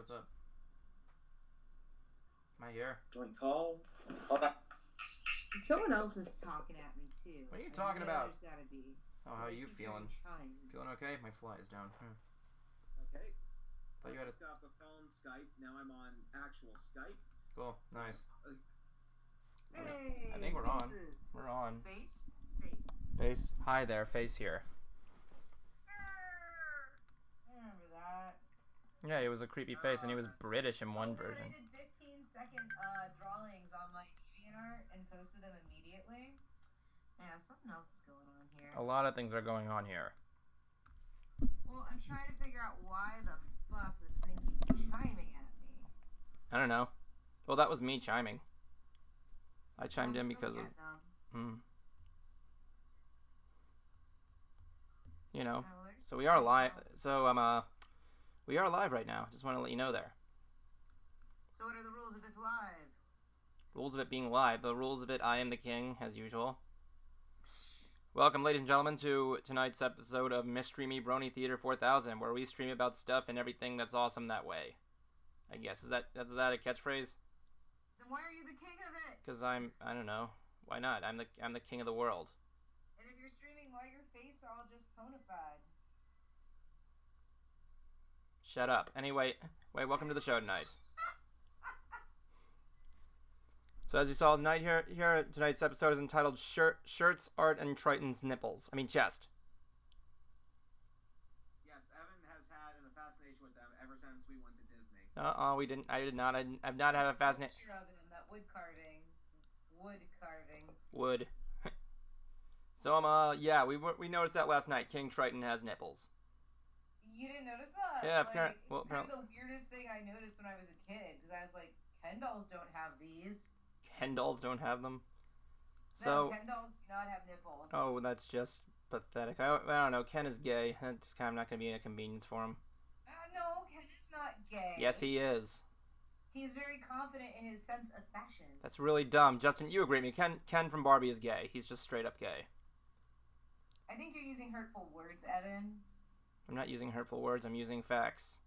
what's up? Am I here? Join call. Hold on. Someone else is talking at me too. What are you talking about? There's gotta be. Oh, how are you feeling? Feeling okay? My fly is down. Okay. Thought you had just got off the phone, Skype. Now I'm on actual Skype. Cool. Nice. Hey, I think we're on. faces. We're on. Face. Hi there. Face here. Remember that? Yeah, he was a creepy face, and he was British in one version. I did 15-second drawings on my DeviantArt and posted them immediately. Yeah, something else is going on here. A lot of things are going on here. Well, I'm trying to figure out why the fuck this thing keeps chiming at me. I don't know. Well, that was me chiming. I chimed in because of... You know. So we are live. So, we are live right now. Just want to let you know there. So what are the rules if it's live? Rules of it being live. The rules of it, I am the king, as usual. Welcome, ladies and gentlemen, to tonight's episode of MySTREAMy Brony Theater 4000, where we stream about stuff and everything that's awesome that way. I guess. Is that a catchphrase? Then why are you the king of it? Because I don't know. Why not? I'm the king of the world. And if you're streaming, why your face all just ponified? Shut up. Anyway, welcome to the show tonight. So as you saw tonight here tonight's episode is entitled Shirts, Art, and Triton's Nipples. I mean chest. Yes, Evan has had a fascination with them ever since we went to Disney. We didn't. I did not. I've not had a fascination. Picture of him, that wood carving. Wood. So yeah, we noticed that last night. King Triton has nipples. You didn't notice that? Yeah, like, well, it's kind of the weirdest thing I noticed when I was a kid, because I was like, Ken dolls don't have these. Ken dolls don't have them. No, Ken dolls do not have nipples. Oh, that's just pathetic. I don't know. Ken is gay. That's kind of not going to be an inconvenience for him. No, Ken is not gay. Yes, he is. He's very confident in his sense of fashion. That's really dumb. Justin, you agree with me. Ken from Barbie is gay. He's just straight up gay. I think you're using hurtful words, Evan. I'm not using hurtful words. I'm using facts.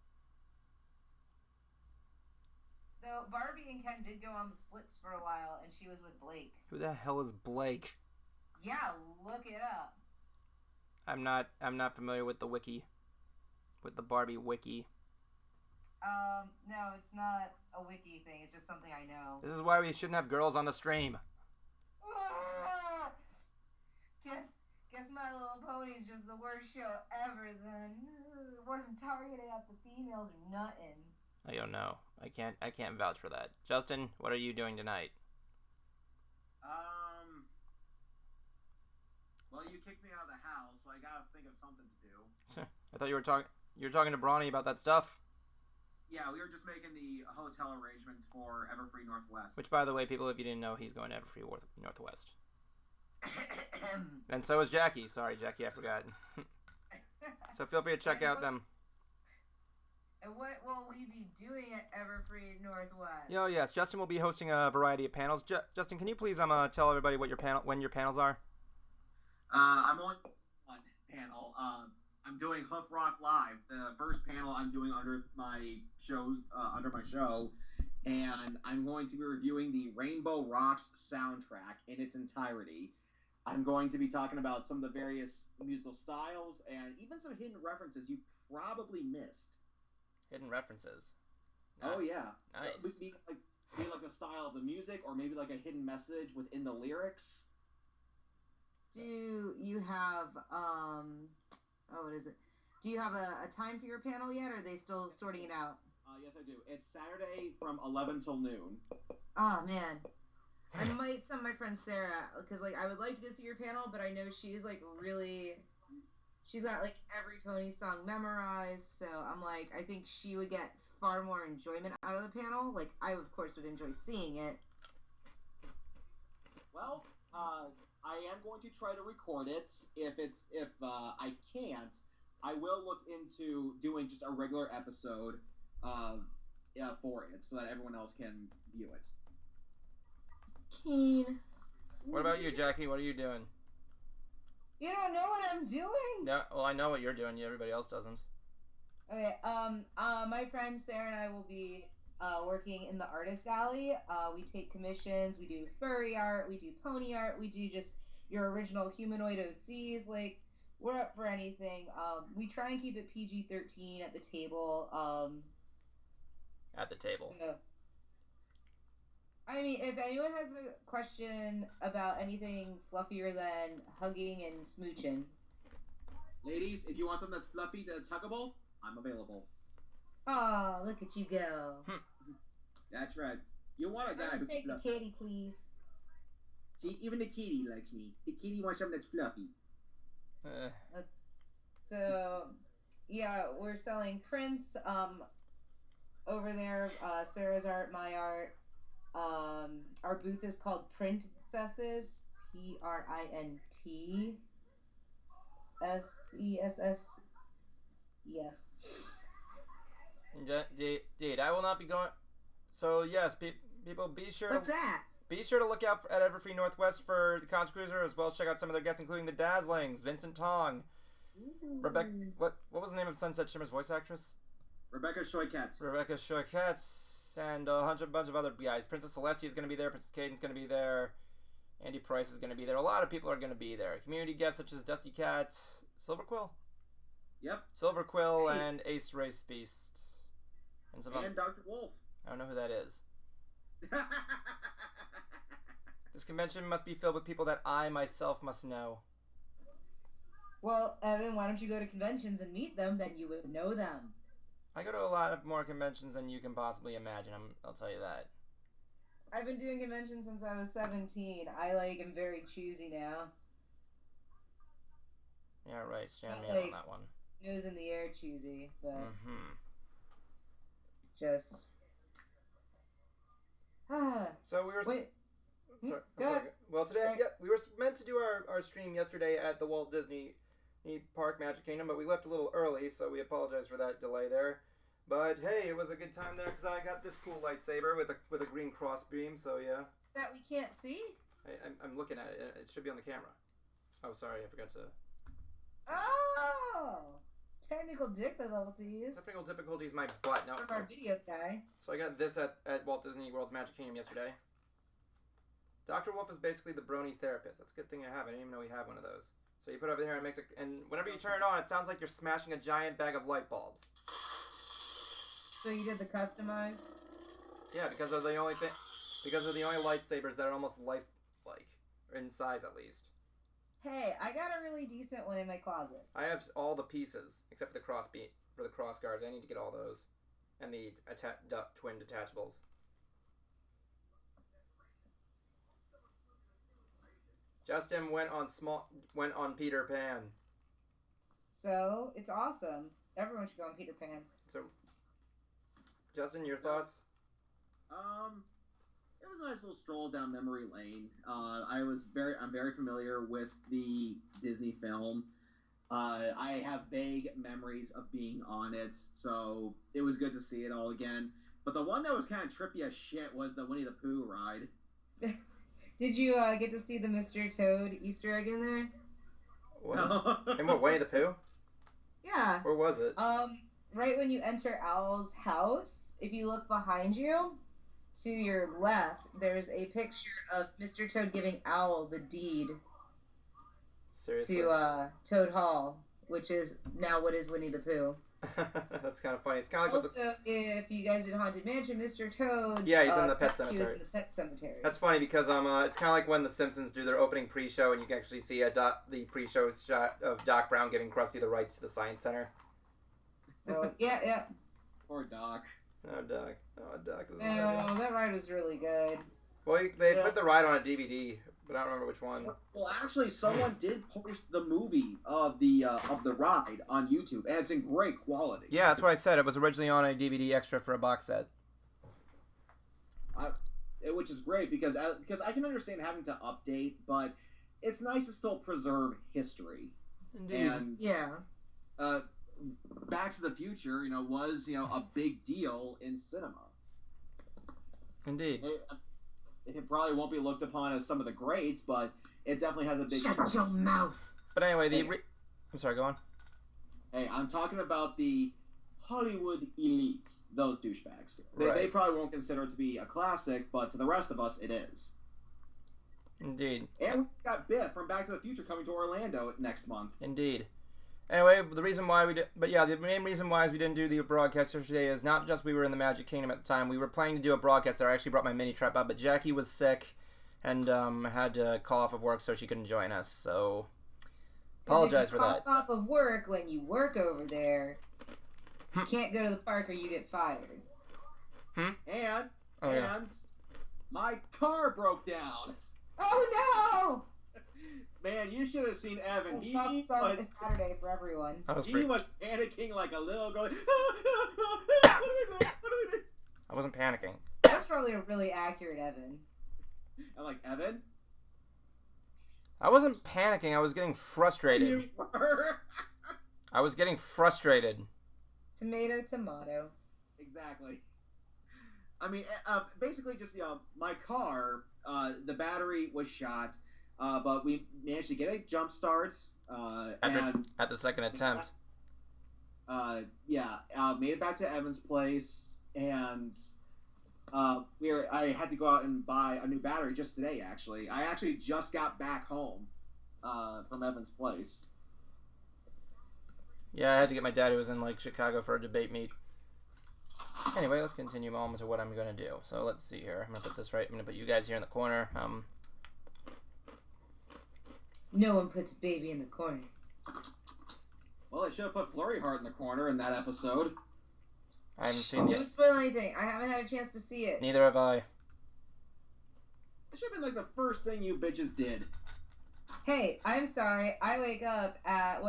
Though Barbie and Ken did go on the splits for a while, and she was with Blake. Who the hell is Blake? Yeah, look it up. I'm not familiar with the wiki. With the Barbie wiki. No, it's not a wiki thing. It's just something I know. This is why we shouldn't have girls on the stream. Guess My Little Pony is just the worst show ever then. It wasn't targeted at the females or nothing. I don't know. I can't vouch for that. Justin, what are you doing tonight? Well, you kicked me out of the house, so I gotta think of something to do. I thought you were talking to Brony about that stuff. Yeah, we were just making the hotel arrangements for Everfree Northwest. Which, by the way, people, if you didn't know, he's going to Everfree Northwest. And so is Jackie. Sorry, Jackie, I forgot. So feel free to check out them. And what will we be doing at Everfree Northwest? Oh yes, Justin will be hosting a variety of panels. Justin, can you please tell everybody what when your panels are? I'm on one panel. I'm doing Hoof Rock Live, the first panel I'm doing under my show, and I'm going to be reviewing the Rainbow Rocks soundtrack in its entirety. I'm going to be talking about some of the various musical styles and even some hidden references you probably missed. Hidden references. Oh yeah, Nice. Maybe like the style of the music, or maybe like a hidden message within the lyrics. Do you have what is it? Do you have a time for your panel yet, or are they still sorting it out? Yes, I do. It's Saturday from 11 till noon. Oh man, I might send my friend Sarah, because like I would like to go see your panel, but I know she's like really. She's got like every Pony song memorized, so I'm like, I think she would get far more enjoyment out of the panel. Like, I of course would enjoy seeing it. Well, I am going to try to record it. If I can't, I will look into doing just a regular episode for it, so that everyone else can view it. Keen. What about you, Jackie? What are you doing? You don't know what I'm doing? Yeah, well, I know what you're doing. Everybody else doesn't. Okay. My friend Sarah and I will be working in the artist alley. We take commissions. We do furry art. We do pony art. We do just your original humanoid OCs. Like we're up for anything. We try and keep it PG-13 at the table. At the table. So, I mean, if anyone has a question about anything fluffier than hugging and smooching. Ladies, if you want something that's fluffy, that's huggable, I'm available. Oh, look at you go. That's right. You want a guy Let's who's take the fluffy. kitty, please. See, even the kitty likes me. The kitty wants something that's fluffy. So, yeah, we're selling prints over there. Sarah's art, my art. Our booth is called Princesses. PRINTSESS. Yes. Indeed, I will not be going. So yes, people, be sure. What's that? Be sure to look out at Everfree Northwest for the CRUIZER, as well as check out some of their guests, including the Dazzlings, Vincent Tong, Rebecca. What was the name of Sunset Shimmer's voice actress? Rebecca Shoykat. Rebecca Shoykat, and a bunch of other guys. Princess Celestia is going to be there. Princess Caden's going to be there. Andy Price is going to be there. A lot of people are going to be there. Community guests such as Dusty Cat, Silver Quill. Yep. Silver Quill Ace. and Ace Race Beast. And Dr. Wolf. I don't know who that is. This convention must be filled with people that I myself must know. Well, Evan, why don't you go to conventions and meet them? Then you would know them. I go to a lot of more conventions than you can possibly imagine. I'll tell you that. I've been doing conventions since I was 17. I am very choosy now. Yeah, right. Stand me Not up on that one. Nose in the air choosy, but just. So we were. Wait. Sorry. Go I'm sorry. ahead. Well, today, Sorry. we were meant to do our stream yesterday at the Walt Disney Park Magic Kingdom, but we left a little early, so we apologize for that delay there. But hey, it was a good time there because I got this cool lightsaber with a green cross beam. So yeah. That we can't see? I'm looking at it. It should be on the camera. Oh, sorry, I forgot to. Oh! Technical difficulties. Technical difficulties, my butt. No. From our video guy. So I got this at Walt Disney World's Magic Kingdom yesterday. Dr. Wolf is basically the Brony therapist. That's a good thing I have. I didn't even know we have one of those. So you put it over here and it makes it, and whenever you turn it on, it sounds like you're smashing a giant bag of light bulbs. So you did the customize? Yeah, because they're the only lightsabers that are almost lifelike, or in size at least. Hey, I got a really decent one in my closet. I have all the pieces except for the for the cross guards. I need to get all those, and the twin detachables. Justin went on Peter Pan. So it's awesome. Everyone should go on Peter Pan. So, Justin, your thoughts? It was a nice little stroll down memory lane. I'm very familiar with the Disney film. I have vague memories of being on it, so it was good to see it all again. But the one that was kind of trippy as shit was the Winnie the Pooh ride. Did you get to see the Mr. Toad Easter egg in there? What? And what, Winnie the Pooh? Yeah. Where was it? Right when you enter Owl's house, if you look behind you, to your left, there's a picture of Mr. Toad giving Owl the deed. Seriously? To Toad Hall, which is now what is Winnie the Pooh. That's kind of funny. It's kind of like also, if you guys did Haunted Mansion, Mr. Toad. Yeah, he's in the pet cemetery. In the pet cemetery. That's funny because it's kind of like when The Simpsons do their opening pre-show, and you can actually see the pre-show shot of Doc Brown giving Krusty the rights to the Science Center. Oh, yeah. Poor Doc. Oh, Doc. No, that ride was really good. Well, they put the ride on a DVD, but I don't remember which one. Well, actually, someone did post the movie of the ride on YouTube, and it's in great quality. Yeah, that's what I said. It was originally on a DVD extra for a box set. Which is great because I can understand having to update, but it's nice to still preserve history. Indeed. And yeah. Back to the Future, was a big deal in cinema. Indeed. It probably won't be looked upon as some of the greats, but it definitely has a big. Shut your mouth. But anyway, I'm sorry. Go on. Hey, I'm talking about the Hollywood elite. Those douchebags. They Right. probably won't consider it to be a classic, but to the rest of us, it is. Indeed. And we got Biff from Back to the Future coming to Orlando next month. Indeed. Anyway, the reason why we did, the main reason why we didn't do the broadcast yesterday is not just we were in the Magic Kingdom at the time. We were planning to do a broadcast there. I actually brought my mini trap up, but Jackie was sick and had to call off of work, so she couldn't join us. So, apologize for that. Off of work when you work over there. You can't go to the park or you get fired. And yeah. my car broke down. Oh Man, you should have seen Evan. no! He It's Saturday for everyone. was panicking like a little girl. What do we do? I wasn't panicking. That's probably a really accurate Evan. I'm like, Evan? I wasn't panicking. I was getting frustrated. You were. I was getting frustrated. Tomato. Exactly. I mean, basically just, my car, the battery was shot, but we managed to get a jump start, At the second attempt. made it back to Evan's place, and I had to go out and buy a new battery just today, actually. I actually just got back home from Evan's place. Yeah, I had to get my dad, who was in Chicago, for a debate meet. Anyway, let's continue on to what I'm going to do. So let's see here. I'm going to put this right. I'm going to put you guys here in the corner. No one puts baby in the corner. Well, they should have put Flurry Heart in the corner in that episode. I haven't seen Don't spoil anything. I haven't had a chance to see it. Neither have I. It should have been the first thing you bitches did. Hey, I'm sorry. I wake up at,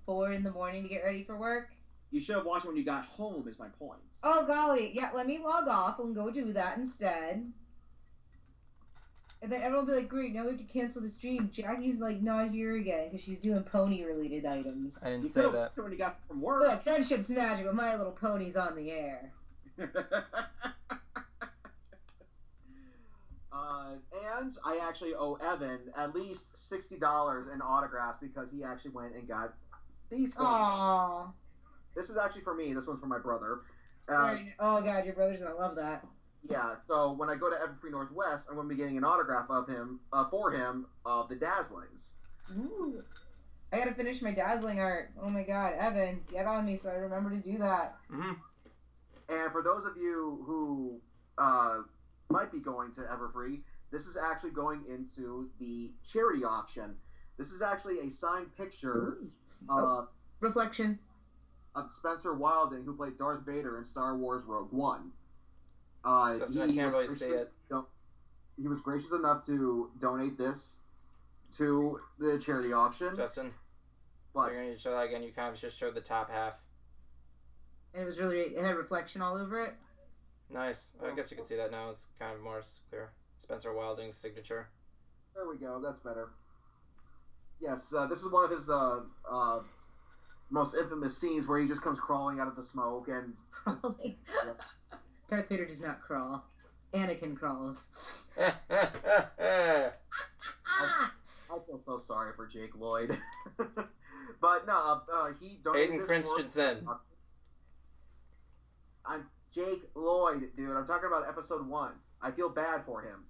4 in the morning to get ready for work? You should have watched it when you got home, is my point. Oh, golly. Yeah, let me log off and go do that instead. And then everyone will be like, great, now we have to cancel the stream. Jackie's, not here again because she's doing pony-related items. I didn't You say could've that. watched it when you got from work. Look, friendship's magic, but My Little Pony's on the air. And I actually owe Evan at least $60 in autographs because he actually went and got these for me. Aww. This is actually for me. This one's for my brother. Oh, God, your brother's gonna love that. Yeah, so when I go to Everfree Northwest, I'm going to be getting an autograph of him, for him, of the Dazzlings. Ooh. I gotta finish my Dazzling art. Oh my God, Evan, get on me so I remember to do that. Mm-hmm. And for those of you who might be going to Everfree, this is actually going into the charity auction. This is actually a signed picture Reflection. of Spencer Wilding, who played Darth Vader in Star Wars Rogue One. Justin, I can't really see it. He was gracious enough to donate this to the charity auction. Justin, What? you're going to show that again. You kind of just showed the top half. And it had reflection all over it. Nice. I guess you can see that now. It's kind of more clear. Spencer Wilding's signature. There we go. That's better. Yes, this is one of his most infamous scenes where he just comes crawling out of the smoke and... Crawling. Darth Vader does not crawl. Anakin crawls. I feel so sorry for Jake Lloyd. But no, he donated Hayden this Christensen. I'm Jake Lloyd, dude. I'm talking about episode 1. I feel bad for him.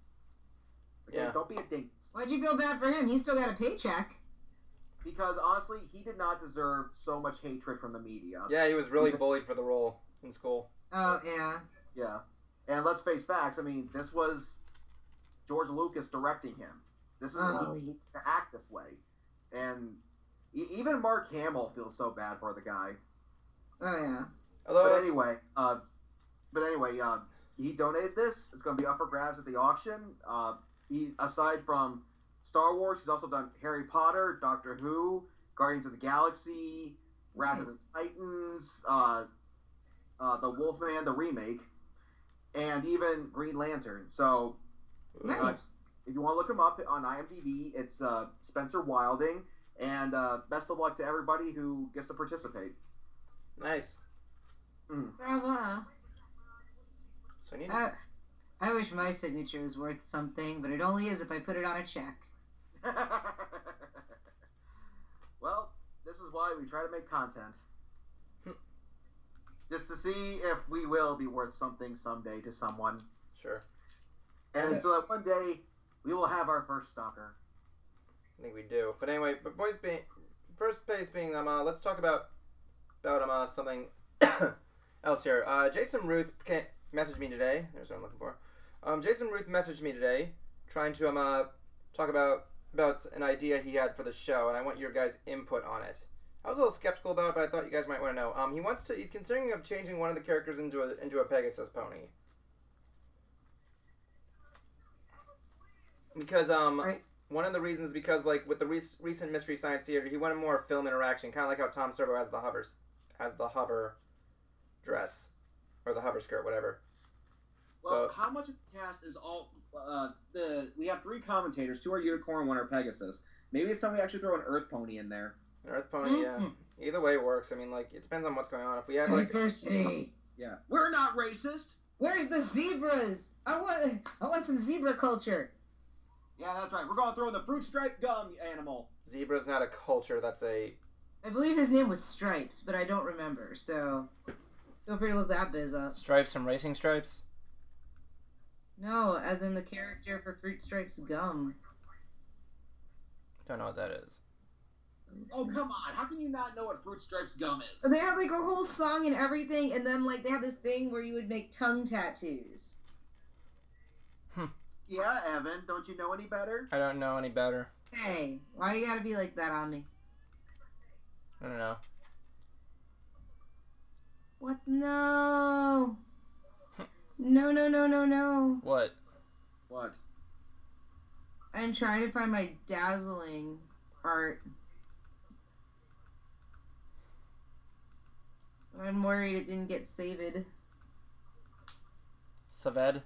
Okay, Yeah. Don't be a dingus. Why'd you feel bad for him? He's still got a paycheck. Because honestly, he did not deserve so much hatred from the media. Yeah, he was really bullied for the role in school. Oh, yeah. Yeah. And let's face facts. I mean, this was George Lucas directing him. This is to act this way. And even Mark Hamill feels so bad for the guy. Oh, yeah. Although, But anyway, he donated this. It's going to be up for grabs at the auction. He, aside from Star Wars, he's also done Harry Potter, Doctor Who, Guardians of the Galaxy, Wrath of the Titans, The Wolfman, the remake, and even Green Lantern. So, Nice. if you want to look him up on IMDb, it's Spencer Wilding. And best of luck to everybody who gets to participate. nice. Bravo. So I need to... I wish my signature was worth something, but it only is if I put it on a check. Well, this is why we try to make content. just to see if we will be worth something someday to someone. Sure. And so that one day we will have our first stalker. I think we do. But anyway, first base being let's talk about something else here. Jason Ruth messaged me today. There's what I'm looking for. Jason Ruth messaged me today, trying to talk about an idea he had for the show, and I want your guys' input on it. I was a little skeptical about it, but I thought you guys might want to know. He's considering of changing one of the characters into a Pegasus pony. Because Right. one of the reasons, because like with the recent Mystery Science Theater, he wanted more film interaction, kind of like how Tom Servo has the hover dress or the hover skirt, whatever. Well, So how much of the cast is all we have 3 commentators, 2 are unicorn, 1 are Pegasus. Maybe it's time we actually throw an Earth pony in there. an Earth pony, yeah. Either way works. I mean, like it depends on what's going on. If we had like Diversity. Yeah, we're not racist. Where's the zebras? I want some zebra culture. Yeah, that's right. We're gonna throw in the fruit stripe gum animal. zebra's not a culture, that's a I believe his name was Stripes, but I don't remember. So feel free to look that biz up. Stripes from Racing Stripes. No, as in the character for Fruit Stripes gum. Don't know what that is. Oh, come on. How can you not know what fruit stripes gum is? They have like a whole song and everything, and then like they have this thing where you would make tongue tattoos. Yeah, Evan, don't you know any better? I don't know any better. Hey, why you gotta be like that on me? I don't know. What? No. No, no, no, no, no. What? What? I'm trying to find my dazzling art. I'm worried it didn't get saved. Saved?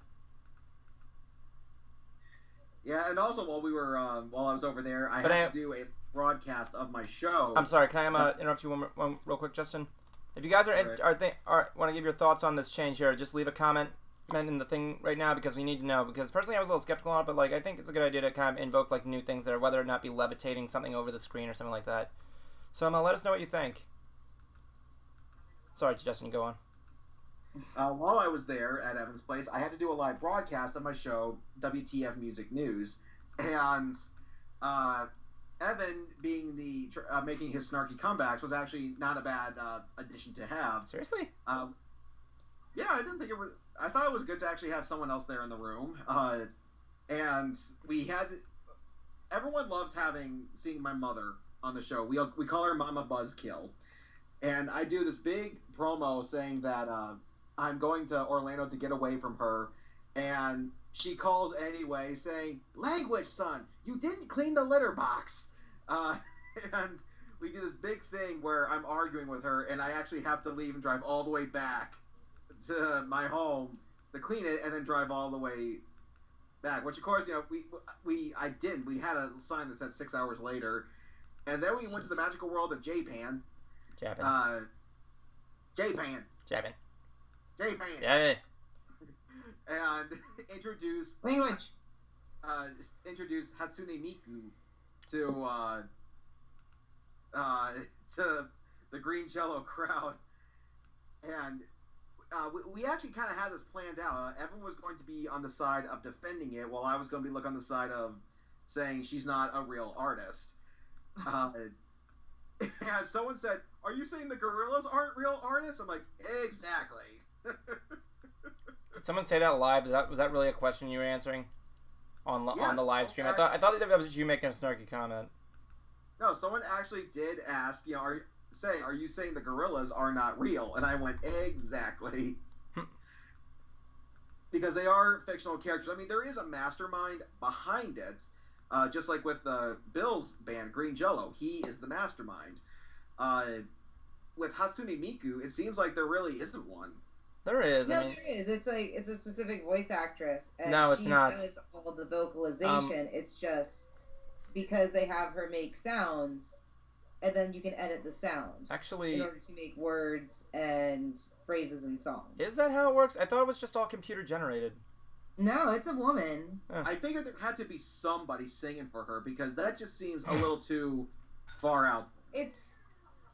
Yeah, and also while I was over there, I But had to do a broadcast of my show. I'm sorry, can I interrupt you one real quick, Justin? If you guys want to give your thoughts on this change here, just leave a comment in the thing right now, because we need to know. Because personally, I was a little skeptical on it, but like I think it's a good idea to kind of invoke like new things there, whether or not be levitating something over the screen or something like that. So let us know what you think. Sorry, Justin, go on. While I was there at Evan's place, I had to do a live broadcast of my show, WTF Music News, and Evan, being making his snarky comebacks, was actually not a bad addition to have. Seriously? Yeah, I didn't think it was. I thought it was good to actually have someone else there in the room, and everyone loves seeing my mother on the show. We call her Mama Buzzkill, and I do this big promo saying that I'm going to Orlando to get away from her, and she calls anyway, saying, "Language, son, you didn't clean the litter box," and we do this big thing where I'm arguing with her, and I actually have to leave and drive all the way back to my home to clean it, and then drive all the way back. Which, of course, I didn't. We had a sign that said 6 hours later, and then we went to the magical world of Japan. Japan. Japan. Japan. Japan. Yeah. And introduce Language. Introduce Hatsune Miku to the Green Jello crowd, and we actually kind of had this planned out. Evan was going to be on the side of defending it, while I was going to be on the side of saying she's not a real artist. And someone said, "Are you saying the gorillas aren't real artists?" I'm like, exactly. Did someone say that live? Was that really a question you were answering on the live stream? I thought that was you making a snarky comment. No, someone actually did ask, are you saying the gorillas are not real? And I went, exactly. Because they are fictional characters. I mean, there is a mastermind behind it. Just like with Bill's band, Green Jello. He is the mastermind. With Hatsune Miku, it seems like there really isn't one. There is. No, there is. It's a specific voice actress. And No, it's not. She does all the vocalization. It's just because they have her make sounds, and then you can edit the sound. Actually, in order to make words and phrases and songs. Is that how it works? I thought it was just all computer generated. No, it's a woman. I figured there had to be somebody singing for her, because that just seems a little too far out.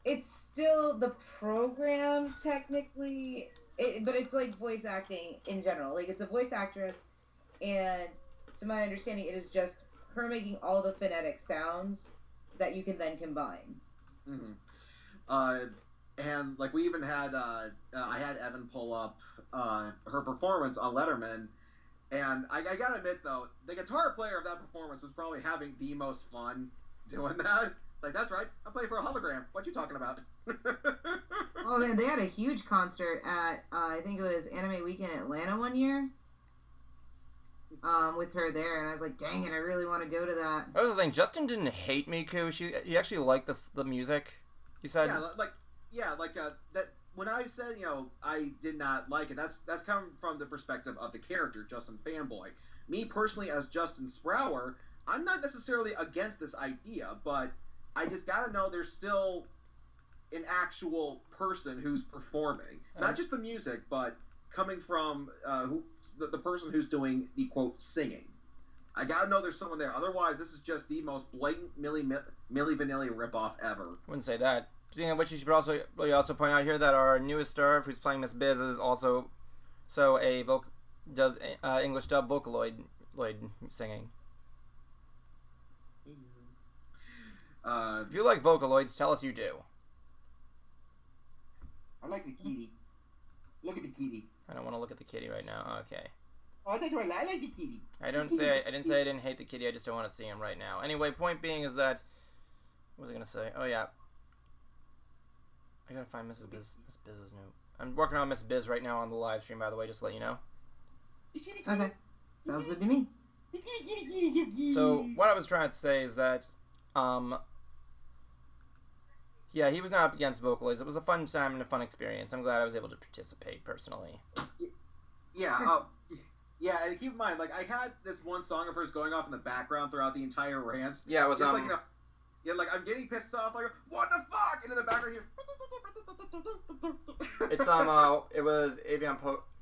it's still the program technically, but it's like voice acting in general. Like it's a voice actress, and to my understanding, it is just her making all the phonetic sounds that you can then combine. Mm-hmm. And like we even had, I had Evan pull up her performance on Letterman, and I gotta admit though, the guitar player of that performance was probably having the most fun doing that. It's like, that's right, I'm playing for a hologram. What you talking about? Oh man, they had a huge concert at I think it was Anime Week in Atlanta one year. With her there, and I was like, dang it, I really want to go to that. That was the thing. Justin didn't hate Miku. He actually liked the music. You said, that when I said, I did not like it, that's coming from the perspective of the character, Justin Fanboy. Me personally, as Justin Sprower, I'm not necessarily against this idea, but I just gotta know there's still an actual person who's performing, not just the music, but coming from the person who's doing the quote singing. I gotta know there's someone there. Otherwise, this is just the most blatant Milli Vanilli ripoff ever. Wouldn't say that. Speaking of which, you should also point out here that our newest star, who's playing Miss Biz, is also does English dub Vocaloid singing. If you like Vocaloids, tell us you do. I like the kitty. Look at the kitty. I don't want to look at the kitty right now. Okay. Oh, that's right. I like the kitty. I didn't say I didn't hate the kitty. I just don't want to see him right now. Anyway, point being is that, what was I gonna say? Oh yeah. I gotta find Mrs. Biz. Miss Biz is new. I'm working on Miss Biz right now on the live stream, by the way, just to let you know. Okay. Sounds good to me. So what I was trying to say is that, yeah, he was not up against Vocaloids. It was a fun time and a fun experience. I'm glad I was able to participate personally. Yeah, yeah, and keep in mind, like, I had this one song of hers going off in the background throughout the entire rant. Yeah, it was, like, like, I'm getting pissed off, like, what the fuck? And in the background here... It's, it was Avian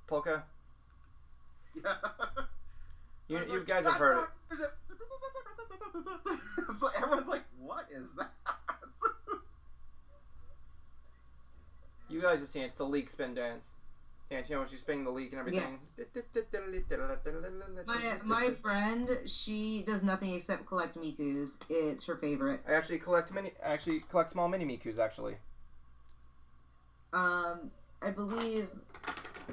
Polka. Yeah. You guys have heard it. So everyone's like, what is that? You guys have seen it. It's the leak spin dance. Yeah, you know when she's spinning the leak and everything. Yes. My friend, she does nothing except collect Mikus. It's her favorite. I actually collect small mini Mikus actually. I believe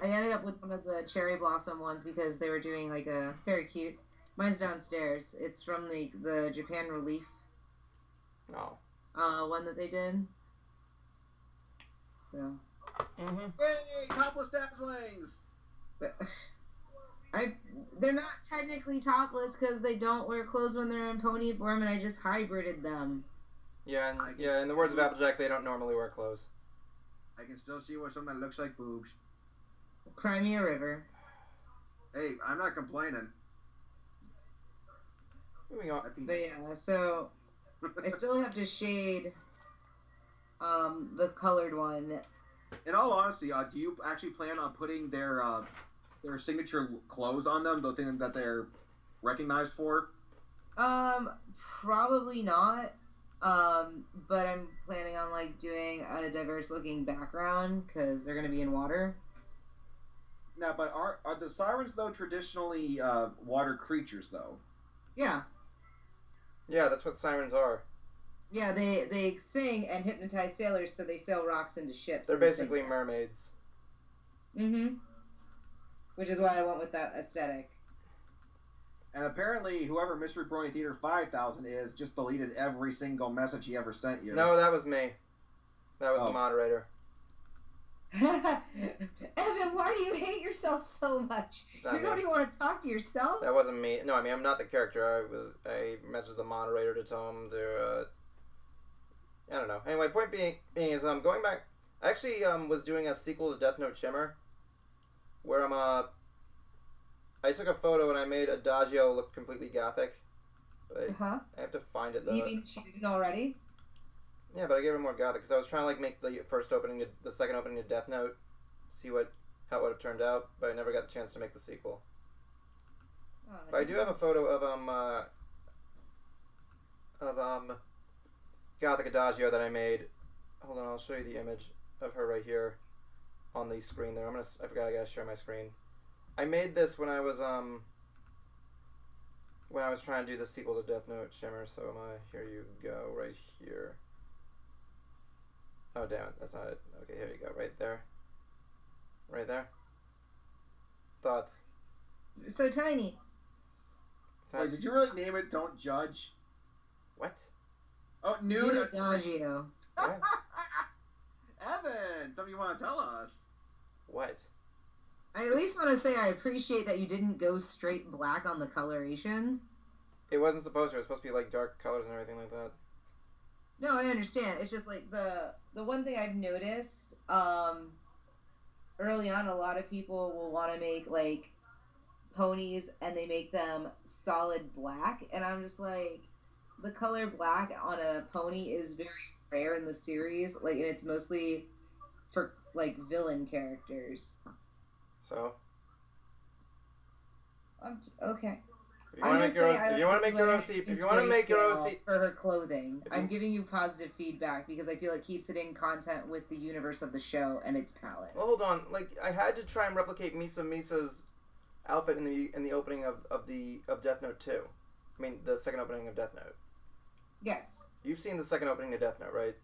I ended up with one of the cherry blossom ones because they were doing like a very cute. Mine's downstairs. It's from the Japan Relief. Oh. One that they did. So. Mm-hmm. Yay, topless dazzlings! But they're not technically topless because they don't wear clothes when they're in pony form, and I just hybrided them. Yeah, in the words of Applejack, they don't normally wear clothes. I can still see where something that looks like boobs. Cry me a river. Hey, I'm not complaining. Moving on. But yeah, so I still have to shade the colored one. In all honesty, do you actually plan on putting their signature clothes on them, the thing that they're recognized for? Probably not. But I'm planning on like doing a diverse looking background because they're gonna be in water. Now, but are the sirens though traditionally water creatures though? Yeah. Yeah, that's what sirens are. Yeah, they sing and hypnotize sailors, so they sail rocks into ships. They're basically mermaids. Mm-hmm. Which is why I went with that aesthetic. And apparently, whoever Mystery Brony Theater 5000 is just deleted every single message he ever sent you. No, that was me. That was the moderator. Evan, why do you hate yourself so much? You don't even want to talk to yourself? That wasn't me. No, I mean, I'm not the character. I messaged the moderator to tell him to, I don't know. Anyway, point being is, going back, I actually, was doing a sequel to Death Note Shimmer, where I took a photo and I made Adagio look completely gothic. But I have to find it, though. You mean she didn't already? Yeah, but I gave her more gothic, because I was trying to, like, make the second opening to Death Note, see how it would have turned out, but I never got the chance to make the sequel. Oh, but I do have a photo of Gothic Adagio that I made. hold on, I'll show you the image of her right here on the screen there. I forgot I gotta share my screen. I made this when I was trying to do the sequel to Death Note Shimmer, so here you go, right here. Oh, damn it, that's not it. Okay, here you go, right there. Right there. Thoughts? So tiny. Wait, did you really name it Don't Judge? What? Oh, nude. Adagio. What? Evan, something you want to tell us? What? I at least want to say I appreciate that you didn't go straight black on the coloration. It wasn't supposed to. It was supposed to be like dark colors and everything like that. No, I understand. It's just like the one thing I've noticed, early on, a lot of people will want to make like ponies and they make them solid black, and I'm just like, the color black on a pony is very rare in the series, like, and it's mostly for like villain characters. So? Okay. If you want to make your OC for her clothing, I'm giving you positive feedback because I feel it keeps it in content with the universe of the show and its palette. Well, hold on. Like, I had to try and replicate Misa's outfit in the opening of Death Note 2. I mean, the second opening of Death Note. Yes. You've seen the second opening of Death Note, right?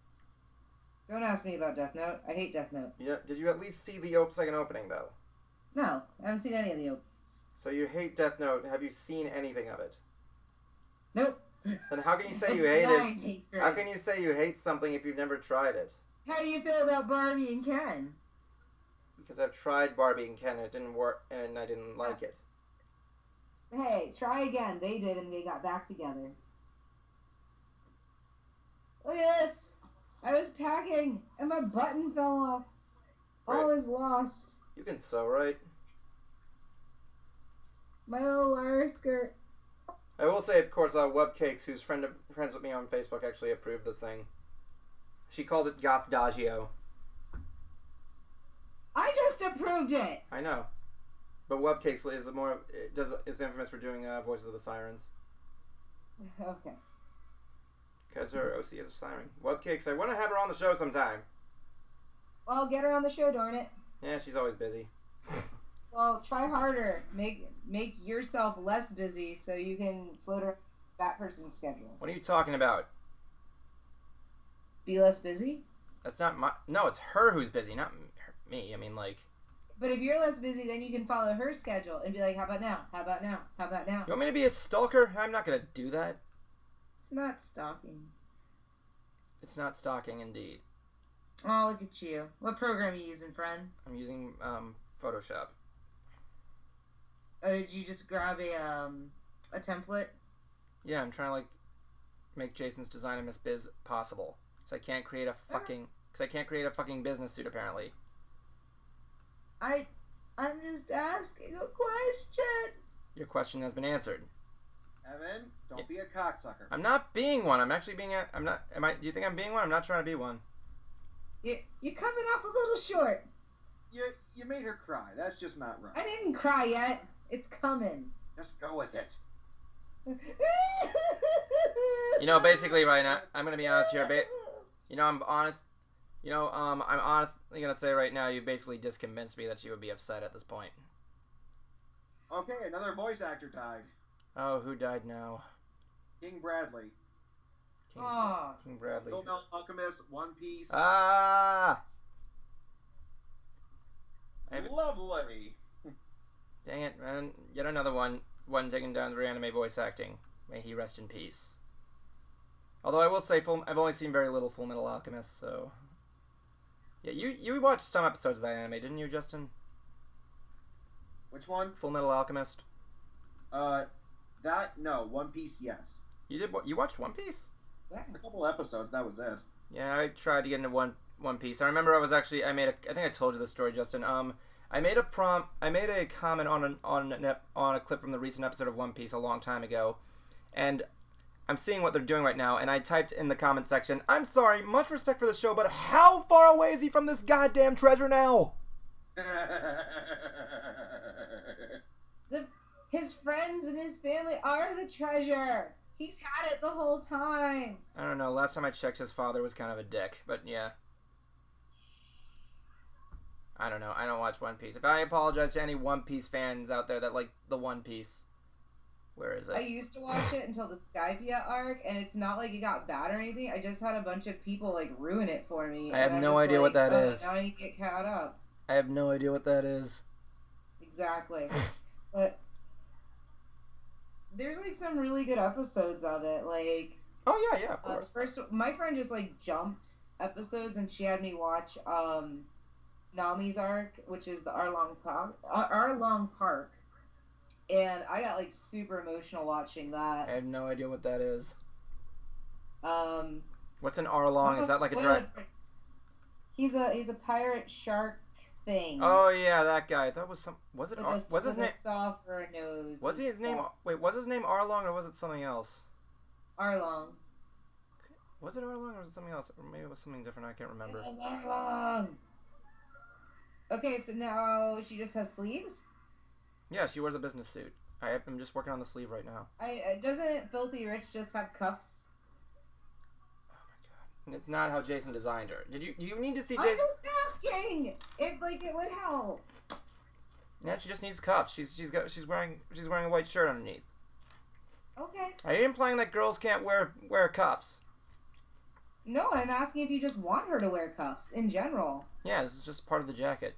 Don't ask me about Death Note. I hate Death Note. Yeah. Did you at least see the second opening though? No, I haven't seen any of the openings. So you hate Death Note. Have you seen anything of it? Nope. Then how can you say you hate it? How can you say you hate something if you've never tried it? How do you feel about Barbie and Ken? Because I've tried Barbie and Ken and it didn't work and I didn't like it. Hey, try again. They did and they got back together. Look at this. I was packing and my button fell off. All is lost. You can sew, right? My little wire skirt. I will say, of course, Webcakes, who's friends with me on Facebook, actually approved this thing. She called it Gothdagio. I just approved it. I know, but Webcakes is infamous for doing voices of the sirens. Okay. Because her OC is a siren. Webcakes, I want to have her on the show sometime. Well, get her on the show, darn it. Yeah, she's always busy. Well, try harder. Make yourself less busy so you can float around that person's schedule. What are you talking about? Be less busy? That's not my... No, it's her who's busy, not me. I mean, like... But if you're less busy, then you can follow her schedule and be like, how about now? How about now? How about now? You want me to be a stalker? I'm not going to do that. It's not stalking. It's not stalking, indeed. Oh, look at you. What program are you using, friend? I'm using Photoshop. Oh, did you just grab a template? Yeah, I'm trying to, like, make Jason's design of Miss Biz possible. Because I can't create a fucking business suit, apparently. I'm just asking a question. Your question has been answered. Evan, don't be a cocksucker. I'm not being one. I'm actually being I'm not... Do you think I'm being one? I'm not trying to be one. You're coming off a little short. You made her cry. That's just not right. I didn't cry yet. It's coming. Just go with it. You know, basically right now, I'm going to be honest here. I'm honest. I'm honestly going to say right now, you've basically disconvinced me that you would be upset at this point. Okay, another voice actor died. Oh, who died now? King Bradley. King Bradley. Full Metal Alchemist, One Piece. Ah! Lovely. Dang it, man. Yet another one taking down the anime voice acting. May he rest in peace. Although I will say, I've only seen very little Full Metal Alchemist, so... Yeah, you watched some episodes of that anime, didn't you, Justin? Which one? Full Metal Alchemist. No, One Piece, yes. You did what? You watched One Piece? Yeah, a couple episodes, that was it. Yeah, I tried to get into One Piece. I remember I think I told you this story, Justin. I made a comment on a clip from the recent episode of One Piece a long time ago, and I'm seeing what they're doing right now, and I typed in the comment section, "I'm sorry, much respect for the show, but how far away is he from this goddamn treasure now?" His friends and his family are the treasure. He's had it the whole time. I don't know. Last time I checked, his father was kind of a dick, but yeah. I don't know. I don't watch One Piece. If I apologize to any One Piece fans out there that like the One Piece. Where is it? I used to watch it until the Skypiea arc, and it's not like it got bad or anything. I just had a bunch of people like ruin it for me. I have no idea what that is. Now I need to get caught up. I have no idea what that is. Exactly. But there's like some really good episodes of it. Like, oh yeah, of course. First, my friend just like jumped episodes, and she had me watch Nami's arc, which is the Arlong Park. And I got like super emotional watching that. I have no idea what that is. What's an Arlong? Is that like a dragon? He's a pirate shark thing. Oh yeah, that guy. That was some. Was it? Was his name? Softer nose. Was his name? Wait, was his name Arlong or was it something else? Arlong. Was it Arlong or was it something else? Or maybe it was something different. I can't remember. It was Arlong. Okay, so now she just has sleeves. Yeah, she wears a business suit. I'm just working on the sleeve right now. Doesn't Filthy Rich just have cuffs? Oh my god! And it's not how Jason designed her. You need to see I'm Jason? just asking if like it would help. Yeah, she just needs cuffs. She's wearing a white shirt underneath. Okay. Are you implying that girls can't wear cuffs? No, I'm asking if you just want her to wear cuffs in general. Yeah, this is just part of the jacket.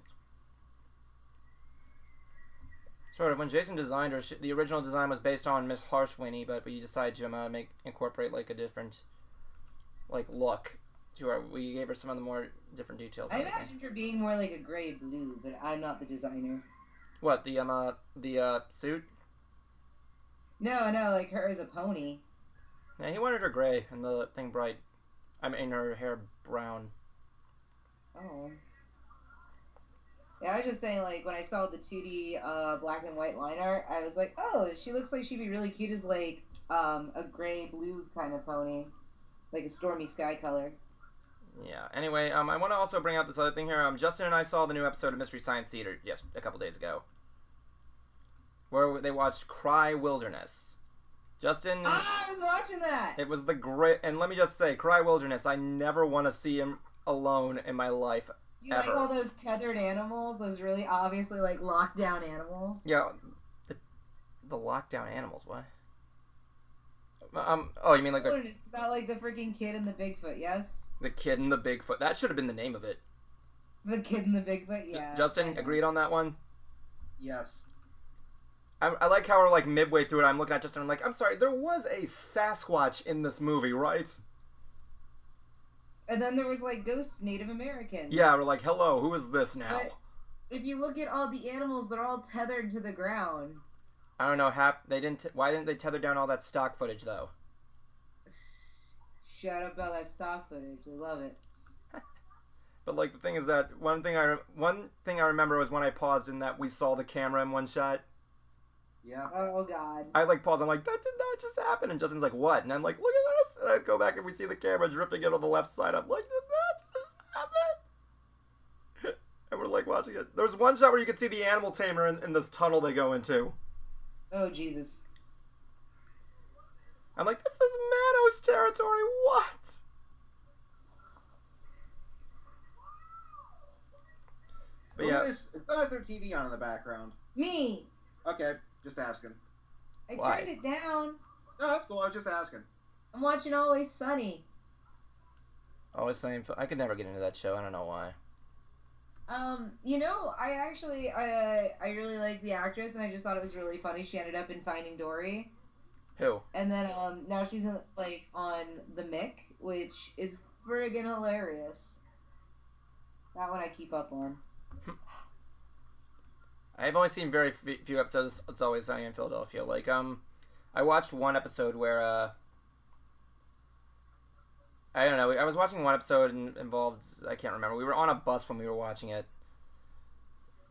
Sort of. When Jason designed her, the original design was based on Miss Harshwinnie, but we decided to incorporate like a different like look to her. We gave her some of the more different details. I imagined her being more like a gray blue, but I'm not the designer. What, the suit? No, like her as a pony. Yeah, he wanted her gray and the thing bright. I mean, her hair brown. Oh. Yeah, I was just saying, like, when I saw the 2D black and white line art, I was like, oh, she looks like she'd be really cute as, like, a gray-blue kind of pony. Like a stormy sky color. Yeah, anyway, I want to also bring out this other thing here. Justin and I saw the new episode of Mystery Science Theater, a couple days ago. Where they watched Cry Wilderness. Justin... Ah, I was watching that! It was the great... And let me just say, Cry Wilderness, I never want to see him alone in my life. You ever. like all those tethered animals? Those really obviously, like, lockdown animals? Yeah, the lockdown animals, what? Oh, you mean like the... It's about, like, the freaking kid and the Bigfoot, yes? The Kid and the Bigfoot. That should have been the name of it. The Kid and the Bigfoot, yeah. Justin, agreed on that one? Yes. I like how we're, like, midway through it, I'm looking at Justin, I'm like, I'm sorry, there was a Sasquatch in this movie, right? And then there was, like, ghost Native Americans. Yeah, we're like, hello, who is this now? But if you look at all the animals, they're all tethered to the ground. I don't know, why didn't they tether down all that stock footage, though? Shut up about that stock footage. I love it. But, like, the thing is that one thing I remember was when I paused in that we saw the camera in one shot. Yeah. Oh, God. I, like, pause. I'm like, that did not just happen. And Justin's like, what? And I'm like, look at this. And I go back and we see the camera drifting in on the left side. I'm like, did that just happen? And we're, like, watching it. There's one shot where you can see the animal tamer in this tunnel they go into. Oh, Jesus. I'm like, this is Manos territory. What? But yeah. Who has their TV on in the background? Me. Okay, just asking. I Why? turned it down. No, that's cool. I was just asking. I'm watching Always Sunny. Always saying, I could never get into that show. I don't know why. You know, I really like the actress, and I just thought it was really funny. She ended up in Finding Dory. Who? And then, now she's in, like, on The Mick, which is friggin' hilarious. That one I keep up on. I've only seen very few episodes. It's Always Sunny in Philadelphia. Like, I watched one episode where, I don't know. I was watching one episode and involved, I can't remember. We were on a bus when we were watching it.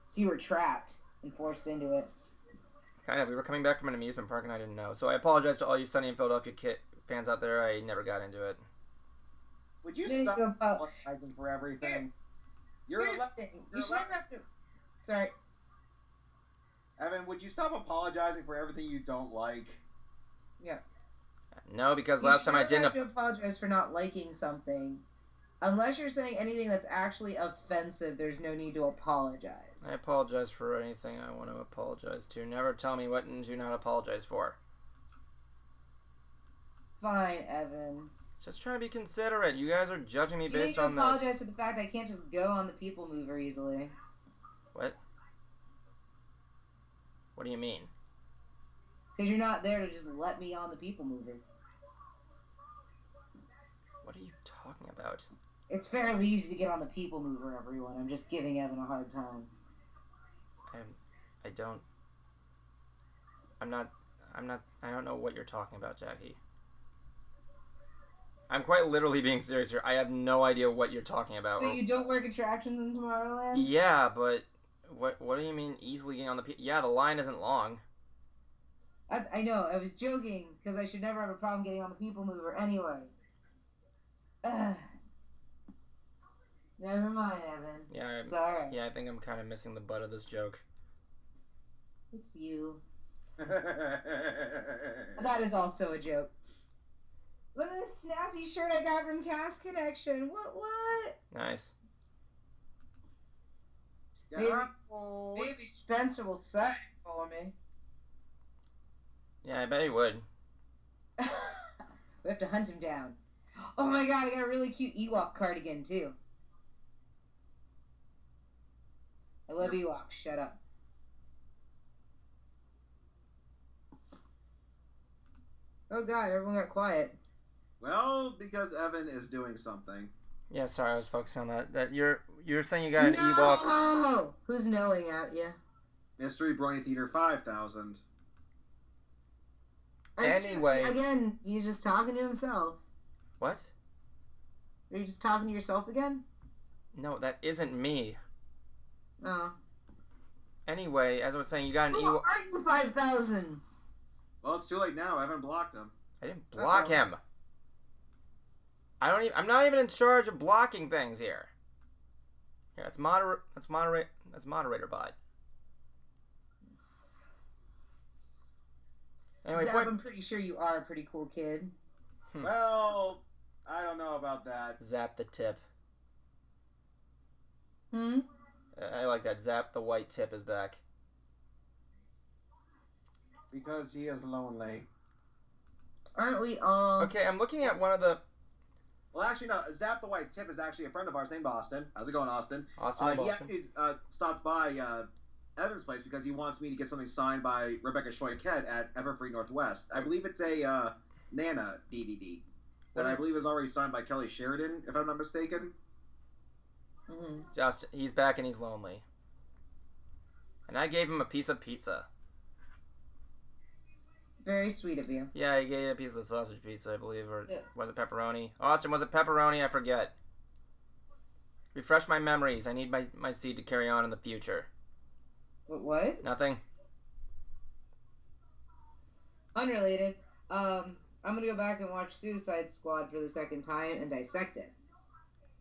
So you were trapped and forced into it. Kind of. We were coming back from an amusement park and I didn't know. So I apologize to all you Sunny in Philadelphia fans out there. I never got into it. Would you There you stop go, Pop. apologizing for everything? Here's the thing. You should never have to... Sorry. Evan, would you stop apologizing for everything you don't like? Yeah. No, because You last time I shouldn't didn't... have to apologize for not liking something. Unless you're saying anything that's actually offensive, there's no need to apologize. I apologize for anything I want to apologize to. Never tell me what to not apologize for. Fine, Evan. Just trying to be considerate. You guys are judging me You based need to on this. apologize for the fact I can't just go on the people mover easily. What? What do you mean? Because you're not there to just let me on the people mover. What are you talking about? It's fairly easy to get on the people mover, everyone. I'm just giving Evan a hard time. I don't know what you're talking about, Jackie. I'm quite literally being serious here. I have no idea what you're talking about. So you don't work attractions in Tomorrowland? Yeah, but what do you mean easily getting on the... Yeah, the line isn't long. I know, I was joking, because I should never have a problem getting on the people mover anyway. Never mind, Evan. Yeah, it's alright. Yeah, I think I'm kind of missing the butt of this joke. It's you. That is also a joke. Look at this snazzy shirt I got from Cast Connection. What? Nice. Maybe Spencer will sign it for me. Yeah, I bet he would. We have to hunt him down. Oh my god, I got a really cute Ewok cardigan, too. I love Ewoks. Shut up. Oh god, everyone got quiet. Well, because Evan is doing something. Yeah, sorry, I was focusing on that. That you're saying you got an No! Ewok. Who's knowing at you? Mystery Brony Theater 5000. Anyway. Again, he's just talking to himself. What? Are you just talking to yourself again? No, that isn't me. Oh. Anyway, as I was saying, you got an Who Ewok. are you, 5,000? Well, it's too late now. Evan blocked him. I didn't block him. I'm not even in charge of blocking things here. Here, that's moderator bot. Anyway, Zap, I'm pretty sure you are a pretty cool kid. Well, I don't know about that. Zap the tip. Hmm? I like that. Zap the white tip is back. Because he is lonely. Aren't we all? Okay, I'm looking at one of the... Well, actually, no. Zap the White Tip is actually a friend of ours named Austin. How's it going, Austin? Austin He Boston. actually stopped by Evan's place because he wants me to get something signed by Rebecca Shoykett at Everfree Northwest. I believe it's a Nana DVD that I believe is already signed by Kelly Sheridan, if I'm not mistaken. Mm-hmm. Austin, he's back and he's lonely. And I gave him a piece of pizza. Very sweet of you. Yeah, he gave a piece of the sausage pizza, I believe, or was it pepperoni? Austin, was it pepperoni? I forget. Refresh my memories. I need my seed to carry on in the future. What? Nothing? Unrelated. I'm gonna go back and watch Suicide Squad for the second time and dissect it.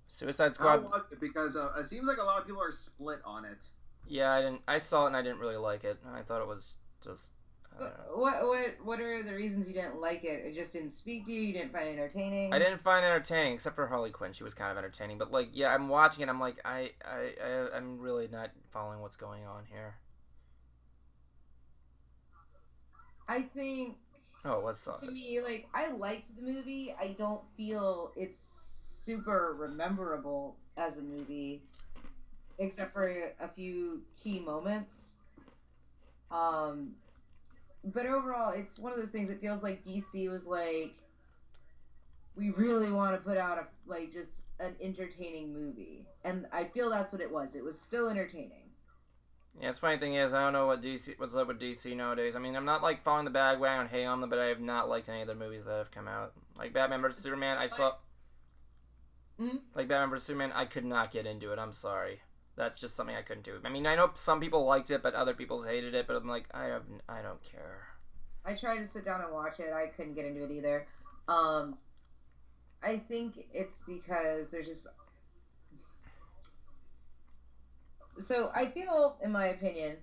Suicide I Squad? watched it because it seems like a lot of people are split on it. Yeah, I saw it and I didn't really like it. I thought it was just... I don't know. What are the reasons you didn't like it? It just didn't speak to you? You didn't find it entertaining? I didn't find it entertaining, except for Harley Quinn. She was kind of entertaining. But, like, yeah, I'm watching it. I'm like, I'm really not following what's going on here. I think... Oh, it was sausage. To me, like, I liked the movie. I don't feel it's super rememberable as a movie, except for a few key moments. But overall, it's one of those things that feels like DC was like, we really want to put out just an entertaining movie. And I feel that's what it was. It was still entertaining. Yeah, it's funny thing is, I don't know what's up with DC nowadays. I mean, I'm not, like, following the bandwagon, hating on them, but I have not liked any of the movies that have come out. Like, Batman vs. Superman, I saw... Mm-hmm. Like, Batman vs. Superman, I could not get into it. I'm sorry. That's just something I couldn't do. I mean, I know some people liked it, but other people hated it, but I'm like, I don't care. I tried to sit down and watch it. I couldn't get into it either. I think it's because there's just... So I feel, in my opinion,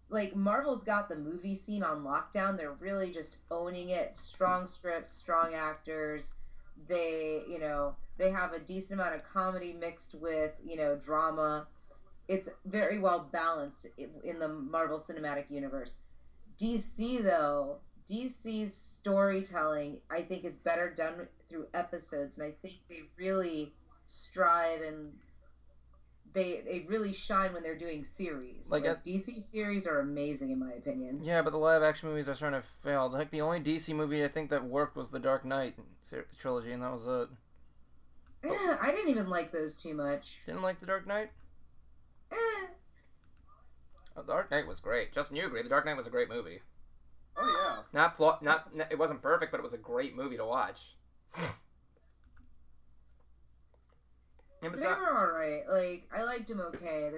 like Marvel's got the movie scene on lockdown. They're really just owning it. Strong scripts, strong actors. They have a decent amount of comedy mixed with, drama. It's very well balanced in the Marvel Cinematic Universe. DC, though, DC's storytelling, I think, is better done through episodes, and I think they really strive and they really shine when they're doing series. Like DC series are amazing, in my opinion. Yeah, but the live-action movies are starting to fail. Like, the only DC movie I think that worked was the Dark Knight trilogy, and that was it. Yeah, I didn't even like those too much. Didn't like the Dark Knight? Oh, the Dark Knight was great. Justin, you agree? The Dark Knight was a great movie. Oh yeah. It wasn't perfect, but it was a great movie to watch. They were alright. Like, I liked them okay.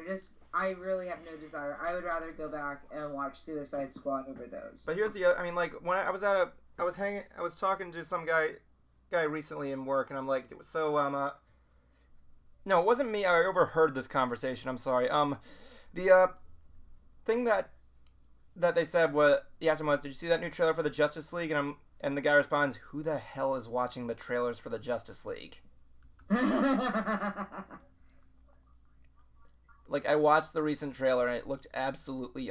I really have no desire. I would rather go back and watch Suicide Squad over those. But here's the, when I was talking to some guy recently in work, and I'm like, no, it wasn't me. I overheard this conversation. I'm sorry. The thing that they said was, the asked him was, did you see that new trailer for the Justice League? And the guy responds, who the hell is watching the trailers for the Justice League? Like, I watched the recent trailer and it looked absolutely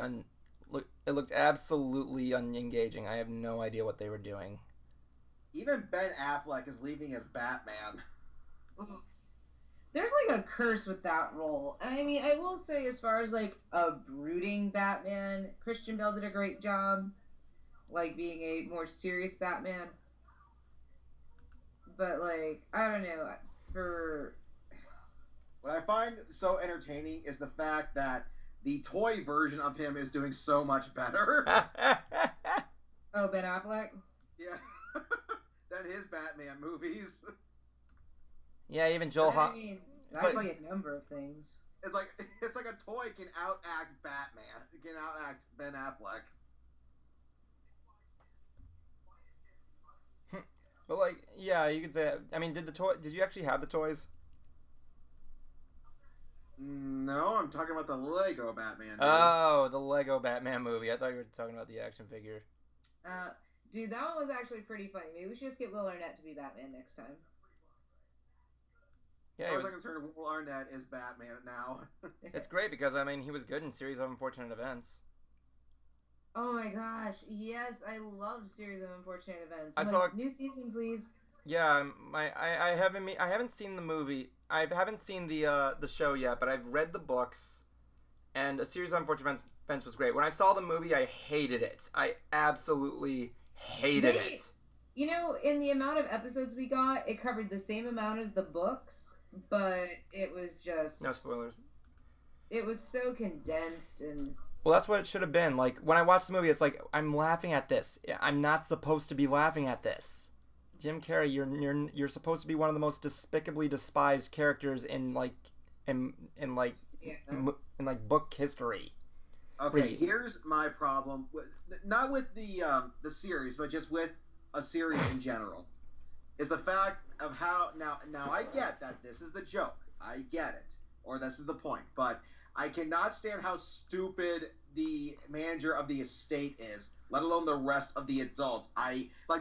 unengaging. I have no idea what they were doing. Even Ben Affleck is leaving as Batman. There's like a curse with that role. And I mean, I will say, as far as like a brooding Batman, Christian Bale did a great job, like being a more serious Batman. But like, I don't know. What I find so entertaining is the fact that the toy version of him is doing so much better. Oh, Ben Affleck? Yeah. Than his Batman movies. Yeah, even Joel I mean, that's like a number of things. It's like a toy can outact Batman. It can outact Ben Affleck. But like, yeah, you could say. I mean, did you actually have the toys? No, I'm talking about the Lego Batman. Dude. Oh, the Lego Batman movie. I thought you were talking about the action figure. Dude, that one was actually pretty funny. Maybe we should just get Will Arnett to be Batman next time. Yeah, as far as I'm concerned, Will Arnett is Batman now. It's great because, I mean, he was good in Series of Unfortunate Events. Oh my gosh, yes, I loved Series of Unfortunate Events. I saw new season, please. Yeah, I haven't seen the movie. I haven't seen the show yet, but I've read the books, and A Series of Unfortunate Events was great. When I saw the movie, I hated it. I absolutely hated it. You know, in the amount of episodes we got, it covered the same amount as the books, but it was just... No spoilers. It was so condensed and... Well, that's what it should have been. Like, when I watched the movie, it's like, I'm laughing at this. I'm not supposed to be laughing at this. Jim Carrey, you're supposed to be one of the most despicably despised characters in book history. Okay, here's my problem. Not with the series, but just with a series in general. Is the fact of how... Now I get that this is the joke. I get it. Or this is the point. But I cannot stand how stupid the manager of the estate is, let alone the rest of the adults.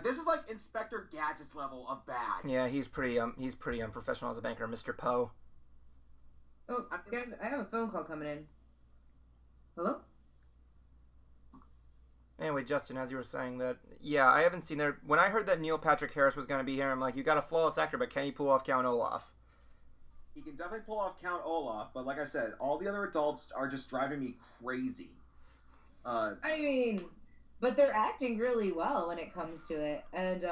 This is like Inspector Gadget's level of bad. Yeah, he's pretty unprofessional as a banker, Mr. Poe. Oh, guys, I have a phone call coming in. Hello? Anyway, Justin, as you were saying that, yeah, I haven't seen there. When I heard that Neil Patrick Harris was going to be here, I'm like, you got a flawless actor, but can he pull off Count Olaf? He can definitely pull off Count Olaf, but like I said, all the other adults are just driving me crazy. I mean, but they're acting really well when it comes to it, and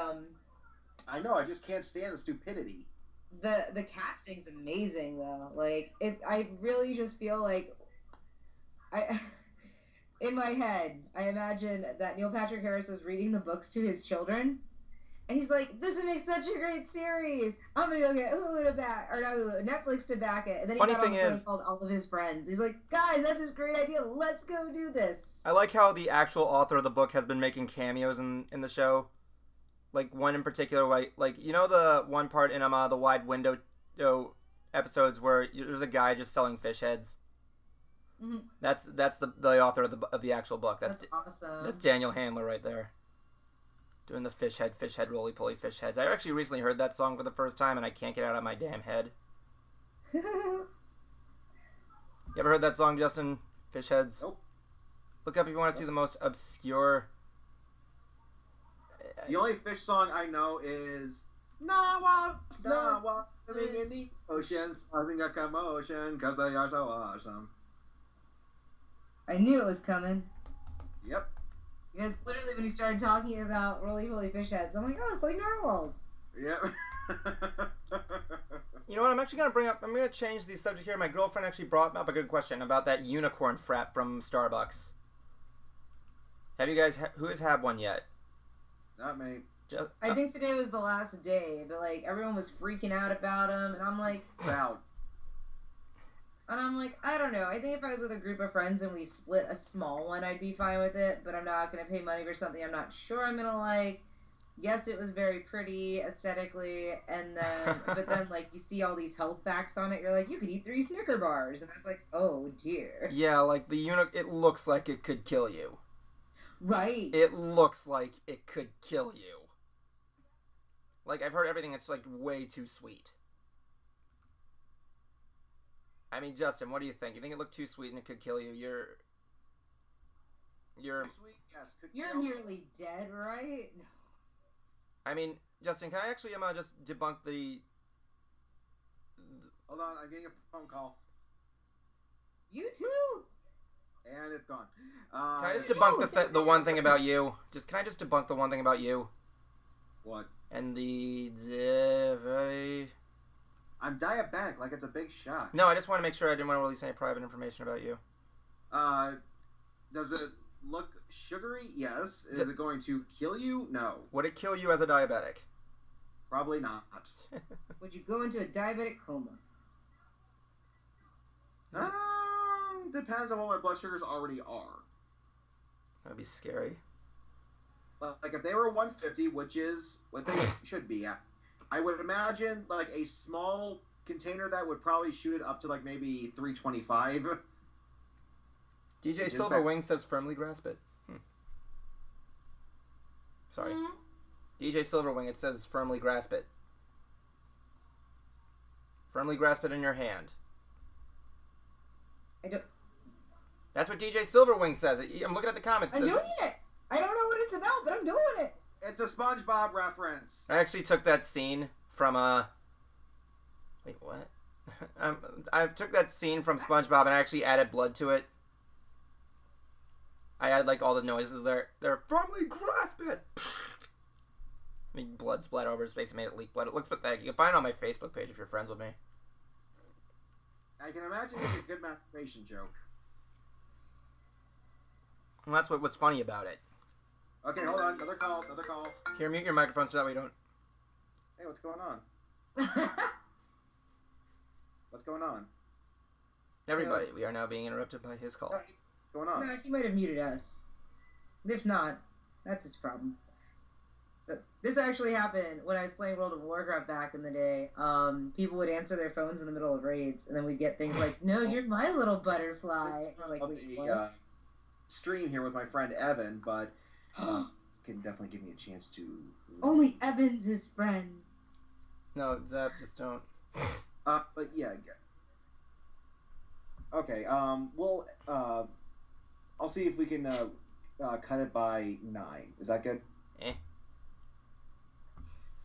I know, I just can't stand the stupidity. The casting's amazing though. Like I really just feel like in my head, I imagine that Neil Patrick Harris was reading the books to his children. And he's like, this would make such a great series. I'm going to go get Hulu to back, or not Hulu, Netflix to back it. And then he got on the phone and called all of his friends. He's like, guys, I have this great idea. Let's go do this. I like how the actual author of the book has been making cameos in the show. Like, one in particular, like you know the one part in the Wide Window episodes where there's a guy just selling fish heads? Mm-hmm. That's the author of the actual book. That's awesome. That's Daniel Handler right there. Doing the fish head, roly-poly fish heads. I actually recently heard that song for the first time, and I can't get it out of my damn head. You ever heard that song, Justin? Fish heads? Nope. Look up if you want to see the most obscure... The only fish song I know is Nawa, swimming in the ocean, causing a commotion, because they are so awesome. I knew it was coming. Yep. Because literally when he started talking about roly-poly fish heads, I'm like, oh, it's like narwhals. Yep. You know what? I'm actually going to I'm going to change the subject here. My girlfriend actually brought up a good question about that unicorn frap from Starbucks. Have you guys, who has had one yet? Not me. I think today was the last day, but like everyone was freaking out about him, and I'm like, proud. And I'm like, I don't know. I think if I was with a group of friends and we split a small one, I'd be fine with it. But I'm not gonna pay money for something I'm not sure I'm gonna like. Yes, it was very pretty aesthetically, and then but then like you see all these health facts on it. You're like, you could eat 3 Snicker bars, and I was like, oh dear. Yeah, like it looks like it could kill you. Right. It looks like it could kill you. Like, I've heard everything that's, like, way too sweet. I mean, Justin, what do you think? You think it looked too sweet and it could kill you? You're... Too sweet, yes. You're nearly dead, right? I mean, Justin, can I actually just debunk the... Hold on, I'm getting a phone call. You too? And it's gone. Can I just debunk the one thing about you? Can I just debunk the one thing about you? What? And I'm diabetic, like it's a big shock. No, I just want to make sure I didn't want to release any private information about you. Does it look sugary? Yes. Is it going to kill you? No. Would it kill you as a diabetic? Probably not. Would you go into a diabetic coma? Depends on what my blood sugars already are. That'd be scary. Like if they were 150, which is what they should be at, I would imagine like a small container that would probably shoot it up to like maybe 325. DJ Silverwing says firmly grasp it. Sorry. DJ Silverwing, it says firmly grasp it. Firmly grasp it in your hand. I don't... That's what DJ Silverwing says. I'm looking at the comments. I'm doing it. I don't know what it's about, but I'm doing it. It's a SpongeBob reference. I actually took that scene from Wait, what? I took that scene from SpongeBob and I actually added blood to it. I added like all the noises there. They're firmly grasp it. I mean, blood splattered over his face and made it leak blood. It looks pathetic. You can find it on my Facebook page if you're friends with me. I can imagine it's a good masturbation joke. And that's what was funny about it. Okay, hold on. Another call. Here, mute your microphone so that way you don't... Hey, what's going on? What's going on? Everybody, we are now being interrupted by his call. What's going on? No, he might have muted us. If not, that's his problem. So, this actually happened when I was playing World of Warcraft back in the day. People would answer their phones in the middle of raids, and then we'd get things like, no, you're my little butterfly. And we're like, wait, what? Stream here with my friend Evan, but this can definitely give me a chance to... Only Evan's his friend. No, Zap, just don't. But yeah. Okay, we'll, I'll see if we can, cut it by 9. Is that good? Eh.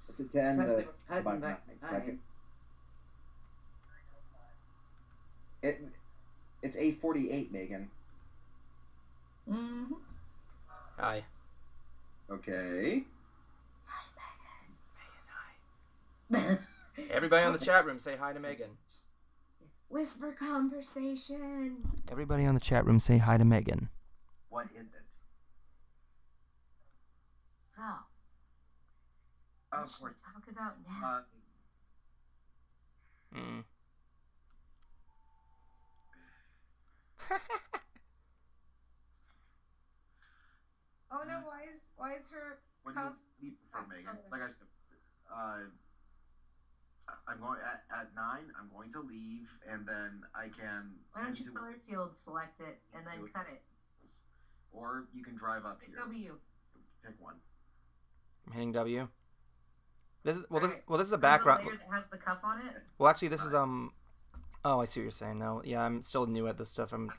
It's a 10. Sounds like we're cutting by 9. It's 8:48, Megan. Mm-hmm. Hi. Okay. Megan, hi. Everybody on the chat room, say hi to Megan. Whisper conversation. Everybody on the chat room, say hi to Megan. What is it? So, what should we talk about now? Oh no! Why is her? What do you prefer, Megan? Like I said, I'm going at 9. I'm going to leave, and then I can. Why don't you color field select it and then cut it? Or you can drive up here. W. Pick one. I'm hitting W. This is Alright. this is a The background. layer that has the cuff on it. Well, actually, this is Oh, I see what you're saying. No, yeah, I'm still new at this stuff. Oh, you're fine.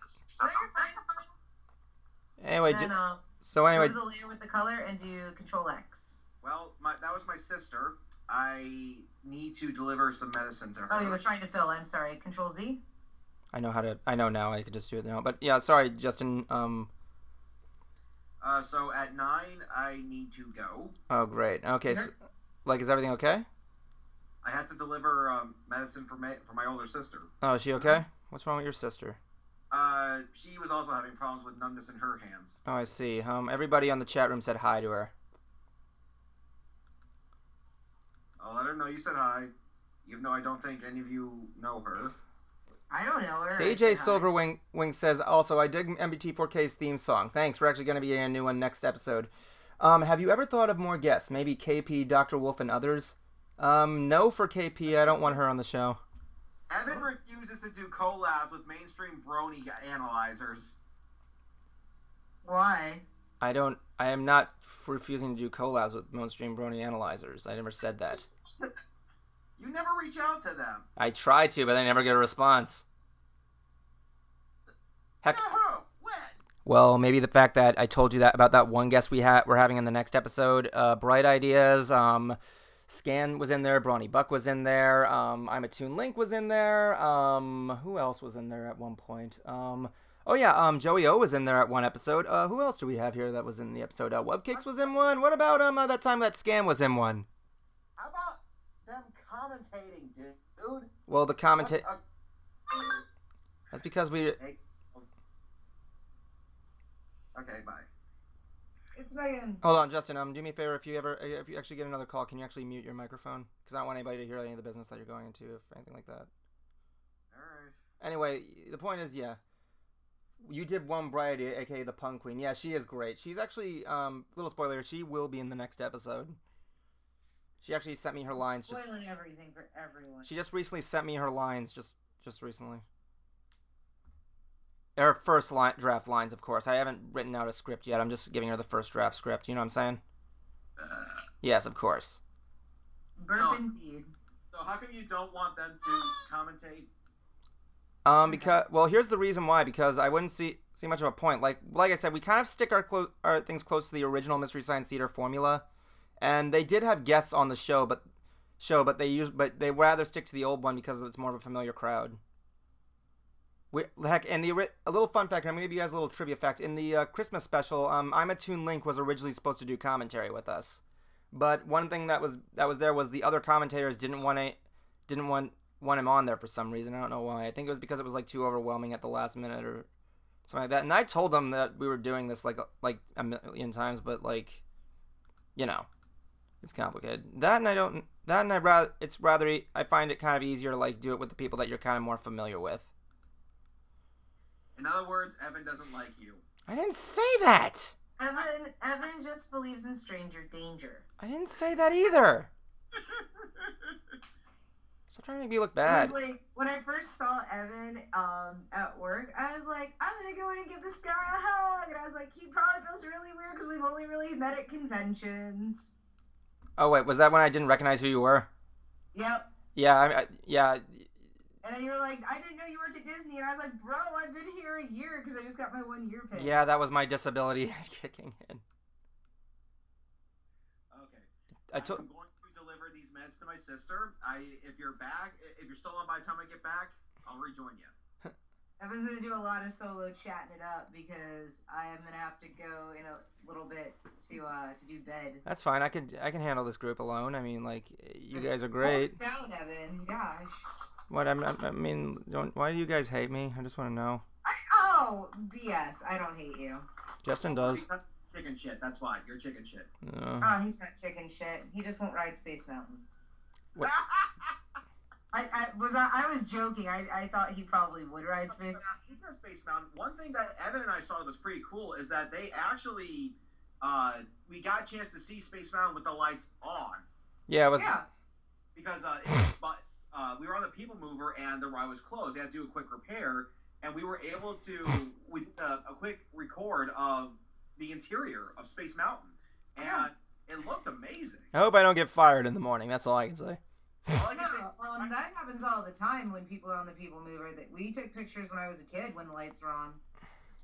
Anyway. Then, So anyway. go to the layer with the color and do Control X. Well, that was my sister. I need to deliver some medicine to her. Oh, you were trying to fill. I'm sorry. Control Z. I know now. I could just do it now. But yeah, sorry, Justin. So at 9, I need to go. Oh, great. Okay. So, is everything okay? I had to deliver medicine for my older sister. Oh, is she okay? What's wrong with your sister? She was also having problems with numbness in her hands. Oh, I see. Everybody on the chat room said hi to her. I'll let her know you said hi, even though I don't think any of you know her. I don't know her. DJ Silverwing says, also, I dig MBT4K's theme song. Thanks. We're actually going to be getting a new one next episode. Have you ever thought of more guests? Maybe KP, Dr. Wolf, and others? No for KP. I don't want her on the show. Evan refuses to do collabs with mainstream Brony analyzers. Why? I am not refusing to do collabs with mainstream Brony analyzers. I never said that. You never reach out to them. I try to, but I never get a response. Heck. When? Well, maybe the fact that I told you that about that one guest we're having in the next episode. Bright Ideas. Scan was in there. Brony Buck was in there. I'm a Toon Link was in there. Who else was in there at one point? Joey O was in there at one episode. Who else do we have here that was in the episode? Webcakes was in one. What about that time that Scan was in one? How about them commentating, dude? Well, the commentate. That's because we. Okay, bye. It's Megan. Hold on, Justin. Do me a favor. If you actually get another call, can you actually mute your microphone? Because I don't want anybody to hear any of the business that you're going into, if anything like that. All right. Anyway, the point is, yeah. You did one Bright, aka the Punk Queen. Yeah, she is great. She's actually, little spoiler, she will be in the next episode. She actually sent me her lines. Spoiling everything for everyone. She just recently sent me her lines, just recently. Her first draft lines, of course. I haven't written out a script yet. I'm just giving her the first draft script. You know what I'm saying? Yes, of course. Indeed. So how come you don't want them to commentate? Here's the reason why. Because I wouldn't see much of a point. Like I said, we kind of stick our things close to the original Mystery Science Theater formula, and they did have guests on the show, but they rather stick to the old one because it's more of a familiar crowd. A little fun fact. I'm gonna give you guys a little trivia fact. In the Christmas special, I'm a Toon Link was originally supposed to do commentary with us, but one thing that was there was the other commentators didn't want him on there for some reason. I don't know why. I think it was because it was like too overwhelming at the last minute or something like that. And I told them that we were doing this like a million times, but it's complicated. I find it kind of easier to do it with the people that you're kind of more familiar with. In other words, Evan doesn't like you. I didn't say that. Evan just believes in stranger danger. I didn't say that either. Stop trying to make me look bad. It was when I first saw Evan at work, I was like, I'm gonna go in and give this guy a hug, and I was like, he probably feels really weird because we've only really met at conventions. Oh wait, was that when I didn't recognize who you were? Yep. Yeah, yeah. And then you were like, I didn't know you worked at Disney. And I was like, bro, I've been here a year because I just got my 1 year pay. Yeah, that was my disability kicking in. Okay. I'm going to deliver these meds to my sister. If you're still on by the time I get back, I'll rejoin you. Evan's going to do a lot of solo chatting it up because I am going to have to go in a little bit to do bed. That's fine. I can handle this group alone. I mean, you guys are great. Down, Evan. Gosh. What why do you guys hate me? I just want to know. BS. I don't hate you. Justin does. Chicken shit. That's why you're chicken shit. He's not chicken shit. He just won't ride Space Mountain. What? I was joking. I thought he probably would ride Space Mountain. Space Mountain. One thing that Evan and I saw that was pretty cool is that they actually we got a chance to see Space Mountain with the lights on. Yeah, it was. Yeah. Because we were on the People Mover and the ride was closed. They had to do a quick repair, and we were able to we did a quick record of the interior of Space Mountain, and It looked amazing. I hope I don't get fired in the morning. That's all I can say. All I can say, That happens all the time when people are on the People Mover. That we took pictures when I was a kid when the lights were on.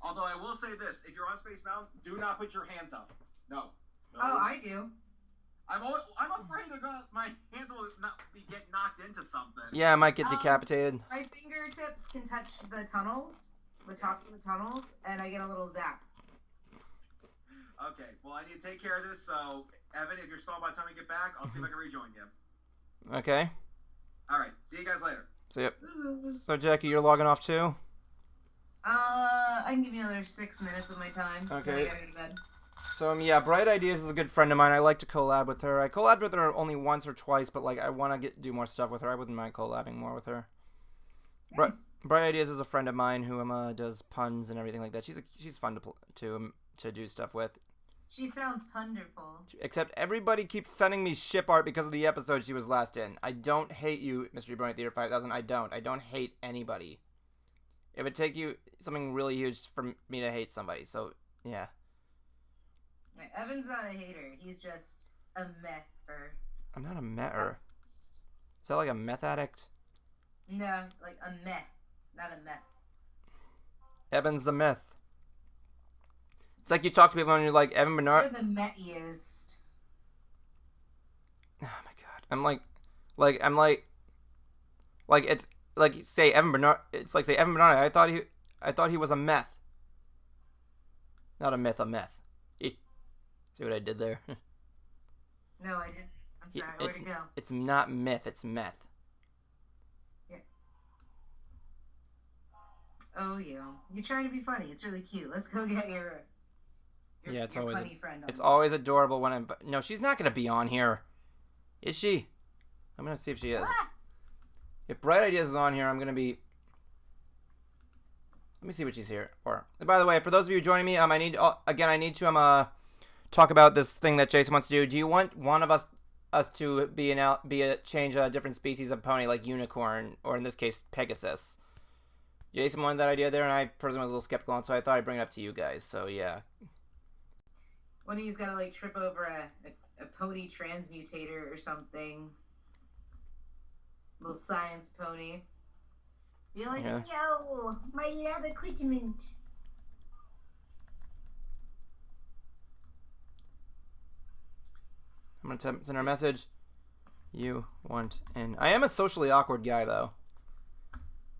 although I will say this: if you're on Space Mountain, do not put your hands up. No. Oh, I do. I'm afraid my hands will get knocked into something. Yeah, I might get decapitated. My fingertips can touch the tunnels, the tops of the tunnels, and I get a little zap. Okay, well, I need to take care of this, so, Evan, if you're stalled by the time I get back, I'll see if I can rejoin you. Okay. Alright, see you guys later. See ya. So, Jackie, you're logging off too? I can give you another 6 minutes of my time. Okay. Then I gotta go to bed. So, yeah, Bright Ideas is a good friend of mine. I like to collab with her. I collabed with her only once or twice, but, like, I want to do more stuff with her. I wouldn't mind collabing more with her. Nice. Bright Ideas is a friend of mine who does puns and everything like that. She's fun to do stuff with. She sounds wonderful. Except everybody keeps sending me ship art because of the episode she was last in. I don't hate you, Mystery Brony Theater 5000. I don't hate anybody. It would take you something really huge for me to hate somebody. So, yeah. Evan's not a hater. He's just a mether. I'm not a mether. Is that like a meth addict? No, like a meth, not a meth. Evan's the myth. It's like you talk to people and you're like, Evan Bernard. You're the methiest. Oh my god. It's like say Evan Bernard. It's like say Evan Bernard. I thought he was a meth. Not a myth, a meth. See what I did there? No, I didn't. I'm sorry. Where'd it go? It's not myth. It's meth. Yeah. Oh, yeah. You're trying to be funny. It's really cute. Let's go get your funny friend on. It's always adorable when I'm. No, she's not gonna be on here. Is she? I'm gonna see if she is. Ah! If Bright Ideas is on here, I'm gonna be. Let me see what she's here for. By the way, for those of you joining me, I need to talk about this thing that Jason wants to do. Do you want one of us to change a different species of pony, like unicorn, or in this case, Pegasus? Jason wanted that idea there, and I personally was a little skeptical on, so I thought I'd bring it up to you guys. So yeah. One of you's got to like trip over a pony transmutator or something. Little science pony. Be like, Yeah. yo, my lab equipment. I'm gonna send her a message. You want in? I am a socially awkward guy, though.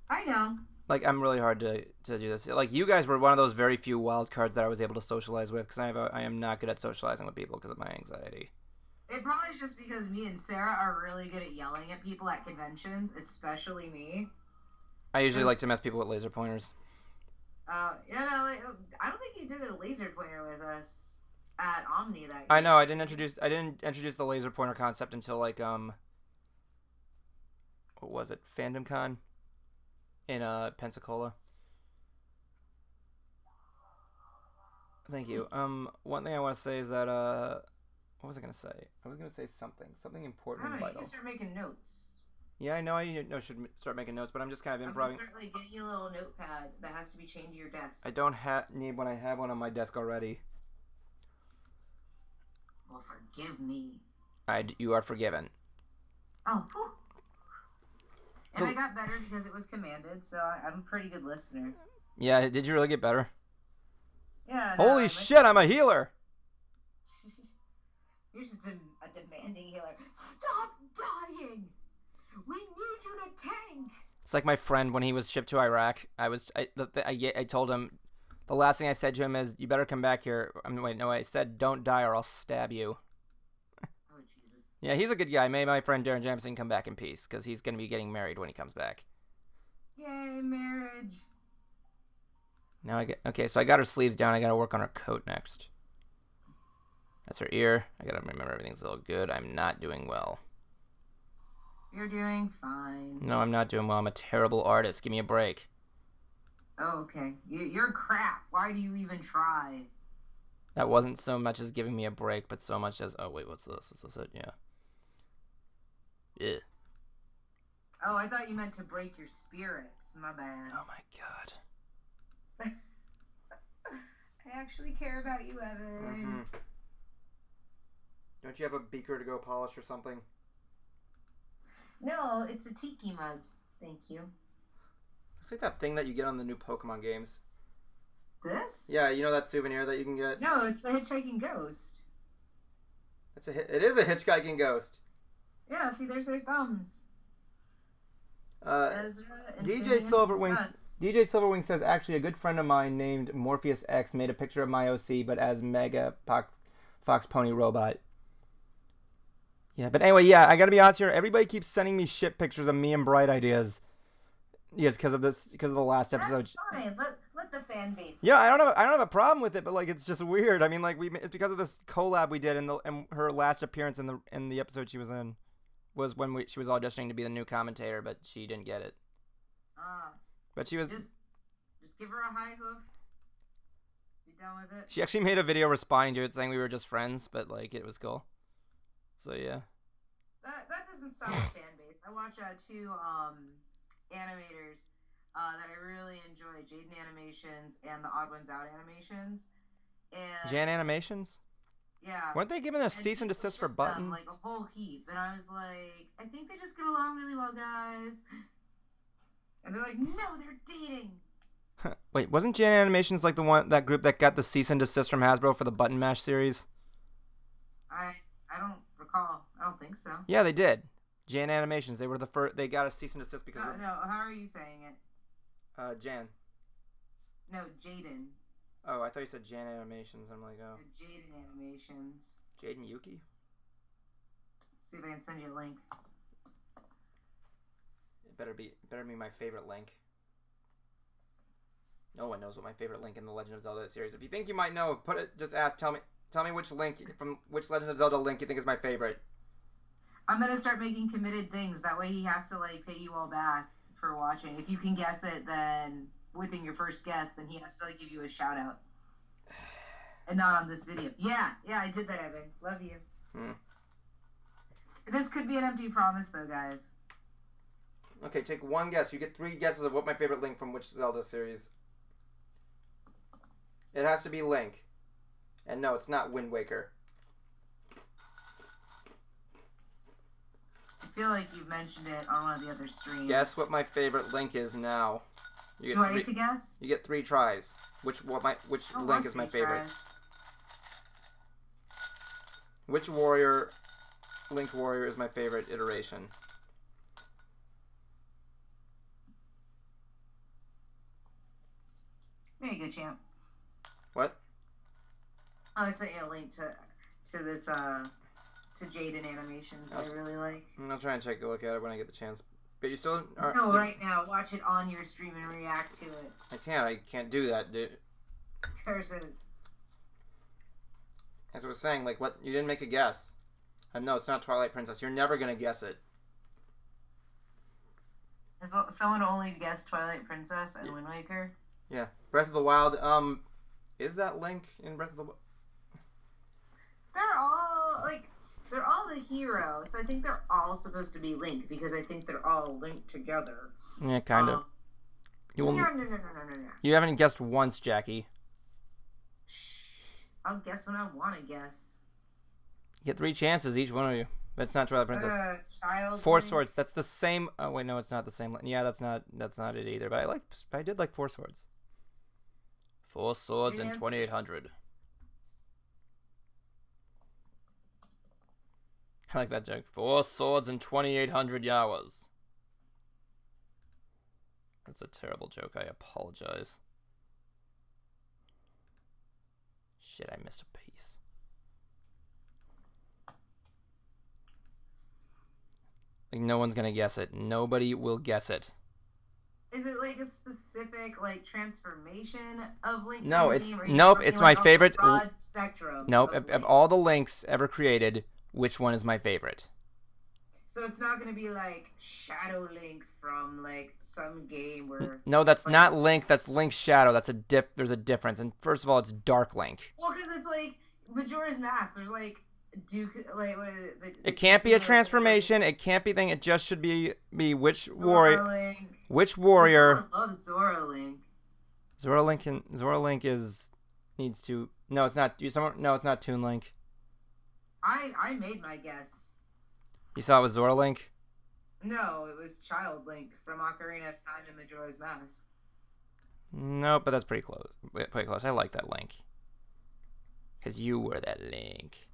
I know. Like, I'm really hard to do this. Like, you guys were one of those very few wild cards that I was able to socialize with, because I am not good at socializing with people because of my anxiety. It probably is just because me and Sarah are really good at yelling at people at conventions, especially me. I usually like to mess people with laser pointers. I don't think you did a laser pointer with us at Omni that year. I know. I didn't introduce the laser pointer concept until like what was it? Fandom Con in Pensacola. Thank you. One thing I want to say is that what was I gonna say? I was gonna say something important and You vital. can start making notes. Yeah, I know. I should start making notes, but I'm just kind of improvising. Start like getting you a little notepad that has to be chained to your desk. I don't need one. I have one on my desk already. Well, forgive me. You are forgiven. Oh, whew. So- And I got better because it was commanded, so I'm a pretty good listener. Yeah, did you really get better? Yeah. Holy shit! I'm a healer. You're just a demanding healer. Stop dying. We need you to tank. It's like my friend when he was shipped to Iraq. I told him, the last thing I said to him is, "You better come back here." I said, "Don't die or I'll stab you." Oh Jesus. Yeah, he's a good guy. May my friend Darren Jamison come back in peace, because he's gonna be getting married when he comes back. Yay, marriage. Now so I got her sleeves down. I gotta work on her coat next. That's her ear. I gotta remember everything's all good. I'm not doing well. You're doing fine. No, I'm not doing well. I'm a terrible artist. Give me a break. Oh, okay. You're crap. Why do you even try? That wasn't so much as giving me a break, but so much as... Oh, wait, what's this? Is this it? Yeah. Yeah. Oh, I thought you meant to break your spirits. My bad. Oh, my God. I actually care about you, Evan. Mm-hmm. Don't you have a beaker to go polish or something? No, it's a tiki mug. Thank you. It's like that thing that you get on the new Pokemon games. This? Yeah, you know that souvenir that you can get? No, it's the hitchhiking ghost. It is a hitchhiking ghost. Yeah, see, there's their thumbs. Ezra and DJ Silverwing says, actually, a good friend of mine named Morpheus X made a picture of my OC, but as Mega Fox Pony Robot. Yeah, but anyway, yeah, I gotta be honest here. Everybody keeps sending me shit pictures of me and Bright Ideas. Yes, because of the last episode. That's fine. Let the fan base. Yeah, I don't have a problem with it, but like it's just weird. I mean, like it's because of this collab we did, and her last appearance in the episode she was in was when she was auditioning to be the new commentator, but she didn't get it. But she was just give her a high hoof. Be done with it. She actually made a video responding to it, saying we were just friends, but like it was cool. So yeah. That doesn't stop the fan base. I watch two animators that I really enjoy, Jaden Animations and the Odd Ones Out Animations. And Jan Animations? Yeah. Weren't they giving a cease and desist for buttons? Like a whole heap, and I was like, I think they just get along really well, guys. And they're like, no, they're dating. Wait, wasn't Jan Animations like that group that got the cease and desist from Hasbro for the Button Mash series? I don't recall. I don't think so. Yeah, they did. Jan Animations. They were the first. They got a cease and desist because. No. How are you saying it? Jan. No, Jaden. Oh, I thought you said Jan Animations. I'm like, oh. Jaden Animations. Jaden Yuki. Let's see if I can send you a link. It better be my favorite link. No one knows what my favorite link in the Legend of Zelda series. If you think you might know, tell me which link from which Legend of Zelda link you think is my favorite. I'm gonna start making committed things. That way he has to like pay you all back for watching. If you can guess it, then within your first guess, then he has to like give you a shout out. And not on this video. Yeah, I did that, Evan. Love you. This could be an empty promise though, guys. Okay, take one guess. You get 3 guesses of what my favorite Link from which Zelda series. It has to be Link. And no, it's not Wind Waker. I feel like you've mentioned it on one of the other streams. Guess what my favorite Link is now. Do I get to guess? You get 3 tries. Which Link is my favorite? Tries. Which Link Warrior is my favorite iteration? There you go, champ. What? I sent you a link to this to Jaden Animations that I really like. I'll try and take a look at it when I get the chance. But you still are... No, right now. Watch it on your stream and react to it. I can't do that, dude. Curses. As I was saying, like, what? You didn't make a guess. No, it's not Twilight Princess. You're never gonna guess it. Has someone only guessed Twilight Princess and Wind Waker? Yeah. Breath of the Wild, is that Link in Breath of the Wild? They're all the hero, so I think they're all supposed to be Link, because I think they're all linked together. Yeah, kind of. No. You haven't guessed once, Jackie. I'll guess when I want to guess. You get 3 chances, each one of you. But it's not Twilight Princess. Child Four Link? Swords. That's the same. Oh wait, no, it's not the same. Yeah, that's not it either. But I did like 4 Swords. 4 Swords and 2800. I like that joke. 4 Swords and 2800 Yawas. That's a terrible joke. I apologize. Shit, I missed a piece. Like, no one's gonna guess it. Nobody will guess it. Is it like a specific like transformation of Link? No, it's my favorite. Broad spectrum. Nope, of all the Links ever created, which one is my favorite? So it's not gonna be like Shadow Link from like some game where. No, that's not Link. That's Link's Shadow. There's a difference. And first of all, it's Dark Link. Well, because it's like Majora's Mask. There's like Duke. Like what is it? It can't be a transformation. It can't be thing. It just should be which warrior. Link. Which warrior? I love Zora Link. Zora Link needs to. No, it's not. No, it's not Toon Link. I made my guess. You saw it was Zora Link? No, it was Child Link from Ocarina of Time and Majora's Mask. Nope, but that's pretty close. Pretty close. I like that Link. Because you were that Link.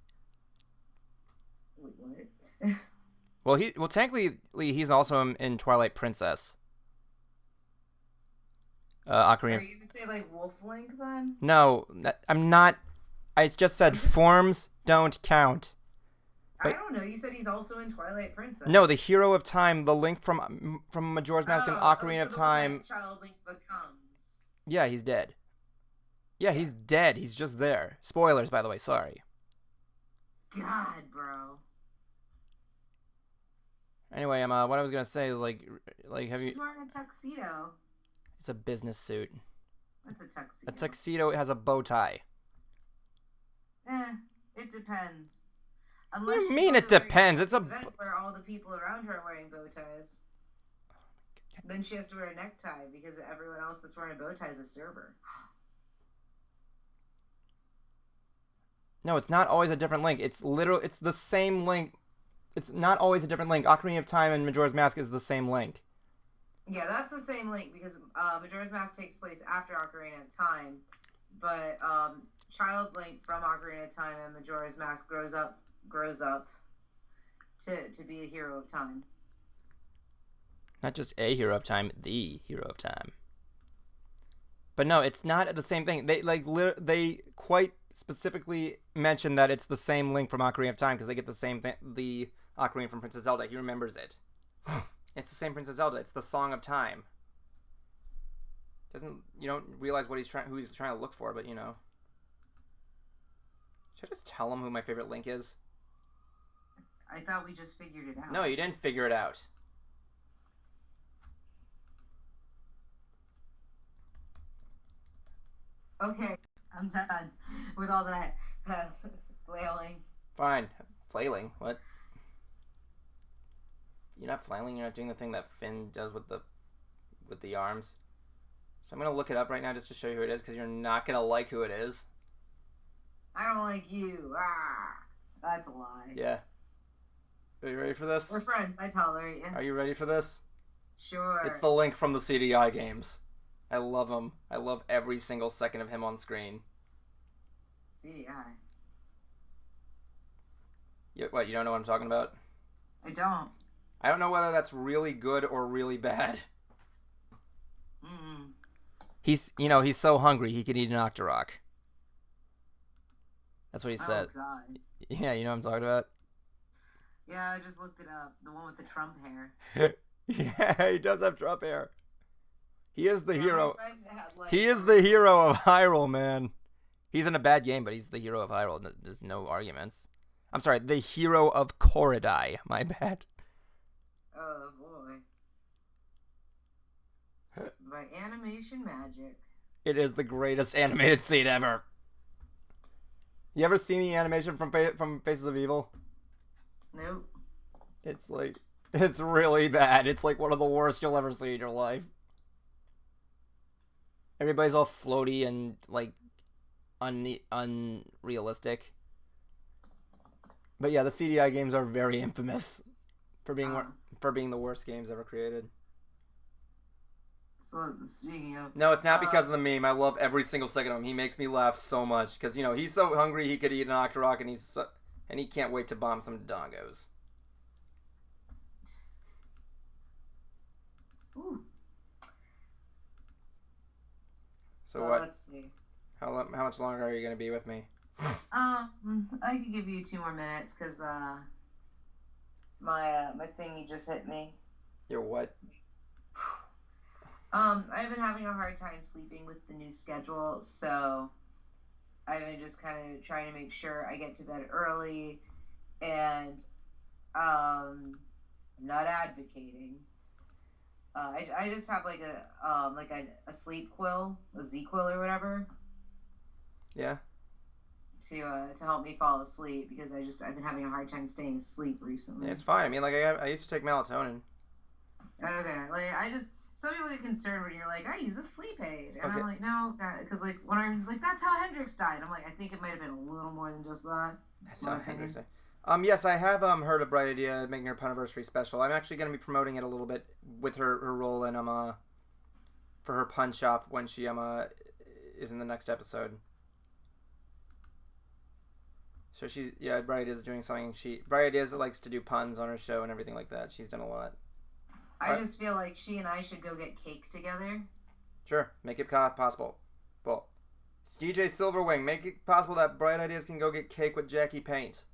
Wait, what? Well, technically, he's also in Twilight Princess. Ocarina. Are you gonna say like Wolf Link then? No, I'm not. I just said forms don't count. I don't know. You said he's also in Twilight Princess. No, the hero of time, the Link from Majora's Mask and Ocarina of Time. Child Link becomes. Yeah, he's dead. Yeah, he's dead. He's just there. Spoilers, by the way. Sorry. God, bro. Anyway, what I was gonna say, like, have She's you? wearing a tuxedo. It's a business suit. What's a tuxedo? A tuxedo has a bow tie. It depends. What do you mean it depends? It's a event where all the people around her are wearing bow ties. Then she has to wear a necktie because everyone else that's wearing a bow tie is a server. No, it's not always a different Link. It's the same Link. It's not always a different Link. Ocarina of Time and Majora's Mask is the same Link. Yeah, that's the same Link because Majora's Mask takes place after Ocarina of Time, but Child Link from Ocarina of Time and Majora's Mask grows up to be a hero of time. Not just a hero of time, the hero of time. But no, it's not the same thing. They quite specifically mention that it's the same Link from Ocarina of Time because they get the same thing. The Ocarina from Princess Zelda. He remembers it. It's the same Princess Zelda. It's the Song of Time. You don't realize who he's trying to look for, but you know. Should I just tell him who my favorite Link is? I thought we just figured it out. No, you didn't figure it out. Okay, I'm done with all that flailing. Fine. Flailing? What? You're not flailing, you're not doing the thing that Finn does with the arms. So I'm going to look it up right now just to show you who it is, because you're not going to like who it is. I don't like you. Ah, that's a lie. Yeah. Are you ready for this? We're friends. I tolerate you. Are you ready for this? Sure. It's the Link from the CDI games. I love him. I love every single second of him on screen. CDI. What, you don't know what I'm talking about? I don't. I don't know whether that's really good or really bad. Mm-mm. He's so hungry he could eat an Octorok. That's what he said. Oh, God. Yeah, you know what I'm talking about? Yeah, I just looked it up. The one with the Trump hair. Yeah, he does have Trump hair. He is the hero. Like, He is the hero of Hyrule, man. He's in a bad game, but he's the hero of Hyrule. There's no arguments. I'm sorry, the hero of Koridai. My bad. Oh, boy. By animation magic. It is the greatest animated scene ever. You ever seen the animation from Faces of Evil? Nope. It's really bad. It's like one of the worst you'll ever see in your life. Everybody's all floaty and like unrealistic. But yeah, the CDI games are very infamous for being the worst games ever created. So speaking of, No, it's not because of the meme. I love every single second of him. He makes me laugh so much because he's so hungry he could eat an Octorok, and he can't wait to bomb some dongos. Ooh. So what? Let's see. How much longer are you gonna be with me? I could give you 2 more minutes because my thingy just hit me. Your what? I've been having a hard time sleeping with the new schedule, so I've been just kind of trying to make sure I get to bed early, and I'm not advocating. I just have like a sleep quill, a Z quill or whatever. Yeah. To help me fall asleep because I've been having a hard time staying asleep recently. Yeah, it's fine. I mean, like I used to take melatonin. Okay, like some people get concerned when you're like, I use a sleep aid, and Okay. I'm like, no, because like one of them's like, that's how Hendrix died. I'm like, I think it might have been a little more than just that. That's how Hendrix died. Yes, I have heard a Bright Idea making her Puniversary special. I'm actually going to be promoting it a little bit with her role in for her pun shop when she is in the next episode. So Bright Ideas is doing something. Bright Ideas likes to do puns on her show and everything like that. She's done a lot. I just feel like she and I should go get cake together. Sure, make it possible. Well, it's DJ Silverwing. Make it possible that Bright Ideas can go get cake with Jackie Paint.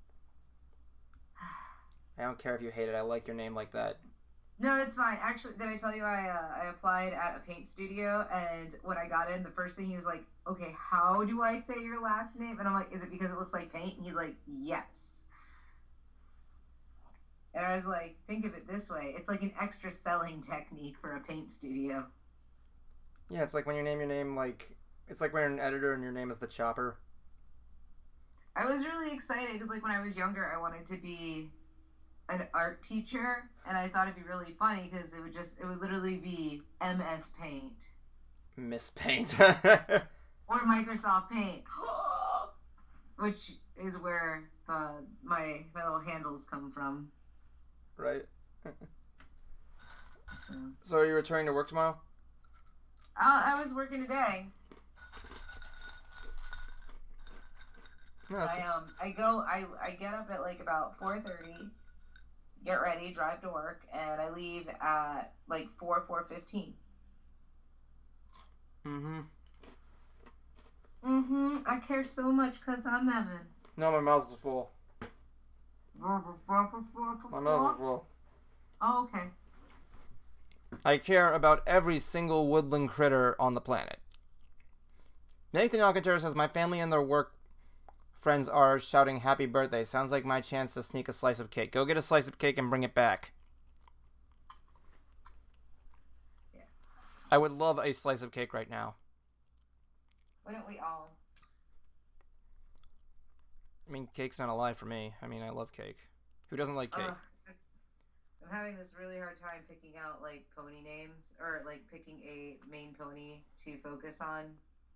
I don't care if you hate it. I like your name like that. No, it's fine. Actually, did I tell you I applied at a paint studio, and when I got in, the first thing he was like, okay, how do I say your last name? And I'm like, is it because it looks like paint? And he's like, yes. And I was like, think of it this way. It's like an extra selling technique for a paint studio. Yeah, it's like when you name your name it's like when you're an editor and your name is the Chopper. I was really excited because like when I was younger, I wanted to be an art teacher, and I thought it'd be really funny because it would literally be MS Paint. Miss Paint. Or Microsoft Paint. Which is where my little handles come from. Right. So are you returning to work tomorrow? I was working today. No, I get up at like about 4:30, get ready, drive to work, and I leave at like 4:15. I care so much because I'm Evan. No, my mouth is full. My mouth is full. Oh, okay. I care about every single woodland critter on the planet. Nathan Alcantara says, my family and their work friends are shouting happy birthday. Sounds like my chance to sneak a slice of cake. Go get a slice of cake and bring it back. Yeah. I would love a slice of cake right now. Why don't we all? I mean, cake's not a lie for me. I mean, I love cake. Who doesn't like cake? I'm having this really hard time picking out like pony names, or like picking a main pony to focus on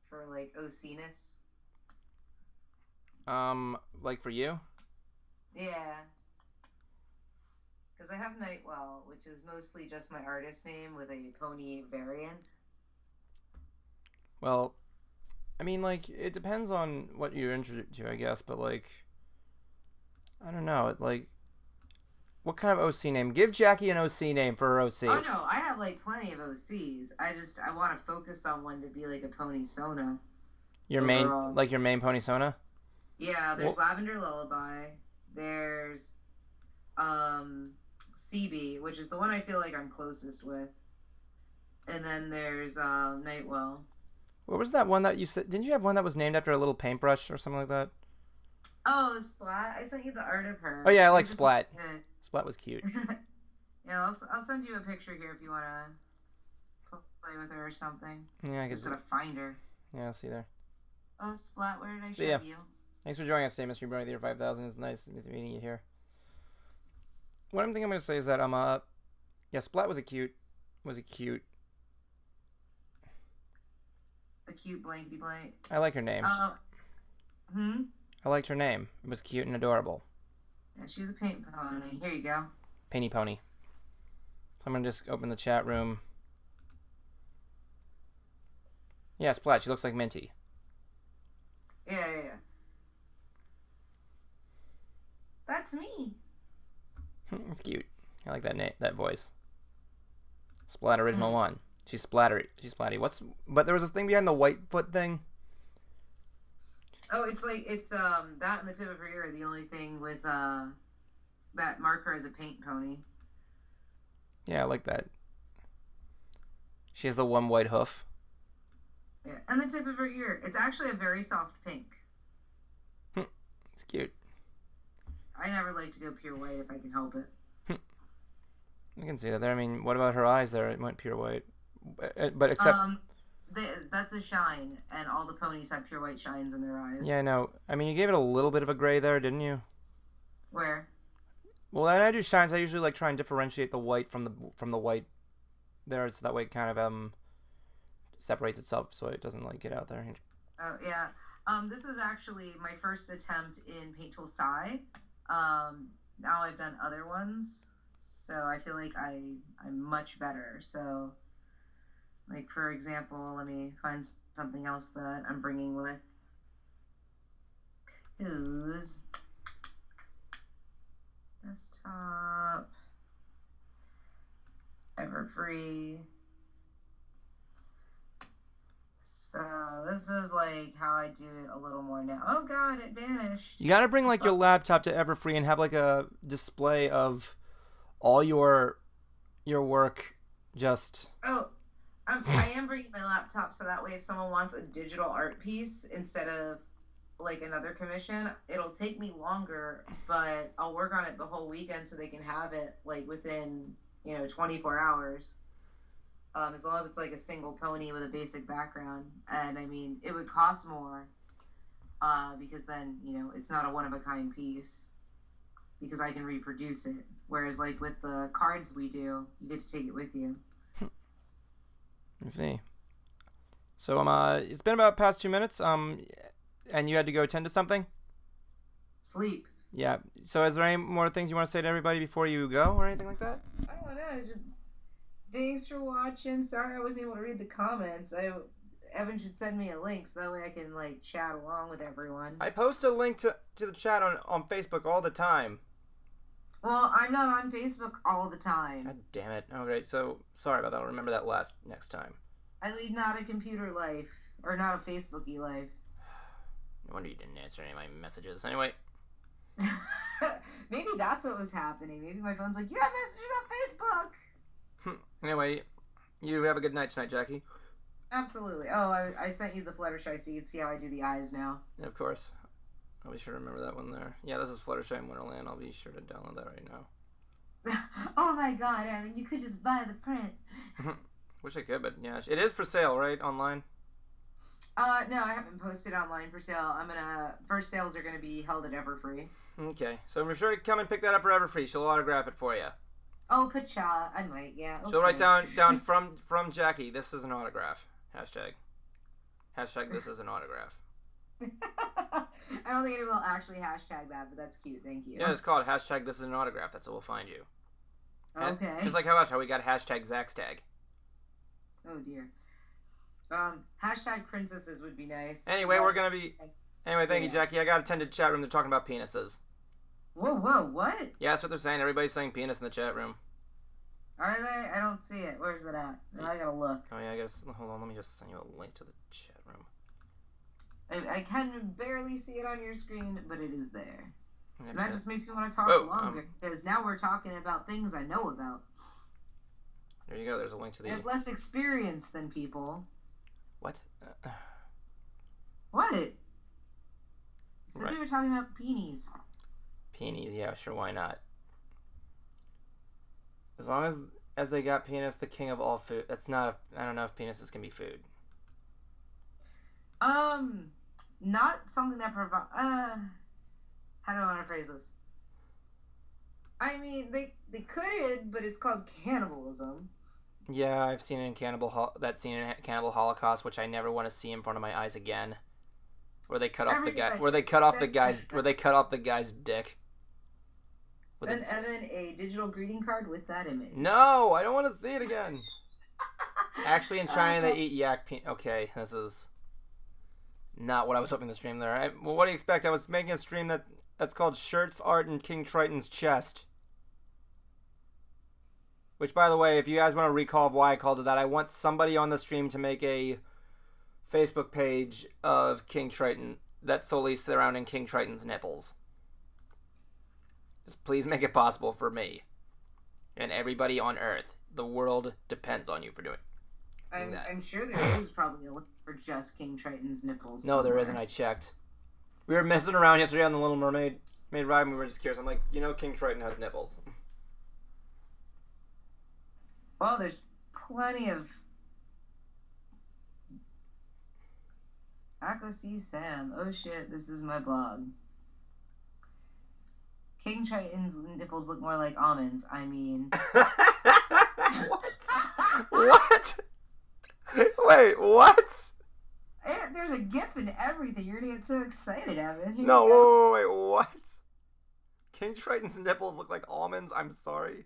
for like OC-ness. Like for you? Yeah. Because I have Nightwell, which is mostly just my artist name with a pony variant. Well, I mean, like, it depends on what you're interested to, I guess, but, like, I don't know, like, what kind of OC name? Give Jackie an OC name for her OC. Oh, no, I have, like, plenty of OCs. I want to focus on one to be, like, a pony Sona. Your overall. main pony Sona? Yeah, there's Lavender Lullaby. There's, CB, which is the one I feel like I'm closest with. And then there's, Nightwell. What was that one that you said? Didn't you have one that was named after a little paintbrush or something like that? Oh, Splat. I sent you the art of her. Oh, yeah, I like Splat. Splat was cute. Yeah, I'll send you a picture here if you want to play with her or something. Yeah, I guess. Just gotta find her. Yeah, I'll see there. Oh, Splat, where did I See show ya. you? Thanks for joining us today, Mystery Brony Theater 5000. It's nice meeting you here. What I'm going to say is that Splat was a cute. A cute blankety blank. I like her name. I liked her name. It was cute and adorable. Yeah, she's a paint pony. Here you go. Painty Pony. So I'm going to just open the chat room. Yeah, Splat. She looks like Minty. Yeah. That's me. It's cute. I like that voice. Splat Original 1. She's splattery. She's splatty. But there was a thing behind the Whitefoot thing. Oh, it's that and the tip of her ear are the only thing with that mark her as a paint pony. Yeah, I like that. She has the one white hoof. Yeah, and the tip of her ear. It's actually a very soft pink. It's cute. I never like to go pure white if I can help it. You can see that there. I mean, what about her eyes there? It went pure white. But except... that's a shine, and all the ponies have pure white shines in their eyes. Yeah, I know. I mean, you gave it a little bit of a gray there, didn't you? Where? Well, when I do shines, I usually like try and differentiate the white from the white there, so that way it kind of separates itself, so it doesn't like get out there. Oh yeah. This is actually my first attempt in Paint Tool Sai. Now I've done other ones, so I feel like I'm much better. So, like for example, let me find something else that I'm bringing with who's desktop Everfree. So this is like how I do it a little more now. Oh god, it vanished. You gotta bring like your laptop to Everfree and have like a display of all your work. Just I am bringing my laptop so that way if someone wants a digital art piece instead of like another commission, it'll take me longer, but I'll work on it the whole weekend so they can have it like within 24 hours. As long as it's like a single pony with a basic background. And I mean, it would cost more because then, it's not a one-of-a-kind piece because I can reproduce it. Whereas like with the cards we do, you get to take it with you. Let's see. So it's been about past 2 minutes. And you had to go attend to something? Sleep. Yeah. So is there any more things you want to say to everybody before you go or anything like that? I don't know. Just thanks for watching. Sorry I wasn't able to read the comments. Evan should send me a link so that way I can like chat along with everyone. I post a link to the chat on Facebook all the time. Well, I'm not on Facebook all the time. God damn it. Oh, great. So, sorry about that. I'll remember that next time. I lead not a computer life. Or not a Facebook-y life. No wonder you didn't answer any of my messages. Anyway. Maybe that's what was happening. Maybe my phone's like, you have messages on Facebook! Anyway, you have a good night tonight, Jackie. Absolutely. Oh, I sent you the Fluttershy so you can see how I do the eyes now. Yeah, of course. I'll be sure to remember that one there. Yeah, this is Fluttershy in Wonderland. I'll be sure to download that right now. Oh my god, Evan, you could just buy the print. Wish I could, but yeah. It is for sale, right? Online? No, I haven't posted online for sale. First sales are gonna be held at Everfree. Okay, so be sure to come and pick that up for Everfree. She'll autograph it for you. Oh, Pacha, I might, yeah. Okay. She'll write down from Jackie, this is an autograph. Hashtag this is an autograph. I don't think anyone will actually hashtag that, but that's cute. Thank you. Yeah, it's called hashtag this is an autograph. That's how we'll find you. Okay. And just like how we got hashtag Zaxtag. Oh dear. Hashtag princesses would be nice. Anyway, we're gonna be. Anyway, thank you, Jackie. I got to attend to the chat room. They're talking about penises. Whoa, what? Yeah, that's what they're saying. Everybody's saying penis in the chat room. Are they? I don't see it. Where's it at? I gotta look. Oh yeah, I guess. Hold on. Let me just send you a link to the chat room. I can barely see it on your screen, but it is there. And that just makes me want to talk Whoa, longer, because now we're talking about things I know about. There you go. There's a link to the. I have less experience than people. What? What? You said Right. we were talking about peonies. Peonies, yeah, sure, why not? As long as they got penis, the king of all food. That's not. I don't know if penises can be food. Not something that provide. How do I want to phrase this? I mean, they could, but it's called cannibalism. Yeah, I've seen it in Cannibal Holocaust, which I never want to see in front of my eyes again. Where they cut off the guy. Where they cut off the guy's dick. Send Evan a digital greeting card with that image. No, I don't want to see it again. Actually, in China they eat yak. Okay, this is not what I was hoping to stream there. Well, what do you expect? I was making a stream that's called Shirts Art in King Triton's Chest. Which, by the way, if you guys want to recall why I called it that, I want somebody on the stream to make a Facebook page of King Triton that's solely surrounding King Triton's nipples. Just please make it possible for me and everybody on Earth. The world depends on you for doing that. I'm sure there is probably a link for just King Triton's nipples. No, there isn't. I checked. We were messing around yesterday on the Little Mermaid ride, and we were just curious. I'm like, King Triton has nipples. Well, there's plenty of... Aqua C. Sam. Oh shit, this is my blog. King Triton's nipples look more like almonds. I mean... What? Wait, what? There's a GIF and everything. You're gonna get so excited, Evan. No, wait, what? King Triton's nipples look like almonds. I'm sorry.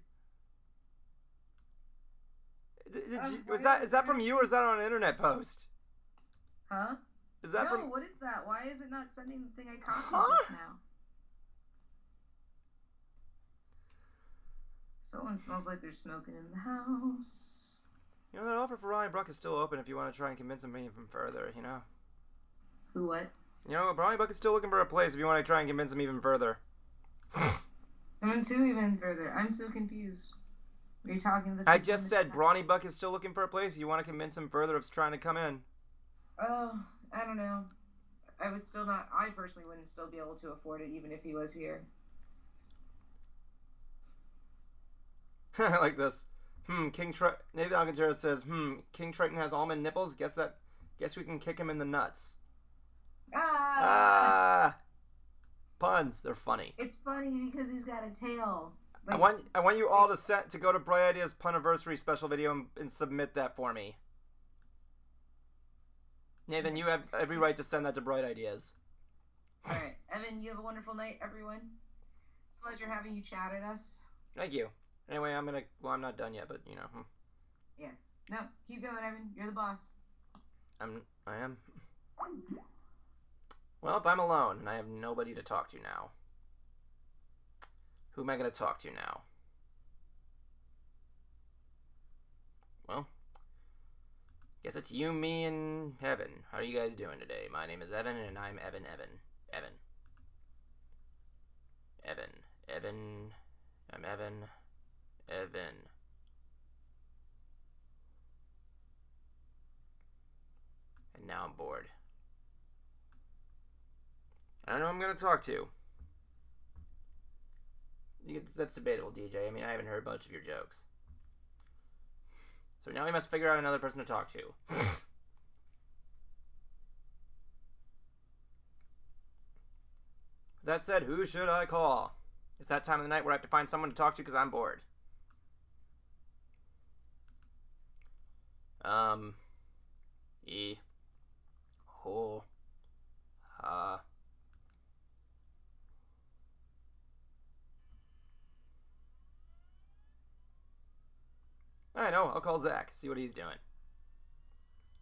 Is that from you or is that on an internet post? Huh? Is that from? What is that? Why is it not sending the thing I copied just now? Someone smells like they're smoking in the house. You know, that offer for Ryan Buck is still open if you want to try and convince him even further, you know? Who, what? You know, Brony Buck is still looking for a place if you want to try and convince him even further. I'm too even further. I'm so confused. Are you talking to the I just said Brony Buck is still looking for a place. You want to convince him further of trying to come in. Oh, I don't know. I personally wouldn't still be able to afford it even if he was here. I like this. Nathan Alcantara says, King Triton has almond nipples? Guess we can kick him in the nuts. Ah! Puns. They're funny. It's funny because he's got a tail. Like, I want you all to go to Bright Ideas Puniversary special video and submit that for me. Nathan, you have every right to send that to Bright Ideas. Alright. Evan, you have a wonderful night, everyone. Pleasure having you chat at us. Thank you. Anyway, I'm not done yet, but, you know. Yeah. No, keep going, Evan. You're the boss. I am. Well, if I'm alone, and I have nobody to talk to now. Who am I going to talk to now? Well, guess it's you, me, and Evan. How are you guys doing today? My name is Evan, and I'm Evan. I'm Evan. And now I'm bored. I don't know who I'm going to talk to. That's debatable, DJ. I mean, I haven't heard much of your jokes. So now we must figure out another person to talk to. That said, who should I call? It's that time of the night where I have to find someone to talk to because I'm bored. I know, I'll call Zach, see what he's doing.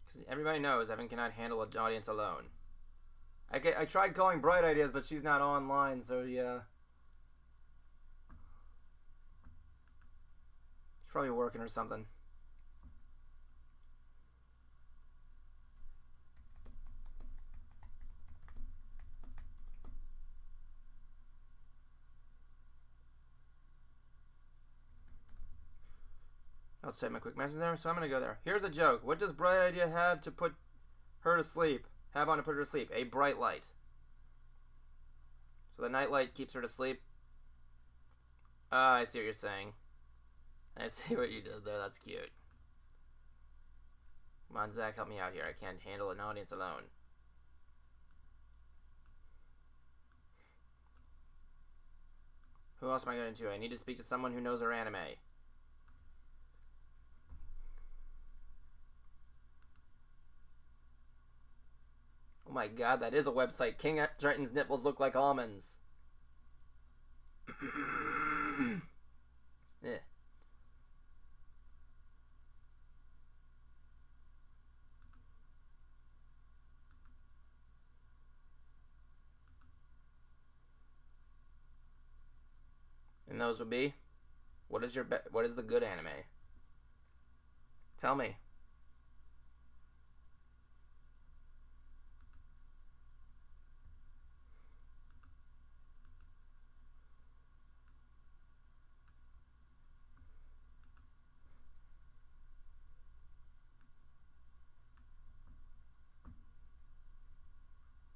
Because everybody knows Evan cannot handle an audience alone. I tried calling Bright Ideas, but she's not online, so yeah. She's probably working or something. I'll set my quick message there, so I'm gonna go there. Here's a joke. What does Bright Idea have to put her to sleep? Have on to put her to sleep? A bright light. So the night light keeps her to sleep? I see what you're saying. I see what you did there. That's cute. Come on, Zach, help me out here. I can't handle an audience alone. Who else am I going to? I need to speak to someone who knows her anime. Oh my god, that is a website. King Triton's nipples look like almonds. Eh. And those would be? What is the good anime? Tell me.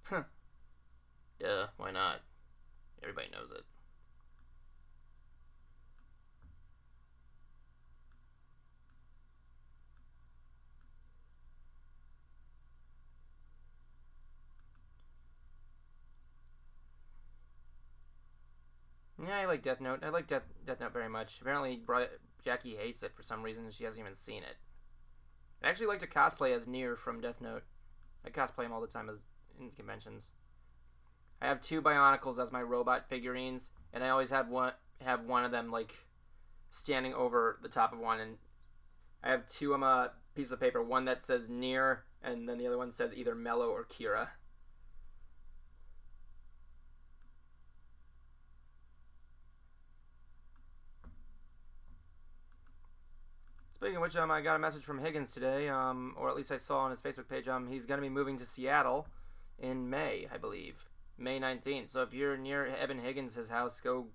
Huh. Duh, why not? Everybody knows it. Yeah, I like Death Note. I like Death Note very much. Apparently, Jackie hates it for some reason. She hasn't even seen it. I actually like to cosplay as Nier from Death Note. I cosplay him all the time in conventions. I have 2 Bionicles as my robot figurines, and I always have one of them like standing over the top of one, and I have 2 on a piece of paper. One that says Near, and then the other one says either Mellow or Kira. Speaking of which, I got a message from Higgins today, or at least I saw on his Facebook page. He's going to be moving to Seattle in May, I believe, May 19th. So if you're near Evan Higgins' house, go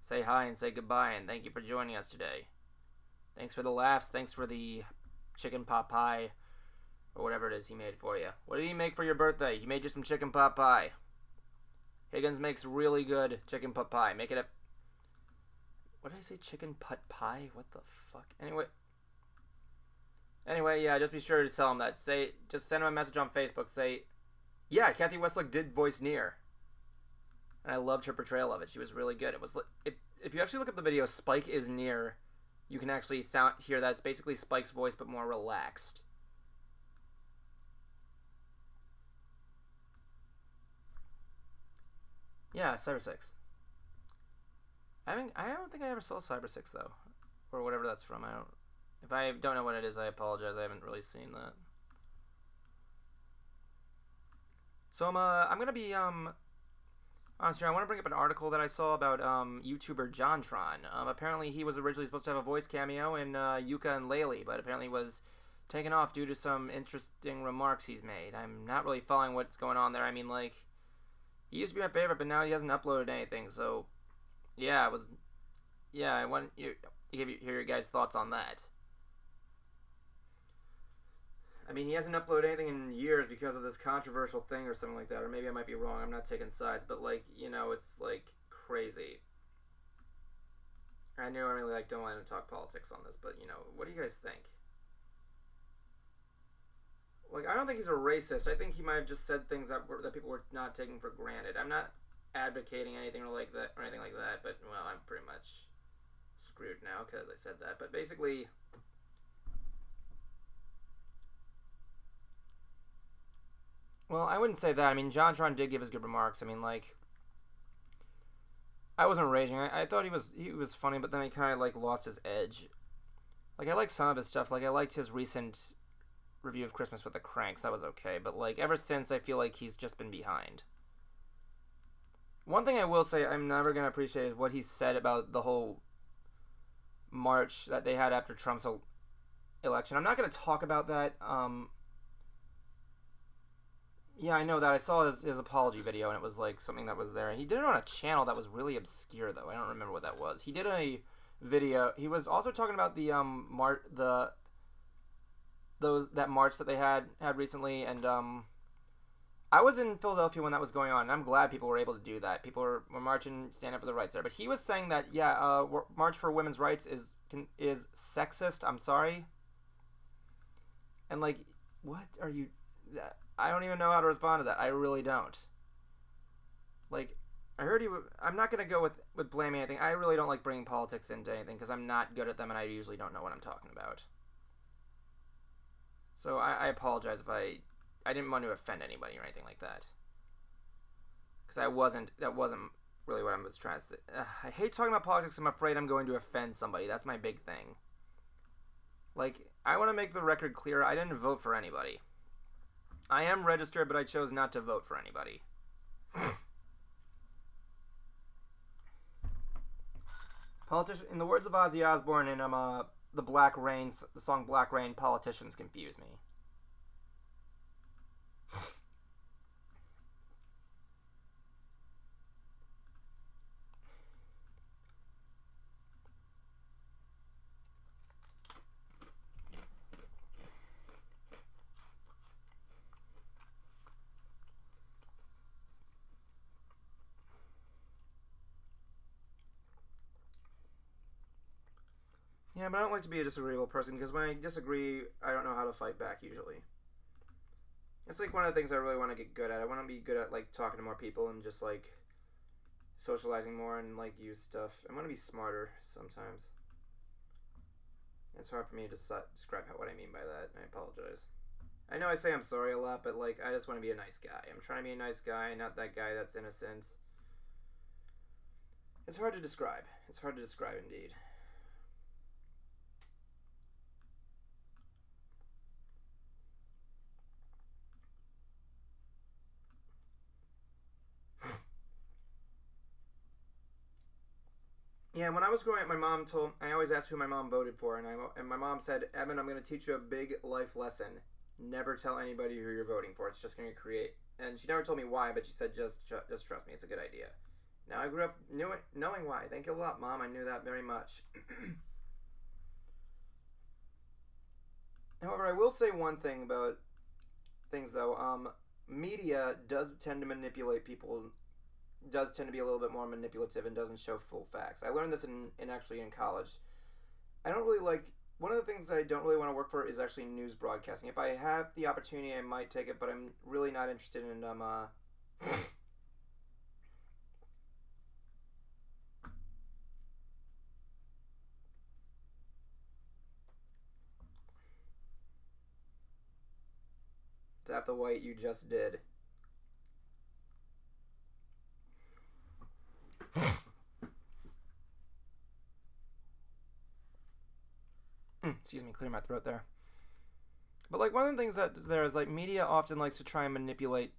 say hi and say goodbye, and thank you for joining us today. Thanks for the laughs. Thanks for the chicken pot pie, or whatever it is he made for you. What did he make for your birthday? He made you some chicken pot pie. Higgins makes really good chicken pot pie. Make it a... What did I say? Chicken pot pie? What the fuck? Anyway, yeah, just be sure to tell him that. Just send him a message on Facebook. Say, yeah, Kathy Westlick did voice Near. And I loved her portrayal of it. She was really good. It was... If you actually look up the video, Spike is Near, you can actually hear that it's basically Spike's voice, but more relaxed. Yeah, Cyber 6. I don't think I ever saw Cyber 6, though. Or whatever that's from. If I don't know what it is, I apologize. I haven't really seen that. So I'm gonna be honestly, I want to bring up an article that I saw about YouTuber JonTron. Apparently he was originally supposed to have a voice cameo in Yuka and Laylee, but apparently was taken off due to some interesting remarks he's made. I'm not really following what's going on there. I mean, like, he used to be my favorite, but now he hasn't uploaded anything. So yeah, I want you to hear your guys' thoughts on that. I mean, he hasn't uploaded anything in years because of this controversial thing or something like that. Or maybe I might be wrong. I'm not taking sides. But, like, you know, it's, like, crazy. I know I really, like, don't want to talk politics on this. But, you know, what do you guys think? Like, I don't think he's a racist. I think he might have just said things that people were not taking for granted. I'm not advocating anything like that or anything like that. But, well, I'm pretty much screwed now because I said that. But basically... Well, I wouldn't say that. I mean, JonTron did give his good remarks. I mean, like, I wasn't raging. I thought he was funny, but then he kind of, like, lost his edge. Like, I like some of his stuff. Like, I liked his recent review of Christmas with the Cranks. That was okay. But, like, ever since, I feel like he's just been behind. One thing I will say I'm never going to appreciate is what he said about the whole march that they had after Trump's election. I'm not going to talk about that. Yeah, I know that. I saw his apology video, and it was, like, something that was there. He did it on a channel that was really obscure, though. I don't remember what that was. He did a video. He was also talking about the, that march that they had recently, and, I was in Philadelphia when that was going on, and I'm glad people were able to do that. People were marching, standing up for the rights there. But he was saying that, yeah, March for Women's Rights is sexist. I'm sorry. And, like, what are you... I don't even know how to respond to that. I really don't. Like, I heard I'm not going to go with blaming anything. I really don't like bringing politics into anything because I'm not good at them and I usually don't know what I'm talking about. So I apologize if I didn't want to offend anybody or anything like that. Because that wasn't really what I was trying to say. I hate talking about politics. I'm afraid I'm going to offend somebody. That's my big thing. Like, I want to make the record clear. I didn't vote for anybody. I am registered, but I chose not to vote for anybody. In the words of Ozzy Osbourne in the song Black Rain, politicians confuse me. Yeah, but I don't like to be a disagreeable person, because when I disagree, I don't know how to fight back, usually. It's like one of the things I really want to get good at. I want to be good at, like, talking to more people and just, like, socializing more and, like, use stuff. I want to be smarter sometimes. It's hard for me to describe what I mean by that, and I apologize. I know I say I'm sorry a lot, but, like, I just want to be a nice guy. I'm trying to be a nice guy, not that guy that's innocent. It's hard to describe. It's hard to describe, indeed. Yeah, when I was growing up, I always asked who my mom voted for, and my mom said, Evan, I'm going to teach you a big life lesson. Never tell anybody who you're voting for. It's just going to create, and she never told me why, but she said, just trust me, it's a good idea. Now I grew up knowing why. Thank you a lot, Mom. I knew that very much. However, I will say one thing about things, though. Media does tend to manipulate people, does tend to be a little bit more manipulative and doesn't show full facts. I learned this in college. I don't really like, one of the things I don't really want to work for is actually news broadcasting. If I have the opportunity, I might take it, but I'm really not interested in, tap the white you just did. Excuse me, clear my throat there. But, like, one of the things that's there is, like, media often likes to try and manipulate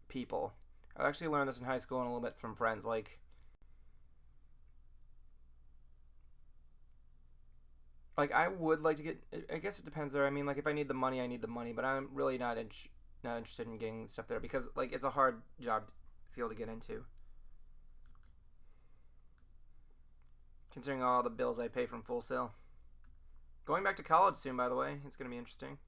people. I actually learned this in high school and a little bit from friends. Like I would like to get, I guess it depends there. I mean, like, if I need the money, I need the money, but I'm really not interested in getting stuff there because, like, it's a hard job field to get into. Considering all the bills I pay from Full Sail. Going back to college soon, by the way. It's going to be interesting.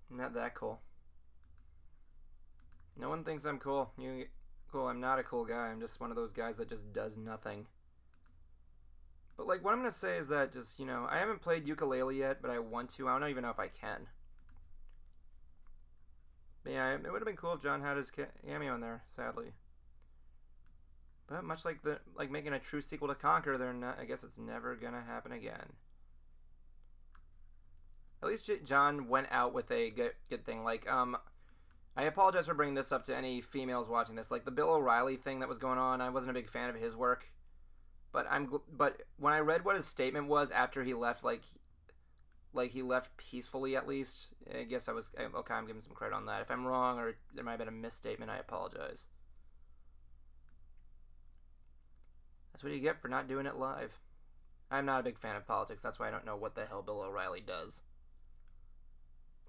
Not that cool. No one thinks I'm cool. Cool, I'm not a cool guy. I'm just one of those guys that just does nothing. But, like, what I'm going to say is that just, I haven't played ukulele yet, but I want to. I don't even know if I can. But yeah, it would have been cool if John had his cameo in there, sadly. But much like making a true sequel to Conquer, I guess it's never gonna happen again. At least John went out with a good thing. Like, I apologize for bringing this up to any females watching this. Like, the Bill O'Reilly thing that was going on, I wasn't a big fan of his work. But when I read what his statement was after he left, like he left peacefully at least, I guess okay, I'm giving some credit on that. If I'm wrong or there might have been a misstatement, I apologize. That's what you get for not doing it live. I'm not a big fan of politics. That's why I don't know what the hell Bill O'Reilly does.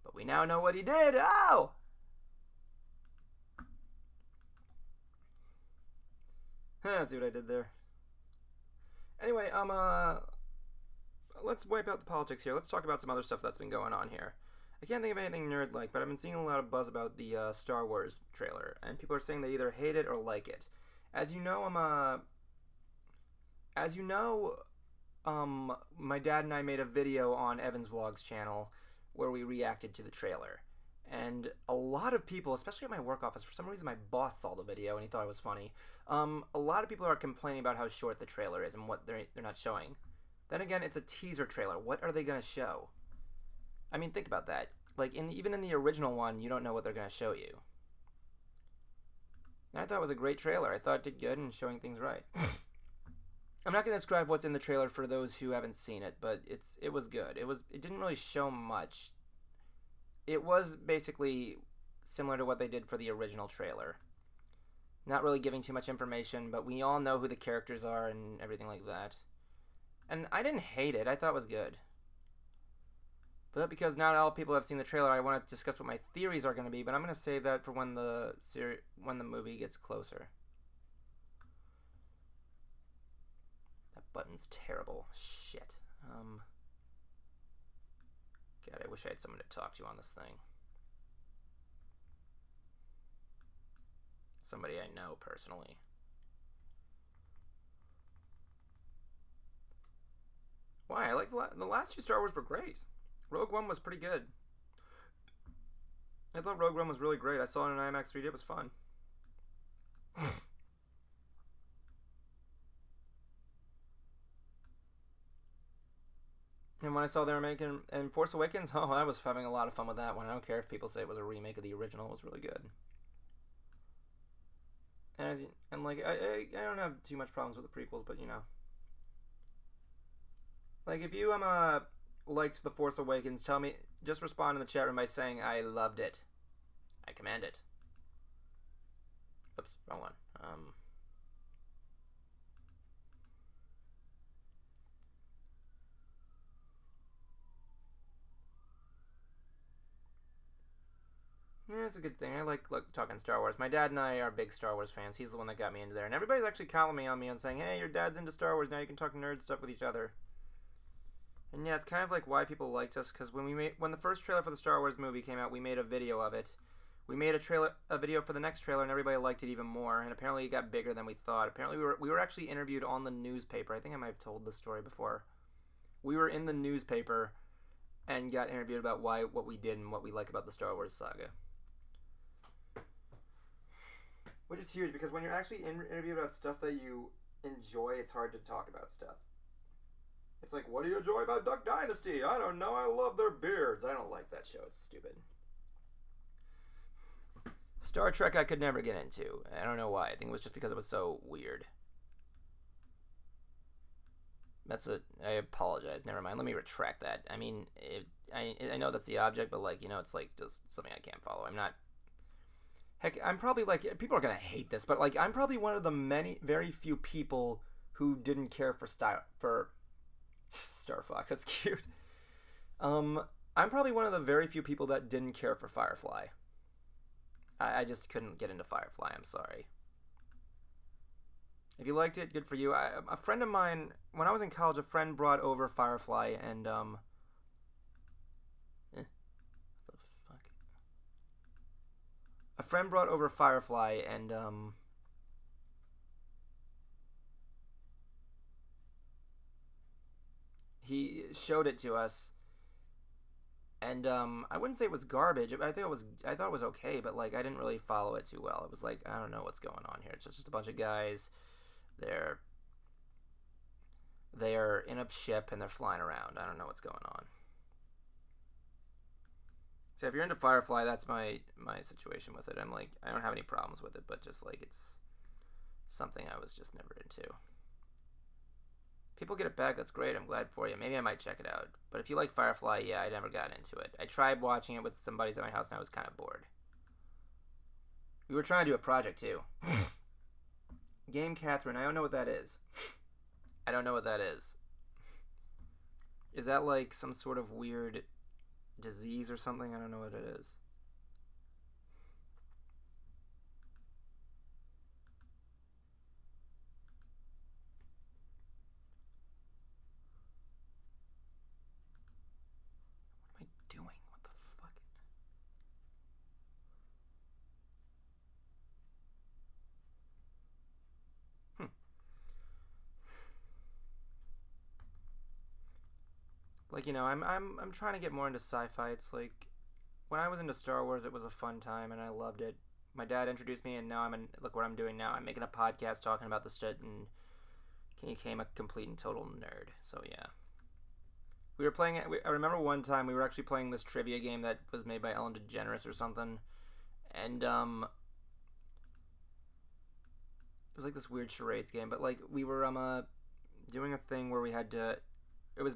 But we now know what he did. Oh! See what I did there. Anyway, let's wipe out the politics here. Let's talk about some other stuff that's been going on here. I can't think of anything nerd-like, but I've been seeing a lot of buzz about the Star Wars trailer, and people are saying they either hate it or like it. As you know, my dad and I made a video on Evan's Vlogs channel where we reacted to the trailer. And a lot of people, especially at my work office, for some reason my boss saw the video and he thought it was funny. A lot of people are complaining about how short the trailer is and what they're not showing. Then again, it's a teaser trailer. What are they going to show? I mean, think about that. Like, even in the original one, you don't know what they're going to show you. And I thought it was a great trailer. I thought it did good in showing things right. I'm not going to describe what's in the trailer for those who haven't seen it, but it was good. It didn't really show much. It was basically similar to what they did for the original trailer. Not really giving too much information, but we all know who the characters are and everything like that. And I didn't hate it. I thought it was good. But because not all people have seen the trailer, I want to discuss what my theories are going to be, but I'm going to save that for when the movie gets closer. That button's terrible. Shit. God, I wish I had someone to talk to on this thing. Somebody I know personally. Why? I like the last two Star Wars were great. Rogue One was pretty good. I thought Rogue One was really great. I saw it in IMAX 3D. It was fun. And when I saw they were making and Force Awakens, oh, I was having a lot of fun with that one. I don't care if people say it was a remake of the original; it was really good. And like I don't have too much problems with the prequels, but you know, like if you liked the Force Awakens, tell me. Just respond in the chat room by saying I loved it. I command it. Oops, wrong one. Yeah, it's a good thing. I like talking Star Wars. My dad and I are big Star Wars fans. He's the one that got me into there. And everybody's actually calling me on me and saying, hey, your dad's into Star Wars. Now you can talk nerd stuff with each other. And yeah, it's kind of like why people liked us. Because when the first trailer for the Star Wars movie came out, we made a video of it. We made a video for the next trailer, and everybody liked it even more. And apparently it got bigger than we thought. Apparently we were actually interviewed on the newspaper. I think I might have told this story before. We were in the newspaper and got interviewed about what we did and what we like about the Star Wars saga. Which is huge, because when you're actually interviewed about stuff that you enjoy, it's hard to talk about stuff. It's like, what do you enjoy about Duck Dynasty? I don't know, I love their beards. I don't like that show, it's stupid. Star Trek I could never get into. I don't know why. I think it was just because it was so weird. I apologize. Never mind. Let me retract that. I mean, I know that's the object, but like, you know, it's like just something I can't follow. Heck, I'm probably like, people are gonna hate this, but like, I'm probably one of the very few people who didn't care for Star Fox. That's cute. I'm probably one of the very few people that didn't care for Firefly. I just couldn't get into Firefly. I'm sorry. If you liked it, good for you. A friend of mine, when I was in college, a friend brought over Firefly, and a friend brought over Firefly, and he showed it to us, and I wouldn't say it was garbage. I thought it was okay, but like I didn't really follow it too well. It was like, I don't know what's going on here. It's just a bunch of guys. They're in a ship and they're flying around. I don't know what's going on. So if you're into Firefly, that's my situation with it. I'm like, I don't have any problems with it, but just like, it's something I was just never into. People get it back, that's great. I'm glad for you. Maybe I might check it out. But if you like Firefly, yeah, I never got into it. I tried watching it with some buddies at my house and I was kind of bored. We were trying to do a project too. Game Catherine, I don't know what that is. I don't know what that is. Is that like some sort of weird disease or something? I don't know what it is. What am I doing? What the fuck? Like, you know, I'm trying to get more into sci-fi. It's like, when I was into Star Wars, it was a fun time and I loved it. My dad introduced me, and now look what I'm doing now. I'm making a podcast talking about the shit, and became a complete and total nerd. So yeah, we were playing it. I remember one time we were actually playing this trivia game that was made by Ellen DeGeneres or something, and it was like this weird charades game. But like, we were doing a thing where we had to. It was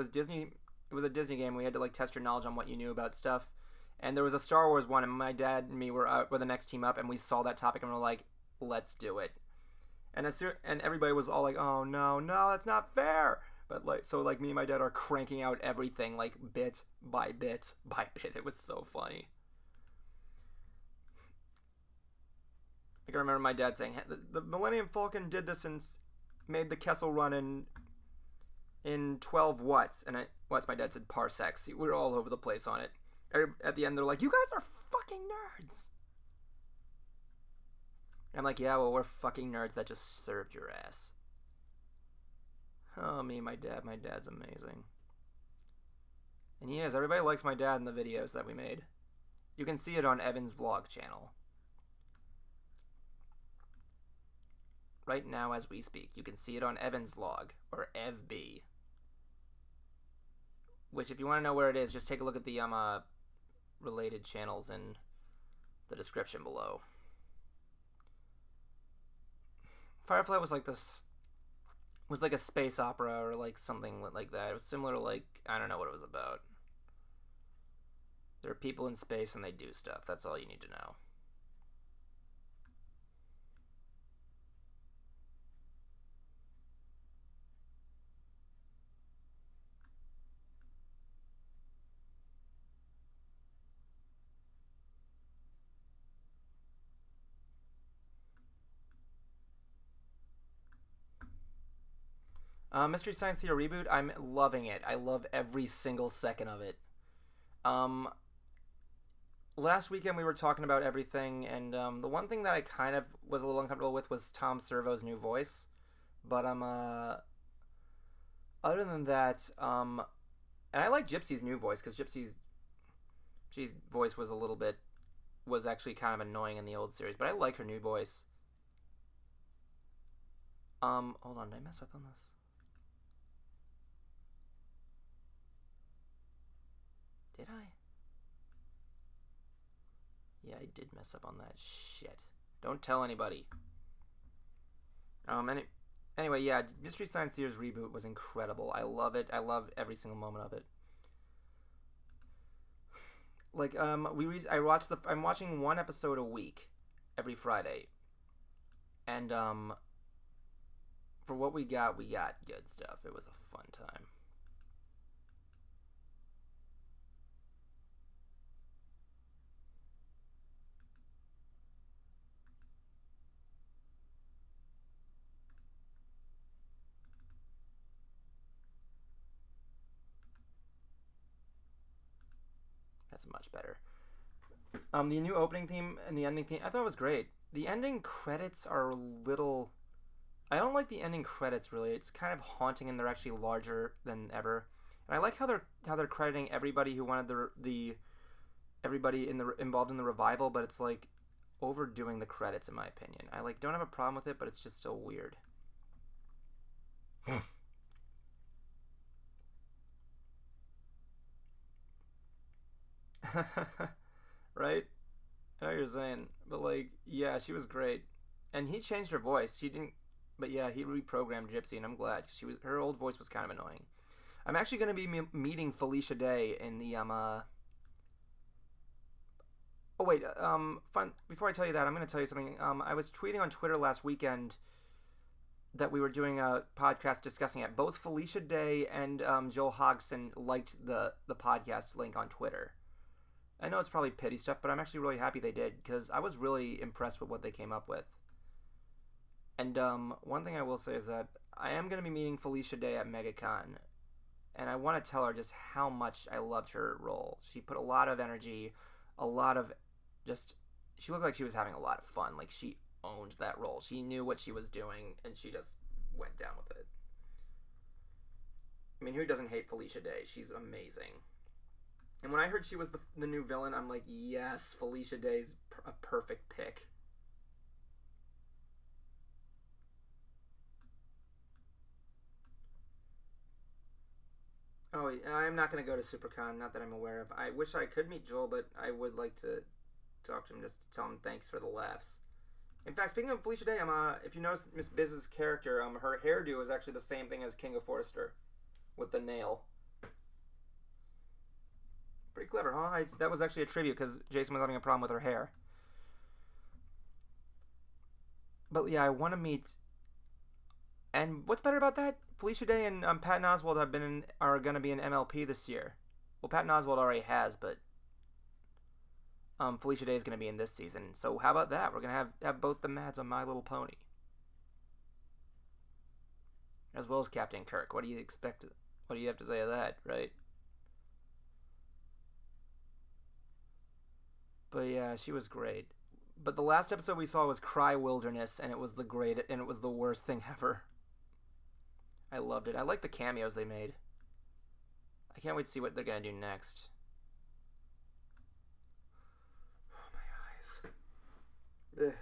Disney. It was a Disney game. We had to like test your knowledge on what you knew about stuff. And there was a Star Wars one, and my dad and me were the next team up, and we saw that topic and we're like, let's do it. And everybody was all like, oh no, that's not fair. But like, so like me and my dad are cranking out everything like bit by bit by bit. It was so funny. Like I remember my dad saying, the Millennium Falcon did this and made the Kessel Run in 12 watts. And my dad said parsecs. We were all over the place on it. At the end, they're like, you guys are fucking nerds. I'm like, yeah, well, we're fucking nerds that just served your ass. Oh, me and my dad. My dad's amazing. And he is. Everybody likes my dad in the videos that we made. You can see it on Evan's vlog channel. Right now as we speak. You can see it on Evan's vlog. Or EvB. which if you want to know where it is, just take a look at the related channels in the description below. Firefly was like this, was like a space opera or like something like that. It was similar to like, I don't know what it was about. There are people in space and they do stuff. That's all you need to know. Mystery Science Theater reboot, I'm loving it. I love every single second of it. Last weekend we were talking about everything, and the one thing that I kind of was a little uncomfortable with was Tom Servo's new voice. But other than that, and I like Gypsy's new voice because Gypsy's voice was actually kind of annoying in the old series, but I like her new voice. Hold on, did I mess up on this? Did I? Yeah, I did mess up on that. Shit. Don't tell anybody. Anyway, yeah, Mystery Science Theater's reboot was incredible. I love it. I love every single moment of it. Like, I'm watching one episode a week every Friday. And, for what we got good stuff. It was a fun time. That's much better. The new opening theme and the ending theme, I thought it was great. The ending credits are a little... I don't like the ending credits, really. It's kind of haunting, and they're actually larger than ever. And I like how they're crediting everybody who wanted everybody involved in the revival, but it's like overdoing the credits, in my opinion. I don't have a problem with it, but it's just still weird. Right? I know what you're saying, but yeah, she was great, and he changed her voice. She didn't, but yeah, he reprogrammed Gypsy, and I'm glad because her old voice was kind of annoying. I'm actually going to be meeting Felicia Day in the Oh wait, fun. Before I tell you that, I'm going to tell you something. I was tweeting on Twitter last weekend that we were doing a podcast discussing it. Both Felicia Day and Joel Hodgson liked the podcast link on Twitter. I know it's probably pity stuff, but I'm actually really happy they did because I was really impressed with what they came up with. And one thing I will say is that I am going to be meeting Felicia Day at MegaCon, and I want to tell her just how much I loved her role. She put a lot of energy, a lot of she looked like she was having a lot of fun. Like, she owned that role. She knew what she was doing, and she just went down with it. I mean, who doesn't hate Felicia Day? She's amazing. And when I heard she was the new villain, I'm like, yes, Felicia Day's a perfect pick. Oh, I'm not going to go to SuperCon, not that I'm aware of. I wish I could meet Joel, but I would like to talk to him just to tell him thanks for the laughs. In fact, speaking of Felicia Day, if you notice Miss Biz's character, her hairdo is actually the same thing as King of Forrester, with the nail. Pretty clever, huh? That was actually a tribute because Jason was having a problem with her hair. But yeah, I want to meet. And what's better about that? Felicia Day and Patton Oswalt are going to be in MLP this year. Well, Patton Oswalt already has, but Felicia Day is going to be in this season. So how about that? We're going to have both the Mads on My Little Pony, as well as Captain Kirk. What do you expect? What do you have to say of that, right? But yeah, she was great. But the last episode we saw was Cry Wilderness, and it was the worst thing ever. I loved it. I like the cameos they made. I can't wait to see what they're gonna do next. Oh, my eyes. Ugh.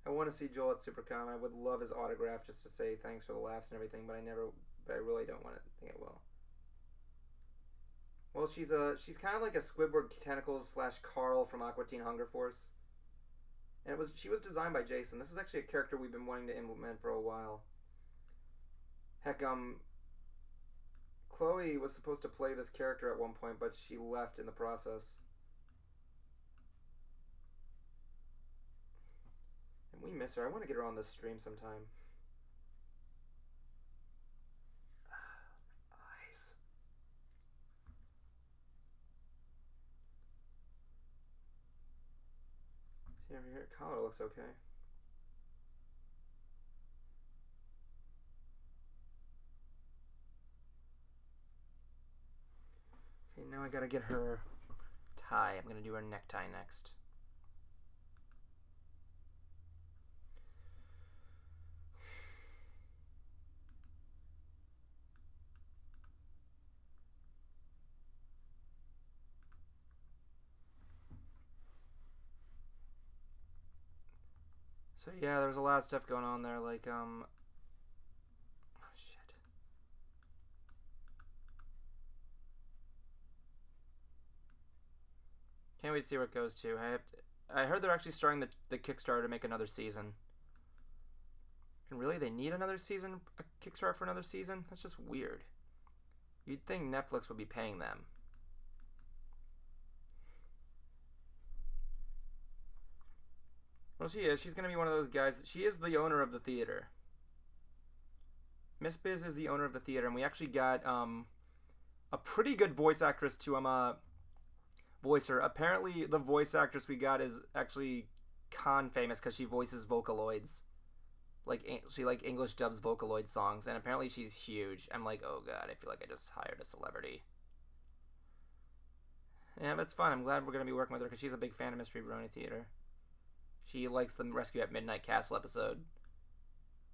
I want to see Joel at SuperCon. I would love his autograph just to say thanks for the laughs and everything, but I really don't want to think it will. Well, she's kind of like a Squidward Tentacles / Carl from Aqua Teen Hunger Force. And she was designed by Jason. This is actually a character we've been wanting to implement for a while. Heck, Chloe was supposed to play this character at one point, but she left in the process. And we miss her. I want to get her on this stream sometime. Eyes. See over here, collar looks okay. Okay, now I gotta get her tie. I'm gonna do her necktie next. So yeah, there's a lot of stuff going on there, like oh shit. Can't wait to see where it goes to. I heard they're actually starting the Kickstarter to make another season. And really, they need another season, a Kickstarter for another season? That's just weird. You'd think Netflix would be paying them. Well, she is. She's going to be one of those guys. She is the owner of the theater. Miss Biz is the owner of the theater, and we actually got a pretty good voice actress to voice her. Apparently, the voice actress we got is actually con famous because she voices Vocaloids. She English dubs Vocaloid songs, and apparently she's huge. I'm like, oh god, I feel like I just hired a celebrity. Yeah, but it's fun. I'm glad we're going to be working with her because she's a big fan of Mystery Brony Theater. She likes the Rescue at Midnight Castle episode.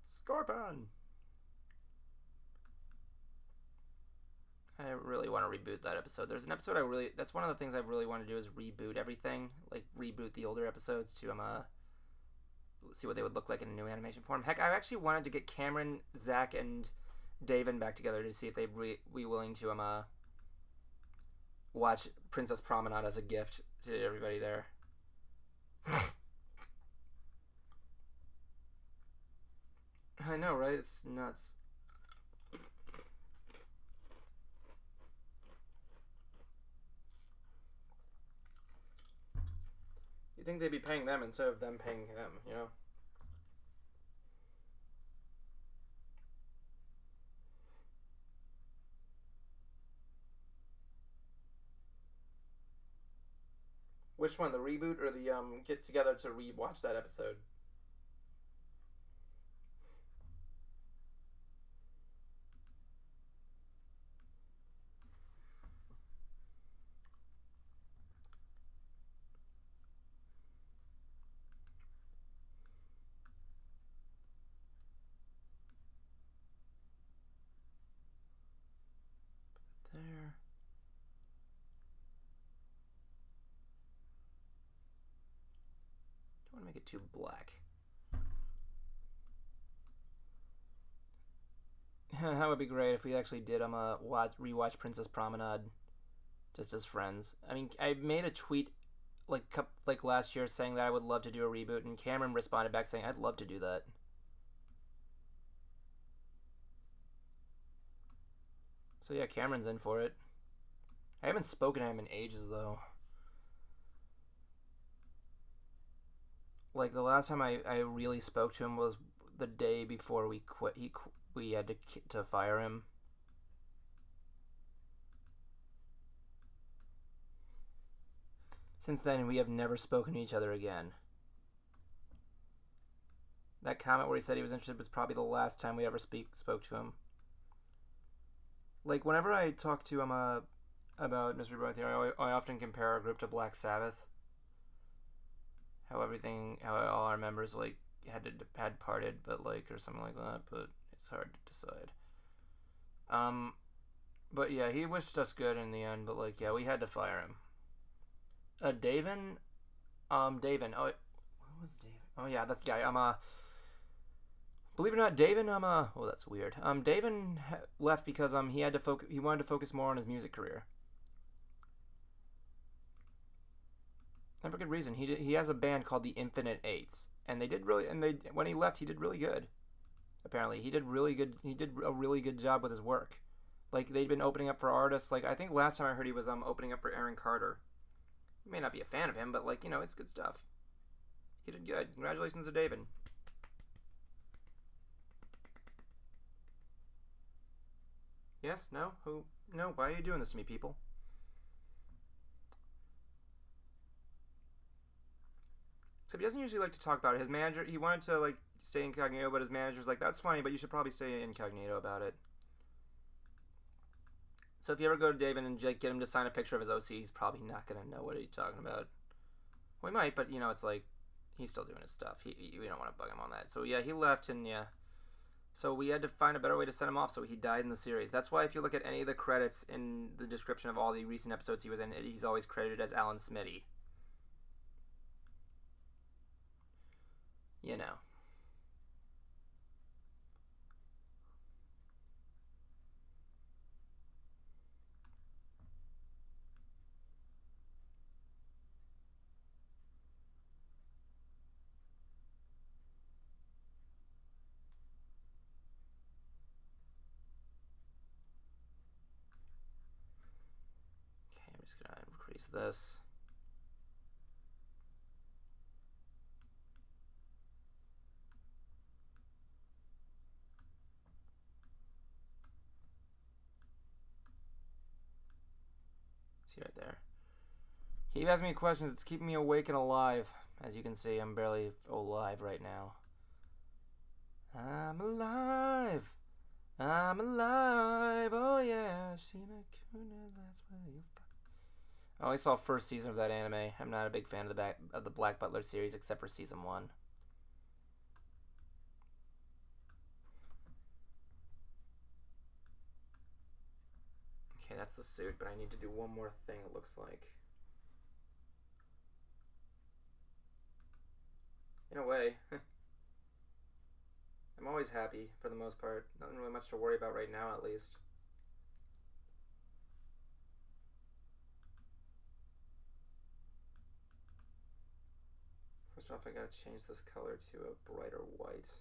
Scorpion! I really want to reboot that episode. There's an episode that's one of the things I really want to do is reboot everything. Like, reboot the older episodes to, see what they would look like in a new animation form. Heck, I actually wanted to get Cameron, Zach, and Daven back together to see if they'd be willing to, watch Princess Promenade as a gift to everybody there. I know, right? It's nuts. You think they'd be paying them instead of them paying them, you know? Which one, the reboot or the get together to re-watch that episode? There. Don't want to make it too black. That would be great if we actually did rewatch Princess Promenade just as friends. I mean, I made a tweet like last year saying that I would love to do a reboot, and Cameron responded back saying I'd love to do that. So yeah, Cameron's in for it. I haven't spoken to him in ages though. Like the last time I really spoke to him was the day before we quit. We had to fire him. Since then, we have never spoken to each other again. That comment where he said he was interested was probably the last time we ever spoke to him. Like, whenever I talk to him about Mystery Brony Theater, I often compare our group to Black Sabbath. How all our members, like, had parted, but, like, or something like that, but it's hard to decide. But yeah, he wished us good in the end, but, like, yeah, we had to fire him. Daven, oh, what was Daven? Oh yeah, that's yeah. Believe it or not, David. Oh, that's weird. David left because he had to focus. He wanted to focus more on his music career. And for good reason. He has a band called the Infinite Eights, and they did really. And they when he left, he did really good. Apparently, he did really good. He did a really good job with his work. Like they'd been opening up for artists. Like I think last time I heard he was opening up for Aaron Carter. You may not be a fan of him, but like it's good stuff. He did good. Congratulations to David. Yes? No? Who? No? Why are you doing this to me, people? Except he doesn't usually like to talk about it. His manager, he wanted to like stay incognito, but his manager's like, that's funny, but you should probably stay incognito about it. So if you ever go to David and get him to sign a picture of his OC, he's probably not going to know what he's talking about. Well, he might, but it's like, he's still doing his stuff. We don't want to bug him on that. So yeah, he left, and yeah. So we had to find a better way to send him off, so he died in the series. That's why if you look at any of the credits in the description of all the recent episodes he was in, he's always credited as Alan Smitty. You know. Okay, I'm just gonna increase this. See right there. He asked me questions. It's keeping me awake and alive. As you can see, I'm barely alive right now. I'm alive. I'm alive. Oh yeah. That's where you. I only saw first season of that anime. I'm not a big fan of the Black Butler series except for season 1. Okay, that's the suit, but I need to do one more thing, it looks like. In a way. I'm always happy, for the most part. Nothing really much to worry about right now, at least. First off, I gotta change this color to a brighter white.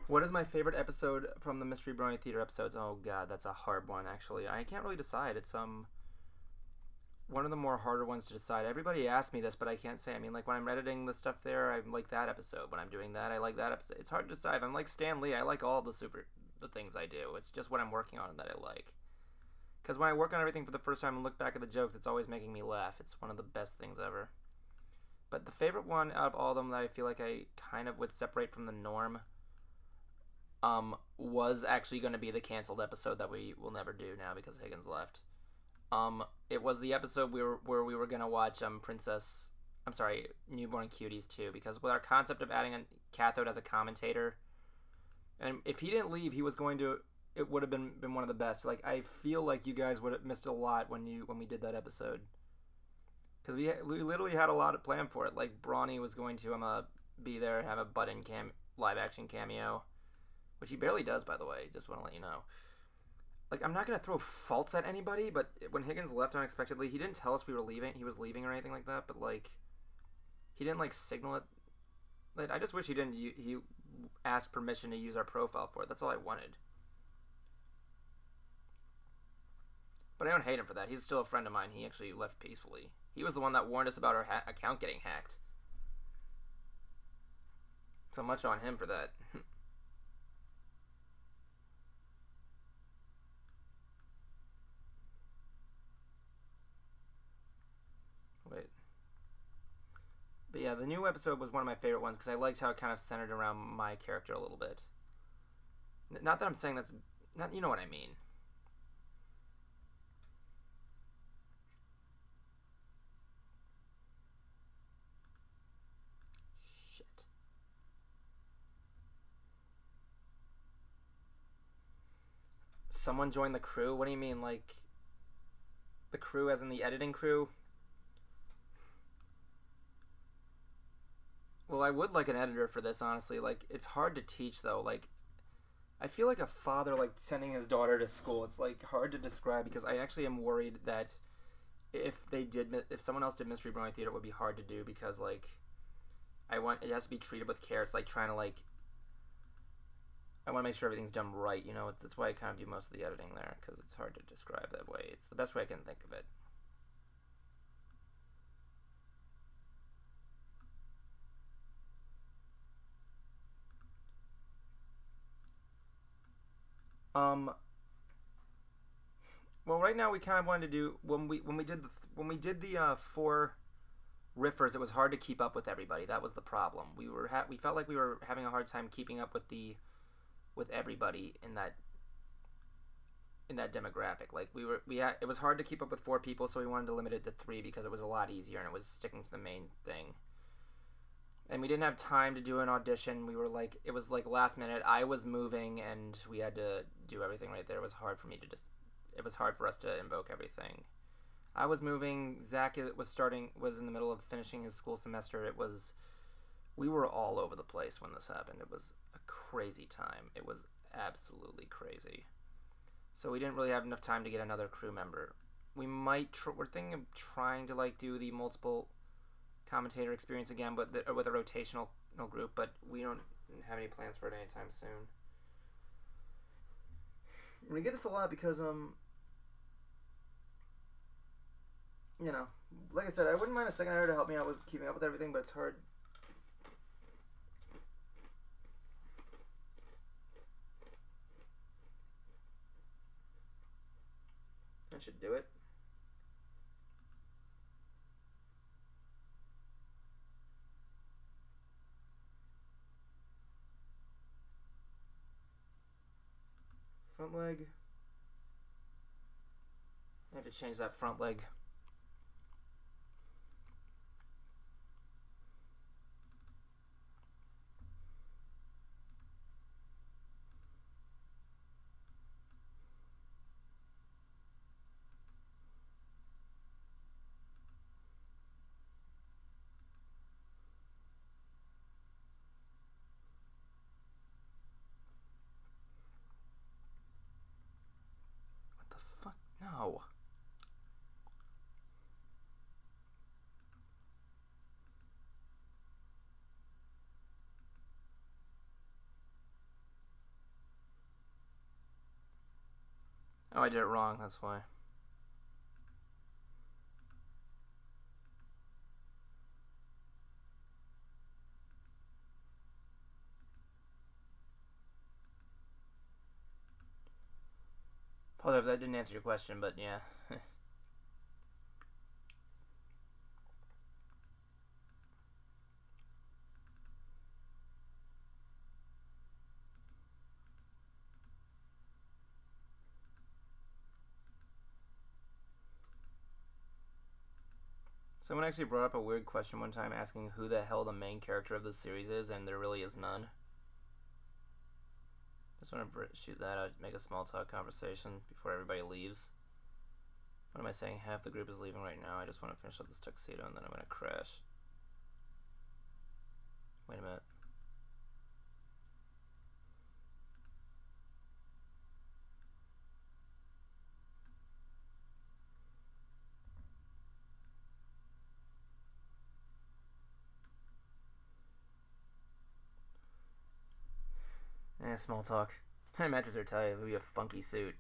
What is my favorite episode from the Mystery Brony Theater episodes? Oh god, that's a hard one, actually. I can't really decide. It's one of the more harder ones to decide. Everybody asks me this, but I can't say. I mean, like, when I'm editing the stuff there, I like that episode. When I'm doing that, I like that episode. It's hard to decide. I'm like Stan Lee. I like all the things I do. It's just what I'm working on that I like. Because when I work on everything for the first time and look back at the jokes, it's always making me laugh. It's one of the best things ever. But the favorite one out of all of them that I feel like I kind of would separate from the norm was actually going to be the canceled episode that we will never do now because Higgins left. It was the episode where we were going to watch Newborn Cuties 2, because with our concept of adding a Cathode as a commentator, and if he didn't leave, it would have been one of the best. Like, I feel like you guys would have missed a lot when we did that episode, because we literally had a lot planned for it. Like, Brony was going to be there and have a butt-in live action cameo, which he barely does, by the way. Just want to let you know. Like, I'm not gonna throw faults at anybody, but when Higgins left unexpectedly, he didn't tell us he was leaving or anything like that. But like, he didn't like signal it. Like, I just wish he didn't. He asked permission to use our profile for it. That's all I wanted. But I don't hate him for that. He's still a friend of mine. He actually left peacefully. He was the one that warned us about our account getting hacked. So much on him for that. Wait. But yeah, the new episode was one of my favorite ones because I liked how it kind of centered around my character a little bit. Not that I'm saying that's... You know what I mean. someone join the crew? What do you mean, like the crew as in the editing crew? Well, I would like an editor for this, honestly. Like, it's hard to teach, though. Like, I feel like a father, like, sending his daughter to school. It's, like, hard to describe because I actually am worried that if someone else did Mystery Brony Theater, it would be hard to do because, like, it has to be treated with care. It's like trying to, like, I want to make sure everything's done right, you know? That's why I kind of do most of the editing there because it's hard to describe that way. It's the best way I can think of it. Well, right now we kind of wanted to do when we did the 4 riffers. It was hard to keep up with everybody. That was the problem. We felt like we were having a hard time keeping up with everybody in that demographic. Like it was hard to keep up with 4 people, so we wanted to limit it to 3 because it was a lot easier and it was sticking to the main thing. And we didn't have time to do an audition. It was like last minute. I was moving and we had to do everything right there. It was hard for us to invoke everything. I was moving. Zach was in the middle of finishing his school semester. We were all over the place when this happened. It was a crazy time. It was absolutely crazy. So we didn't really have enough time to get another crew member. We're thinking of trying to like do the multiple commentator experience again, but with a rotational group, but we don't have any plans for it anytime soon. We get this a lot because you know, like I said, I wouldn't mind a second editor to help me out with keeping up with everything, but it's hard. I should do it. Front leg. I have to change that front leg. What the fuck? No. Oh, I did it wrong, that's why. Probably if that didn't answer your question, but yeah. Someone actually brought up a weird question one time asking who the hell the main character of the series is, and there really is none. Just want to shoot that out, make a small talk conversation before everybody leaves. What am I saying? Half the group is leaving right now. I just want to finish up this tuxedo and then I'm going to crash. Wait a minute. Small talk. My matches are tight. It would be a funky suit.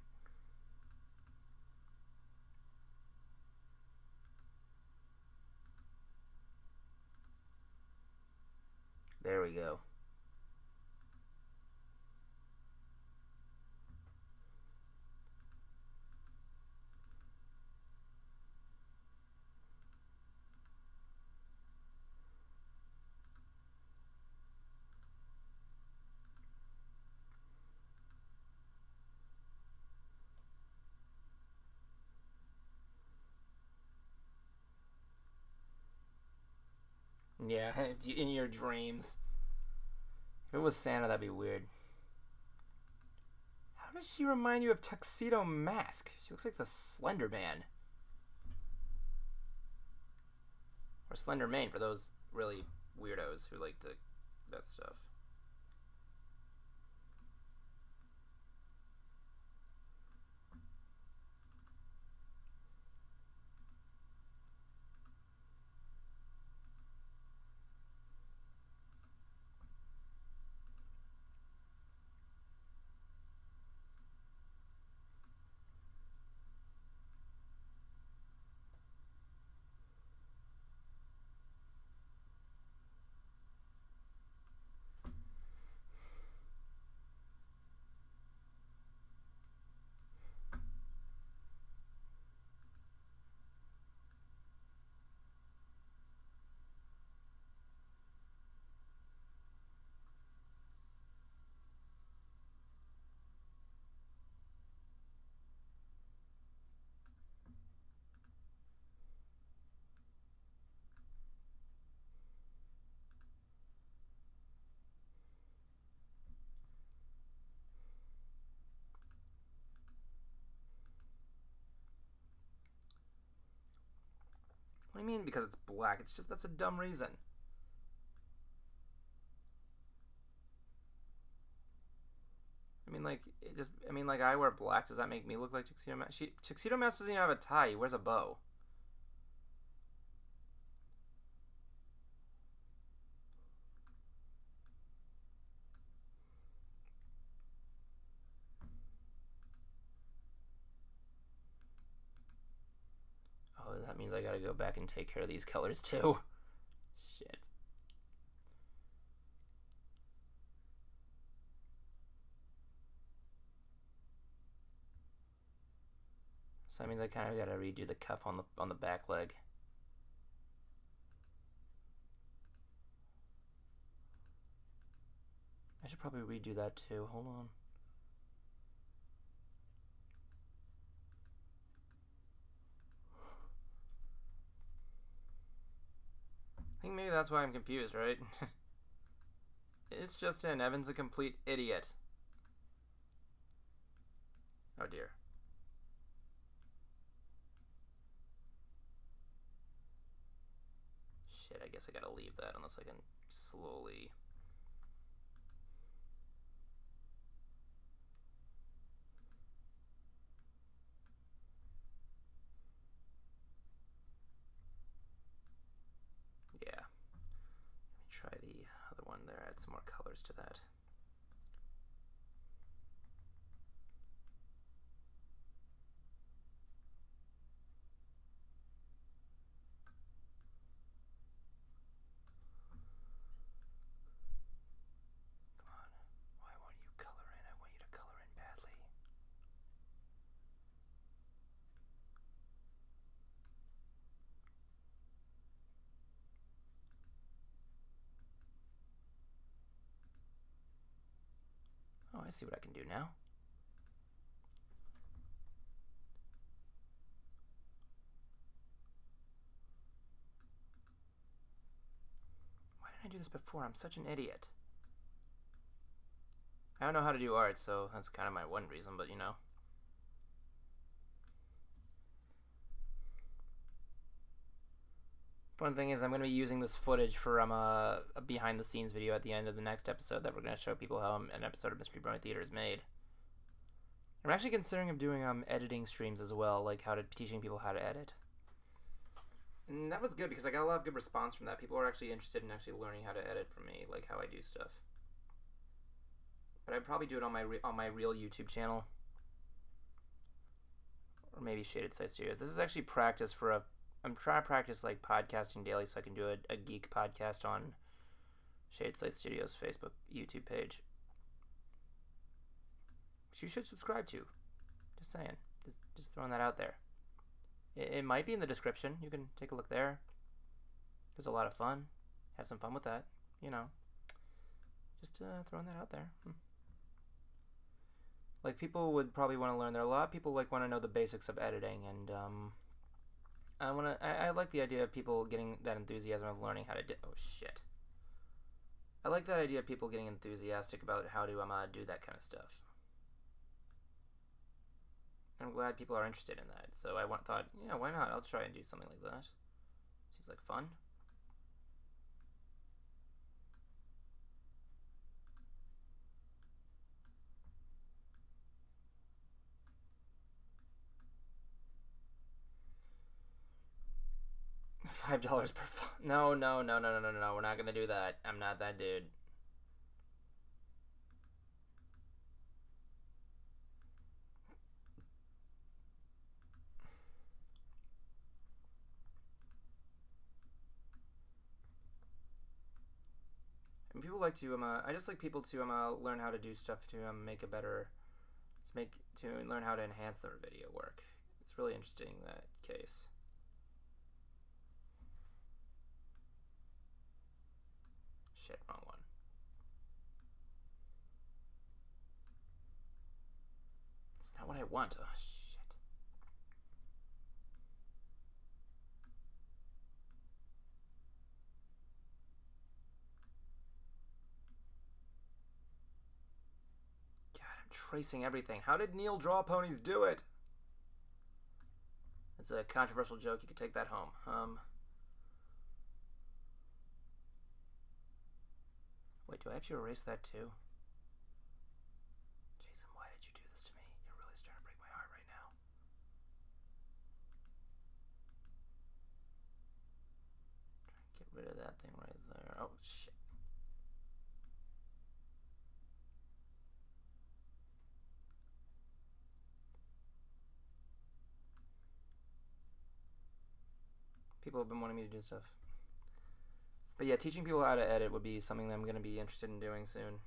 There we go. Yeah, in your dreams. If it was Santa, that'd be weird. How How does she remind you of Tuxedo Mask? She looks like the Slender Man. Or Slender Mane for those really weirdos who like to that stuff. What do you mean because it's black? It's just, that's a dumb reason. I mean, like, I wear black. Does that make me look like Tuxedo Mask? Tuxedo Mask doesn't even have a tie. He wears a bow. Oh, that means I gotta go back and take care of these colors too. Shit. So that means I kind of gotta redo the cuff on the back leg. I should probably redo that too. Hold on. I think maybe that's why I'm confused, right? It's just in. Evan's a complete idiot. Oh dear. Shit, I guess I gotta leave that unless I can slowly... Yeah. Let me try the other one there, add some more colors to that. Oh, I see what I can do now. Why didn't I do this before? I'm such an idiot. I don't know how to do art, so that's kind of my one reason, but you know. Fun thing is I'm going to be using this footage for a behind the scenes video at the end of the next episode that we're going to show people how an episode of Mystery Brony Theater is made. I'm actually considering of doing editing streams as well, like teaching people how to edit. And that was good because I got a lot of good response from that. People are actually interested in actually learning how to edit from me, like how I do stuff. But I'd probably do it on my real YouTube channel. Or maybe Shaded Sight Studios. This is actually practice for I'm trying to practice like podcasting daily so I can do a geek podcast on Shaded Sight Studios Facebook, YouTube page. Which you should subscribe to. Just saying. Just throwing that out there. It might be in the description. You can take a look there. It's a lot of fun. Have some fun with that. You know. Just throwing that out there. Like, people would probably want to learn. There are a lot of people like want to know the basics of editing, and I like the idea of people getting that enthusiasm of learning how to oh shit. I like that idea of people getting enthusiastic about how to do that kind of stuff. I'm glad people are interested in that. So I thought, yeah, why not? I'll try and do something like that. Seems like fun. $5 per no, we're not gonna do that. I'm not that dude. And people like to I just like people to learn how to do stuff to make a better to learn how to enhance their video work. It's really interesting, that case. Shit, wrong one. It's not what I want. Oh, shit. God, I'm tracing everything. How did Neil draw ponies do it? It's a controversial joke. You could take that home. Wait, do I have to erase that too? Jason, why did you do this to me? You're really starting to break my heart right now. Try and get rid of that thing right there. Oh, shit. People have been wanting me to do stuff. But yeah, teaching people how to edit would be something that I'm going to be interested in doing soon.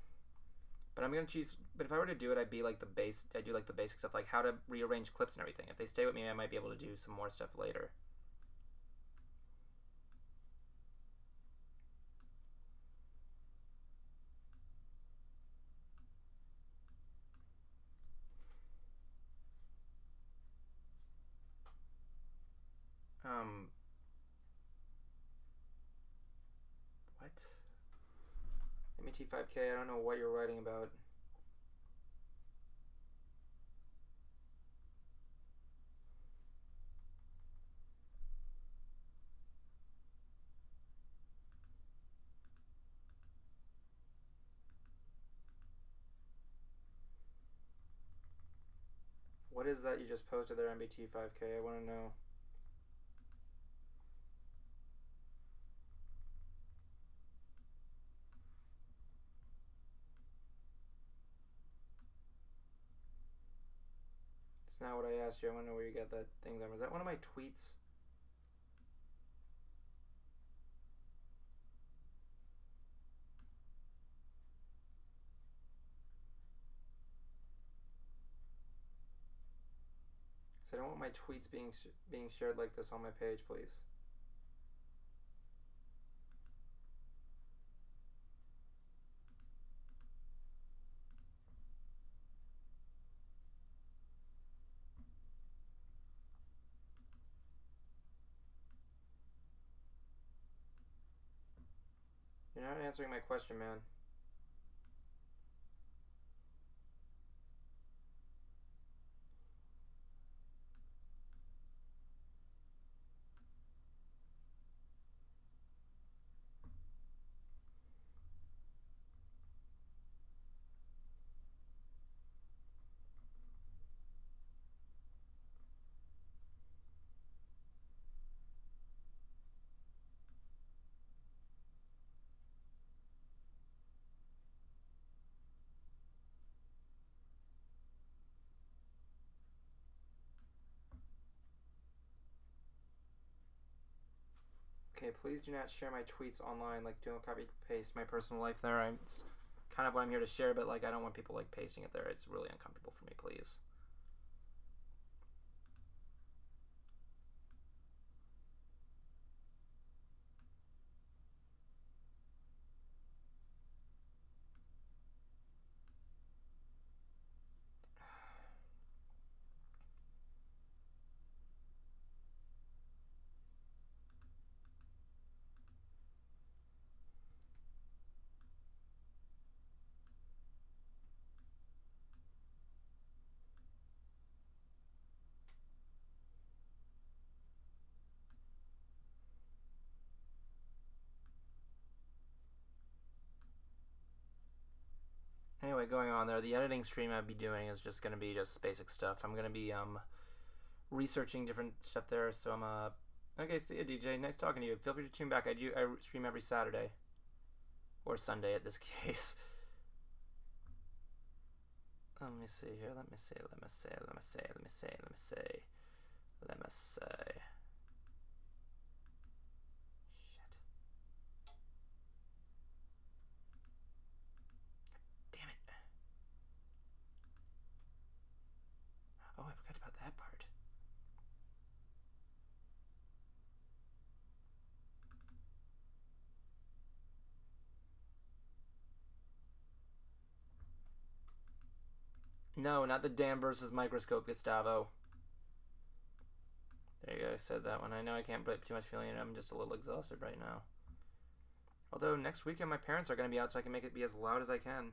But I'm going to choose... But if I were to do it, I'd be like I'd do like the basic stuff, like how to rearrange clips and everything. If they stay with me, I might be able to do some more stuff later. What? MET5K, I don't know what you're writing about. What is that you just posted there, MBT5K? I want to know. It's not what I asked you. I want to know where you got that thing there. Was that one of my tweets? So I don't want my tweets being shared like this on my page, please. You're not answering my question, man. Okay, please do not share my tweets online. Like, don't copy paste my personal life there. It's kind of what I'm here to share, but like, I don't want people like pasting it there. It's really uncomfortable for me. Please. going on there. The editing stream I'd be doing is just going to be just basic stuff. I'm going to be researching different stuff there. So I'm okay. See you, DJ. Nice talking to you. Feel free to tune back. I stream every Saturday or Sunday at this case. Let me see here. Let me see. Damn it. Oh, I forgot about that part. No, not the dam versus microscope, Gustavo. There you go, I said that one. I know I can't put too much feeling in it. I'm just a little exhausted right now. Although next weekend my parents are going to be out, so I can make it be as loud as I can.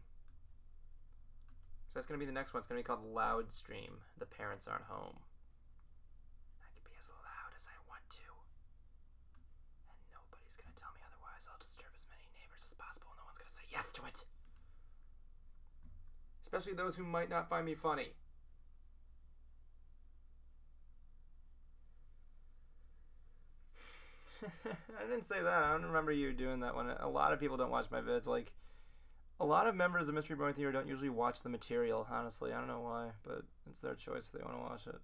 So that's going to be the next one. It's going to be called Loud Stream. The parents aren't home. I can be as loud as I want to. And nobody's going to tell me otherwise. I'll disturb as many neighbors as possible. No one's going to say yes to it. Especially those who might not find me funny. I didn't say that. I don't remember you doing that one. A lot of people don't watch my vids. Like, a lot of members of Mystery Brony Theater don't usually watch the material, honestly. I don't know why, but it's their choice if they want to watch it.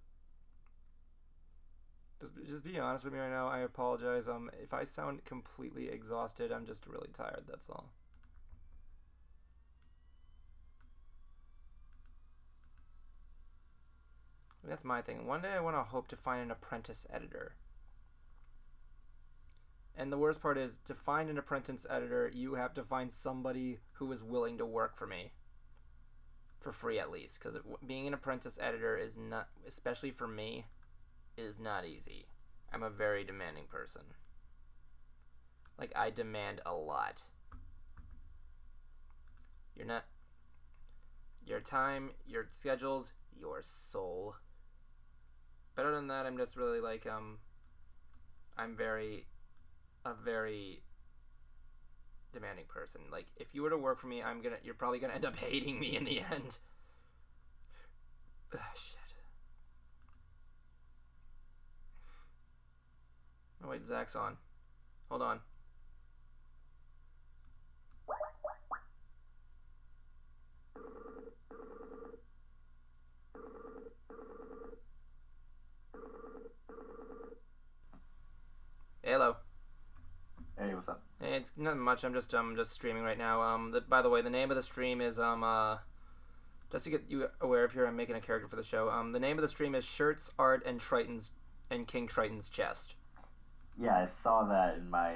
Just be honest with me right now. I apologize. If I sound completely exhausted, I'm just really tired, that's all. That's my thing. One day I want to hope to find an apprentice editor. And the worst part is, to find an apprentice editor, you have to find somebody who is willing to work for me. For free, at least. Because being an apprentice editor is not, especially for me, is not easy. I'm a very demanding person. Like, I demand a lot. Your time, your schedules, your soul. But other than that, I'm just really like, I'm a very demanding person. Like, if you were to work for me, you're probably gonna end up hating me in the end. Ugh, shit. Oh wait, Zach's on. Hold on. Hello. Hey, what's up? Hey, it's nothing much. I'm just streaming right now. By the way, the name of the stream is just to get you aware of here, I'm making a character for the show. The name of the stream is Shirts, Art, and King Triton's Chest. Yeah, I saw that in my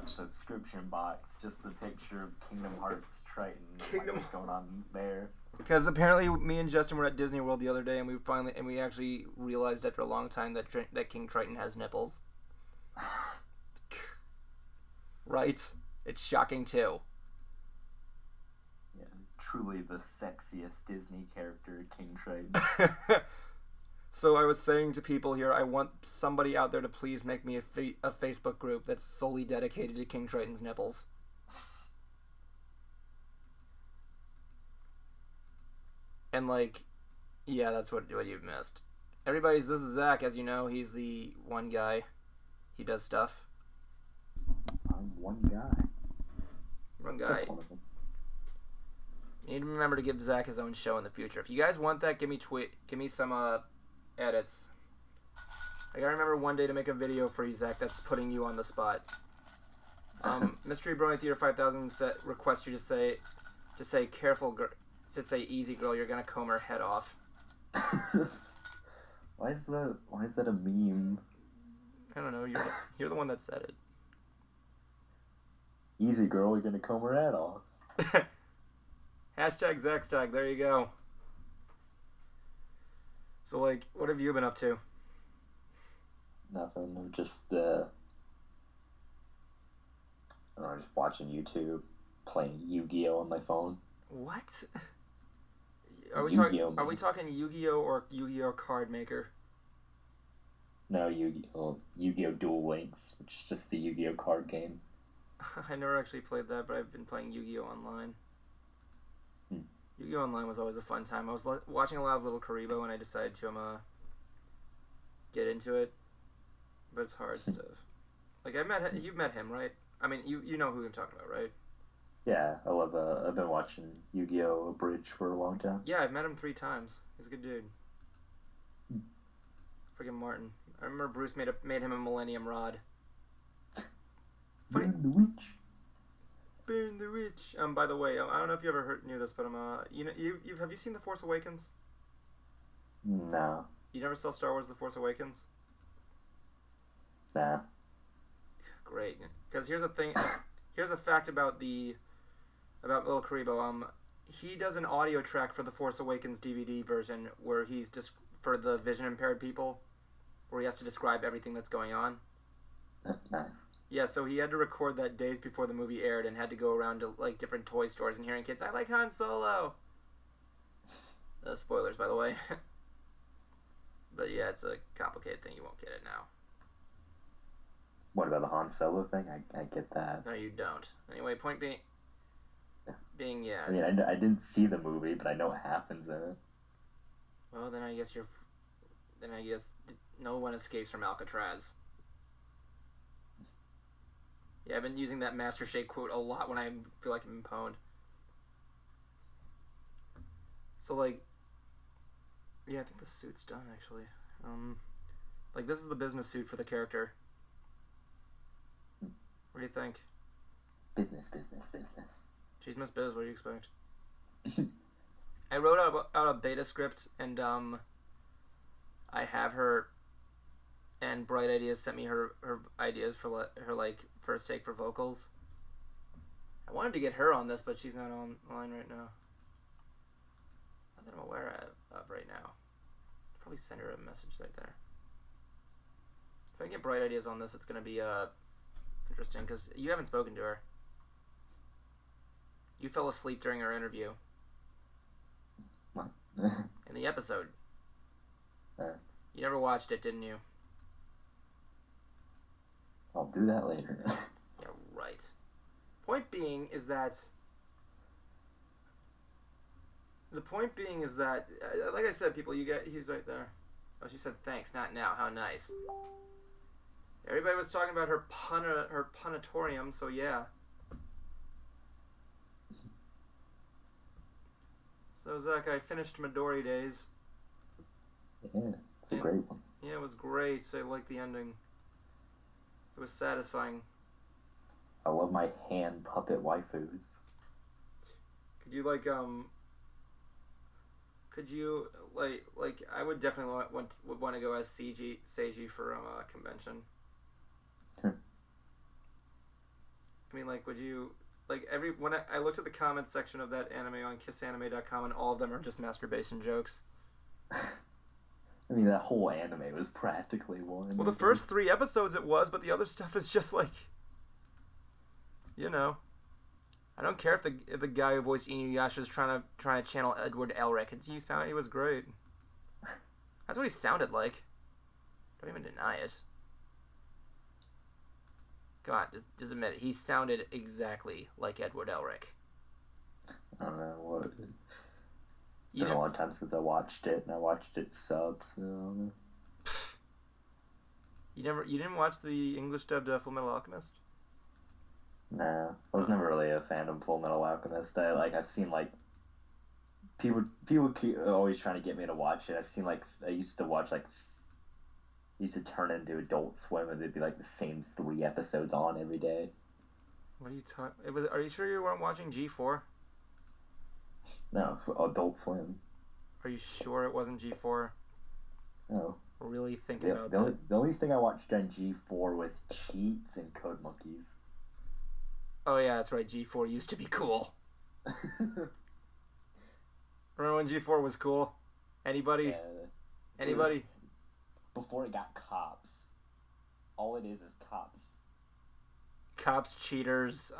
subscription box. Just the picture of Kingdom Hearts Triton. What's going on there? Because apparently, me and Justin were at Disney World the other day, and we actually realized after a long time that King Triton has nipples. Right? It's shocking too. Yeah, truly the sexiest Disney character, King Triton. So I was saying to people here, I want somebody out there to please make me a Facebook group that's solely dedicated to King Triton's nipples. And like, yeah, that's what you've missed. This is Zach, as you know, he's the one guy. He does stuff. I'm one guy. One guy. You need to remember to give Zach his own show in the future. If you guys want that, give me some edits. I gotta remember one day to make a video for you, Zach, that's putting you on the spot. Mystery Brony Theater 5000 requests you to say careful, to say easy girl, you're gonna comb her head off. Why is that a meme? I don't know. You're the one that said it. Easy girl, you're gonna comb her head off. Hashtag Zachstag. There you go. So, like, what have you been up to? Nothing. I'm just I don't know, just watching YouTube, playing Yu-Gi-Oh on my phone. What? Are we talking Yu-Gi-Oh or Yu-Gi-Oh card maker? No, Yu-Gi-Oh Duel Links, which is just the Yu-Gi-Oh card game. I never actually played that, but I've been playing Yu-Gi-Oh online. Yu-Gi-Oh! Online was always a fun time. I was watching a lot of Little Karibo, and I decided to get into it, but it's hard stuff. Like you've met him, right? I mean, you know who I'm talking about, right? Yeah, I love. I've been watching Yu-Gi-Oh! Abridged for a long time. Yeah, I've met him 3 times. He's a good dude. Friggin' Martin. I remember Bruce made him a Millennium Rod. Burn the witch. Burn the witch. By the way, I don't know if you ever knew this, but have you seen The Force Awakens? No. You never saw Star Wars: The Force Awakens? Nah. Great. Because here's a thing. Here's a fact about Little Karibo. He does an audio track for the Force Awakens DVD version where he's just for the vision impaired people, where he has to describe everything that's going on. Nice. Yeah, so he had to record that days before the movie aired and had to go around to like different toy stores and hearing kids, "I like Han Solo." Spoilers, by the way. But yeah, it's a complicated thing. You won't get it now. What about the Han Solo thing? I get that. No, you don't. Anyway, point being, yeah. I mean, I didn't see the movie, but I know what happens in it. Well, then I guess no one escapes from Alcatraz. Yeah, I've been using that Master Shake quote a lot when I feel like I'm pwned. So, like, yeah, I think the suit's done, actually. Like, this is the business suit for the character. What do you think? Business. She's Miss Biz, what do you expect? I wrote out a beta script, and I have her, and Bright Ideas sent me her ideas for her like first take for vocals. I wanted to get her on this, but she's not online right now. Not that I'm aware of right now. I'll probably send her a message right there. If I can get Bright Ideas on this, it's gonna be interesting because you haven't spoken to her. You fell asleep during our interview. What? In the episode. You never watched it, didn't you? I'll do that later. Yeah, right. Point being is that, like I said, people, he's right there. Oh, she said thanks, not now. How nice. Everybody was talking about her punatorium, so yeah. So Zach, I finished Midori Days. Yeah, it's a great one. Yeah, it was great. I liked the ending. It was satisfying. I love my hand puppet waifus. Could you like I would definitely would want to go as Seiji for a convention. I mean, like, would you like when I looked at the comments section of that anime on kissanime.com, and all of them are just masturbation jokes. I mean, that whole anime was practically one. Well, the first 3 episodes it was, but the other stuff is just like, you know, I don't care if the guy who voiced Inuyasha is trying to channel Edward Elric. He was great. That's what he sounded like. Don't even deny it. Come on, just admit it. He sounded exactly like Edward Elric. I don't know what. It's been a long time since I watched it, and I watched it sub. So. You didn't watch the English dubbed Full Metal Alchemist? Nah, I was never really a fan of Full Metal Alchemist. I've seen like people keep always trying to get me to watch it. I've seen like I used to turn into Adult Swim, and there'd be like the same 3 episodes on every day. What are you talking? Are you sure you weren't watching G4? No, Adult Swim. Are you sure it wasn't G4? No. Really thinking about that. The only thing I watched on G4 was Cheats and Code Monkeys. Oh yeah, that's right. G4 used to be cool. Remember when G4 was cool? Anybody? Anybody? Before it got cops. All it is cops. Cops, cheaters.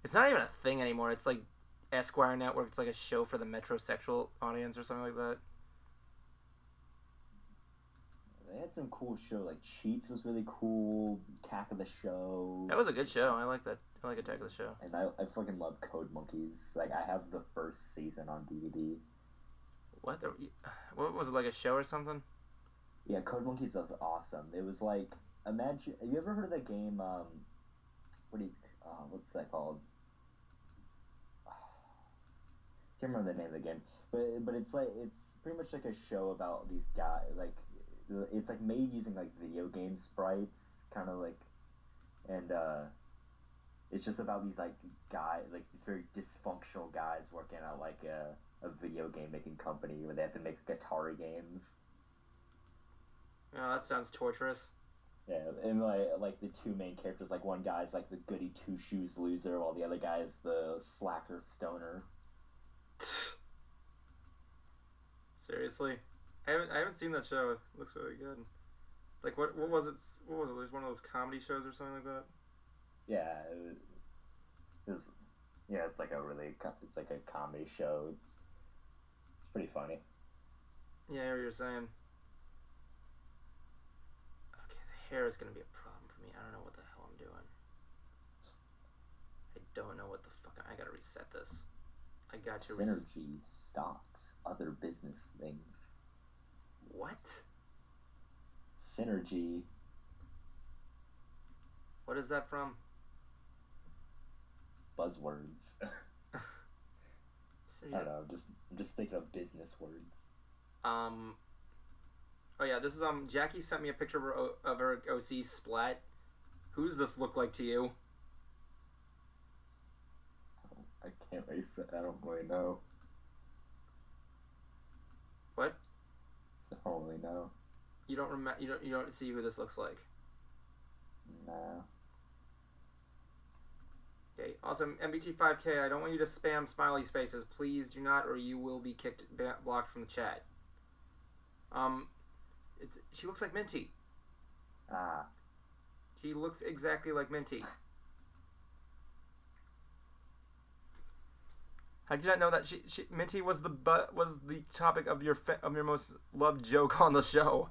It's not even a thing anymore. It's like Esquire Network. It's like a show for the metrosexual audience or something like that. They had some cool show, like Cheats was really cool. Attack of the Show. That was a good show. I like that. I like Attack of the Show. And I fucking love Code Monkeys. Like I have the first season on DVD. What was it, like a show or something? Yeah, Code Monkeys was awesome. It was like, imagine, have you ever heard of that game, what's that called? Can't remember the name of the game, but it's pretty much like a show about these guys, like, it's like made using like video game sprites, kind of like, and it's just about these like these very dysfunctional guys working at like a video game making company where they have to make Atari games. Oh, that sounds torturous. Yeah, and like the two main characters, like one guy's like the goody two shoes loser, while the other guy is the slacker stoner. Seriously, I haven't seen that show. It looks really good. Like what was it? What was it? There's one of those comedy shows or something like that. Yeah, it's like it's like a comedy show. It's pretty funny. Yeah, I hear what you're saying. Okay, the hair is gonna be a problem for me. I don't know what the hell I'm doing. I don't know what the fuck. I gotta reset this. I got you. Synergy, stocks, other business things. What? Synergy. What is that from? Buzzwords. I don't know. I'm just thinking of business words. Oh yeah, this is Jackie sent me a picture of her OC Splat. Who does this look like to you? I can't really say. I don't really know. What? I don't really know. You don't remember? You don't see who this looks like? Nah. Okay. Also, MBT5K, I don't want you to spam smiley faces. Please do not, or you will be blocked from the chat. She looks like Minty. Ah. She looks exactly like Minty. How did you not know that Minty was the topic of your most loved joke on the show?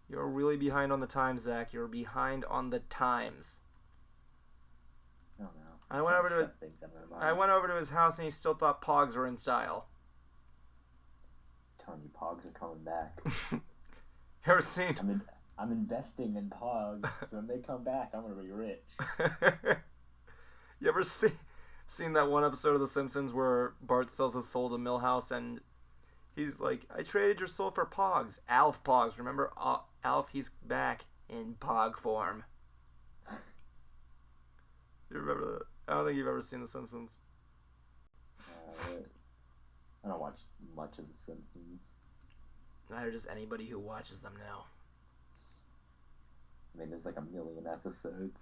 You're really behind on the times, Zach. You're behind on the times. I don't know. I went over to his house and he still thought Pogs were in style. I'm telling you, Pogs are coming back. You ever seen? I'm investing in Pogs, so when they come back, I'm gonna be rich. You ever seen that one episode of The Simpsons where Bart sells his soul to Milhouse and he's like, I traded your soul for Pogs. Alf Pogs. Remember Alf? He's back in Pog form. You remember that? I don't think you've ever seen The Simpsons. I don't watch much of The Simpsons. Neither does anybody who watches them now. I mean, there's like a million episodes.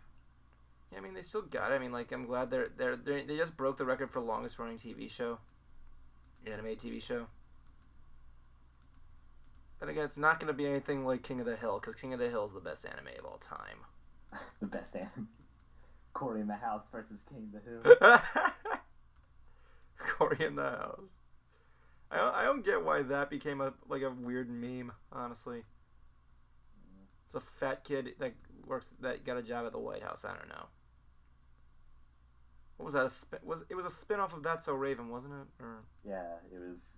Yeah, I mean, they still got it. I mean, like, I'm glad they just broke the record for longest running TV show. Animated TV show. But again, it's not going to be anything like King of the Hill, because King of the Hill is the best anime of all time. The best anime. Cory in the House versus King of the Hill. Cory in the House. I don't get why that became a weird meme, honestly. It's a fat kid that got a job at the White House. I don't know. What was that? It was a spin-off of That's So Raven, wasn't it? Or... Yeah, it was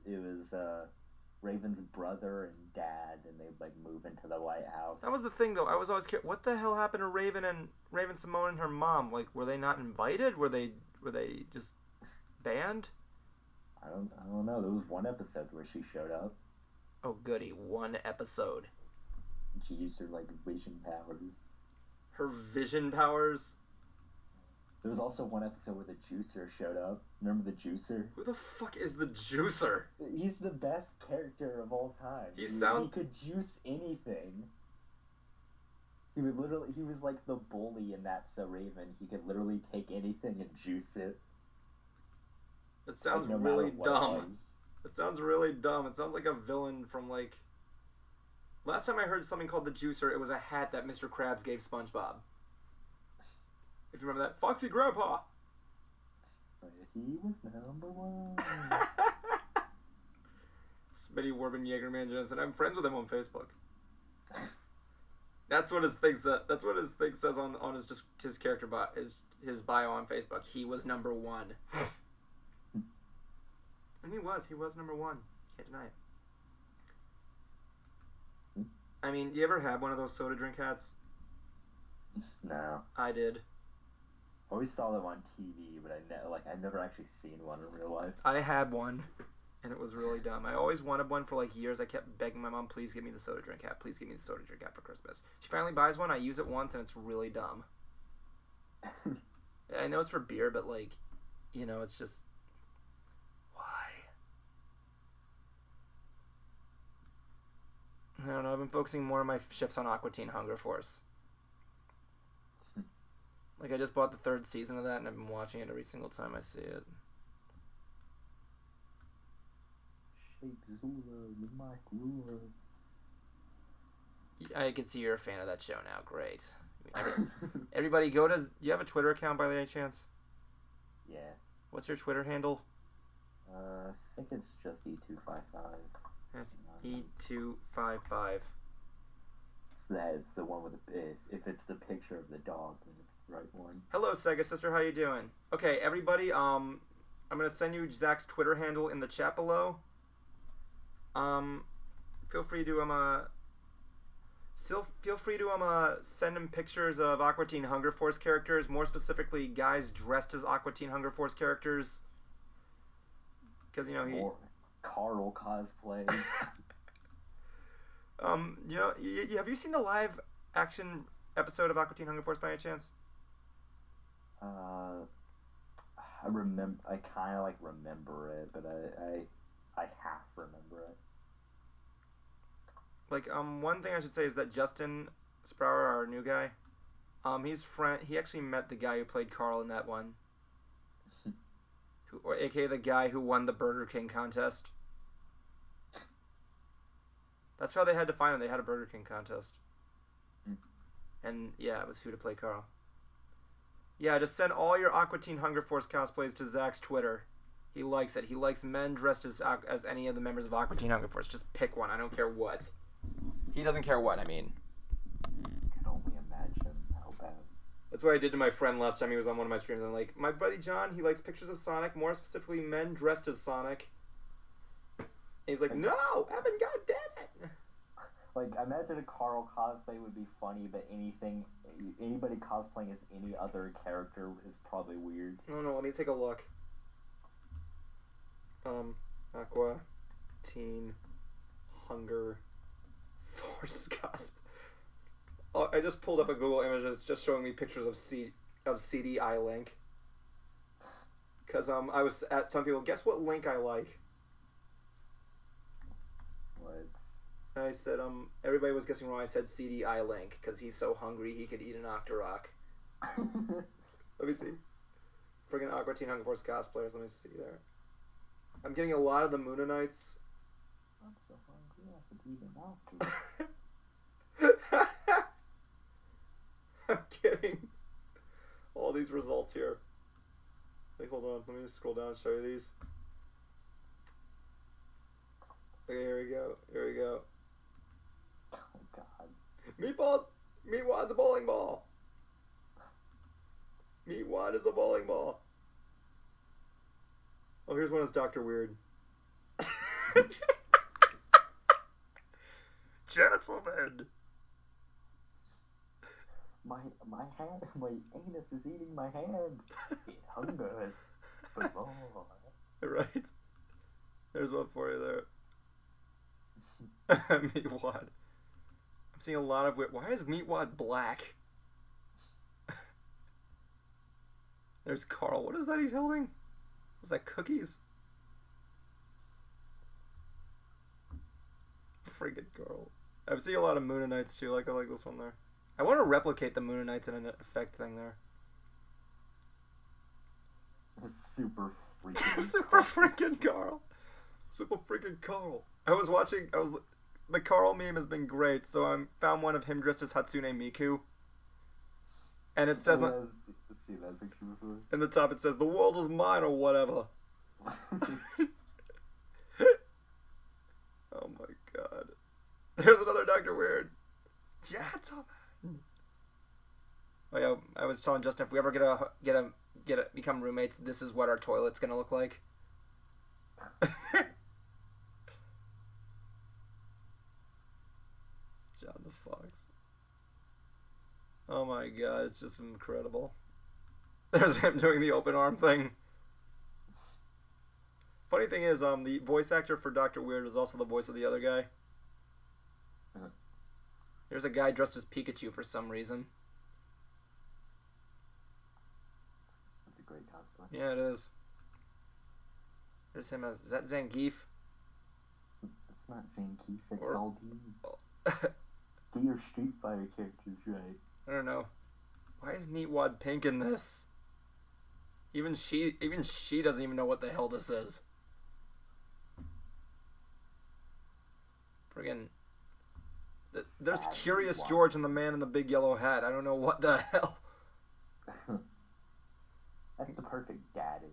Raven's brother and dad, and they like move into the White House. That was the thing, though. I was always curious. What the hell happened to Raven Simone and her mom? Like, were they not invited? Were they just banned? I don't know. There was one episode where she showed up. Oh, goody! One episode. And she used her like vision powers. Her vision powers. There was also one episode where the Juicer showed up. Remember the Juicer? Who the fuck is the Juicer? He's the best character of all time. He could juice anything. He was like the bully in That's So Raven. He could literally take anything and juice it. That sounds really dumb. That sounds really dumb. It sounds like a villain from like... Last time I heard something called the Juicer, it was a hat that Mr. Krabs gave SpongeBob. If you remember that. Foxy Grandpa! He was number one. Smitty Warbin Jaegerman Jensen. I'm friends with him on Facebook. That's what his thing says. That's what his thing says on his character his bio on Facebook. He was number one. And he was number one. Can't deny it. I mean, you ever had one of those soda drink hats? No. I did. I always saw them on TV, but I've never actually seen one in real life. I had one, and it was really dumb. I always wanted one for like years. I kept begging my mom, please give me the soda drink hat. Please give me the soda drink hat for Christmas. She finally buys one. I use it once, and it's really dumb. I know it's for beer, but like, you know, it's just... I don't know, I've been focusing more on my shifts on Aqua Teen Hunger Force. Like, I just bought the 3rd season of that, and I've been watching it every single time I see it. Shake Zula, you Mike Rulers. I can see you're a fan of that show now. Great. Everybody go to... Do you have a Twitter account by any chance? Yeah. What's your Twitter handle? I think it's just E255. That's E255. It's the one with if it's the picture of the dog, then it's the right one. Hello, Sega Sister. How you doing? Okay, everybody. I'm gonna send you Zach's Twitter handle in the chat below. Feel free to send him pictures of Aqua Teen Hunger Force characters. More specifically, guys dressed as Aqua Teen Hunger Force characters. Because Carl cosplay. Have you seen the live action episode of Aqua Teen Hunger Force by any chance? I kind of remember it, but I half remember it. One thing I should say is that Justin Sprower, our new guy, he actually met the guy who played Carl in that one. AKA the guy who won the Burger King contest. That's how they had to find him. They had a Burger King contest. And yeah, it was who to play Carl. Yeah, just send all your Aqua Teen Hunger Force cosplays to Zach's Twitter. He likes it. He likes men dressed as any of the members of Aqua Teen Hunger Force. Just pick one. I don't care what. He doesn't care what, I mean. I can only imagine how bad. That's what I did to my friend last time he was on one of my streams. I'm like, my buddy John, he likes pictures of Sonic, more specifically men dressed as Sonic. And he's like, no, Evan, goddammit! Imagine a Carl cosplay would be funny, but anybody cosplaying as any other character is probably weird. No, let me take a look. Aqua Teen Hunger Force cosplay. Oh, I just pulled up a Google image that's just showing me pictures of CDI Link. Because I was at some people, guess what Link I like? What? And I said, everybody was guessing wrong. I said CDI Link, because he's so hungry he could eat an Octorok. Let me see. Friggin' Aqua Teen Hunger Force cosplayers, let me see there. I'm getting a lot of the Moonanites. I'm so hungry, I could eat an Octorok. I'm getting all these results here. Hold on, let me just scroll down and show you these. Okay, here we go. Oh god. Meatwad's a bowling ball. Meatwad is a bowling ball. Oh, here's one that's Dr. Weird. Gentlemen! My anus is eating my hand. It hungers for more. Right. There's one for you there. Meatwad. I'm seeing a lot of... Why is Meatwad black? There's Carl. What is that he's holding? Is that cookies? Friggin' Carl. I'm seeing a lot of Moonanites too. I like this one there. I want to replicate the Moonanites in an effect thing there. Super freaking Super freaking Carl. Super freaking Carl. The Carl meme has been great, so I found one of him dressed as Hatsune Miku. And it says... see that picture before? In the top it says, the world is mine or whatever. Oh my god. There's another Dr. Weird. Gentlemen. Oh yeah, I was telling Justin if we ever become roommates, this is what our toilet's gonna look like. John the Fox. Oh my god, it's just incredible. There's him doing the open arm thing. Funny thing is, the voice actor for Dr. Weird is also the voice of the other guy. There's a guy dressed as Pikachu for some reason. That's a great cosplay. Yeah, it is. There's him as... Is that Zangief? It's not Zangief, it's Or- Saltine. Get your Street Fighter characters right. I don't know. Why is Meatwad pink in this? Even she doesn't even know what the hell this is. Friggin'... There's Sad Curious Meatwad. George and the man in the big yellow hat. I don't know what the hell. That's the perfect dad and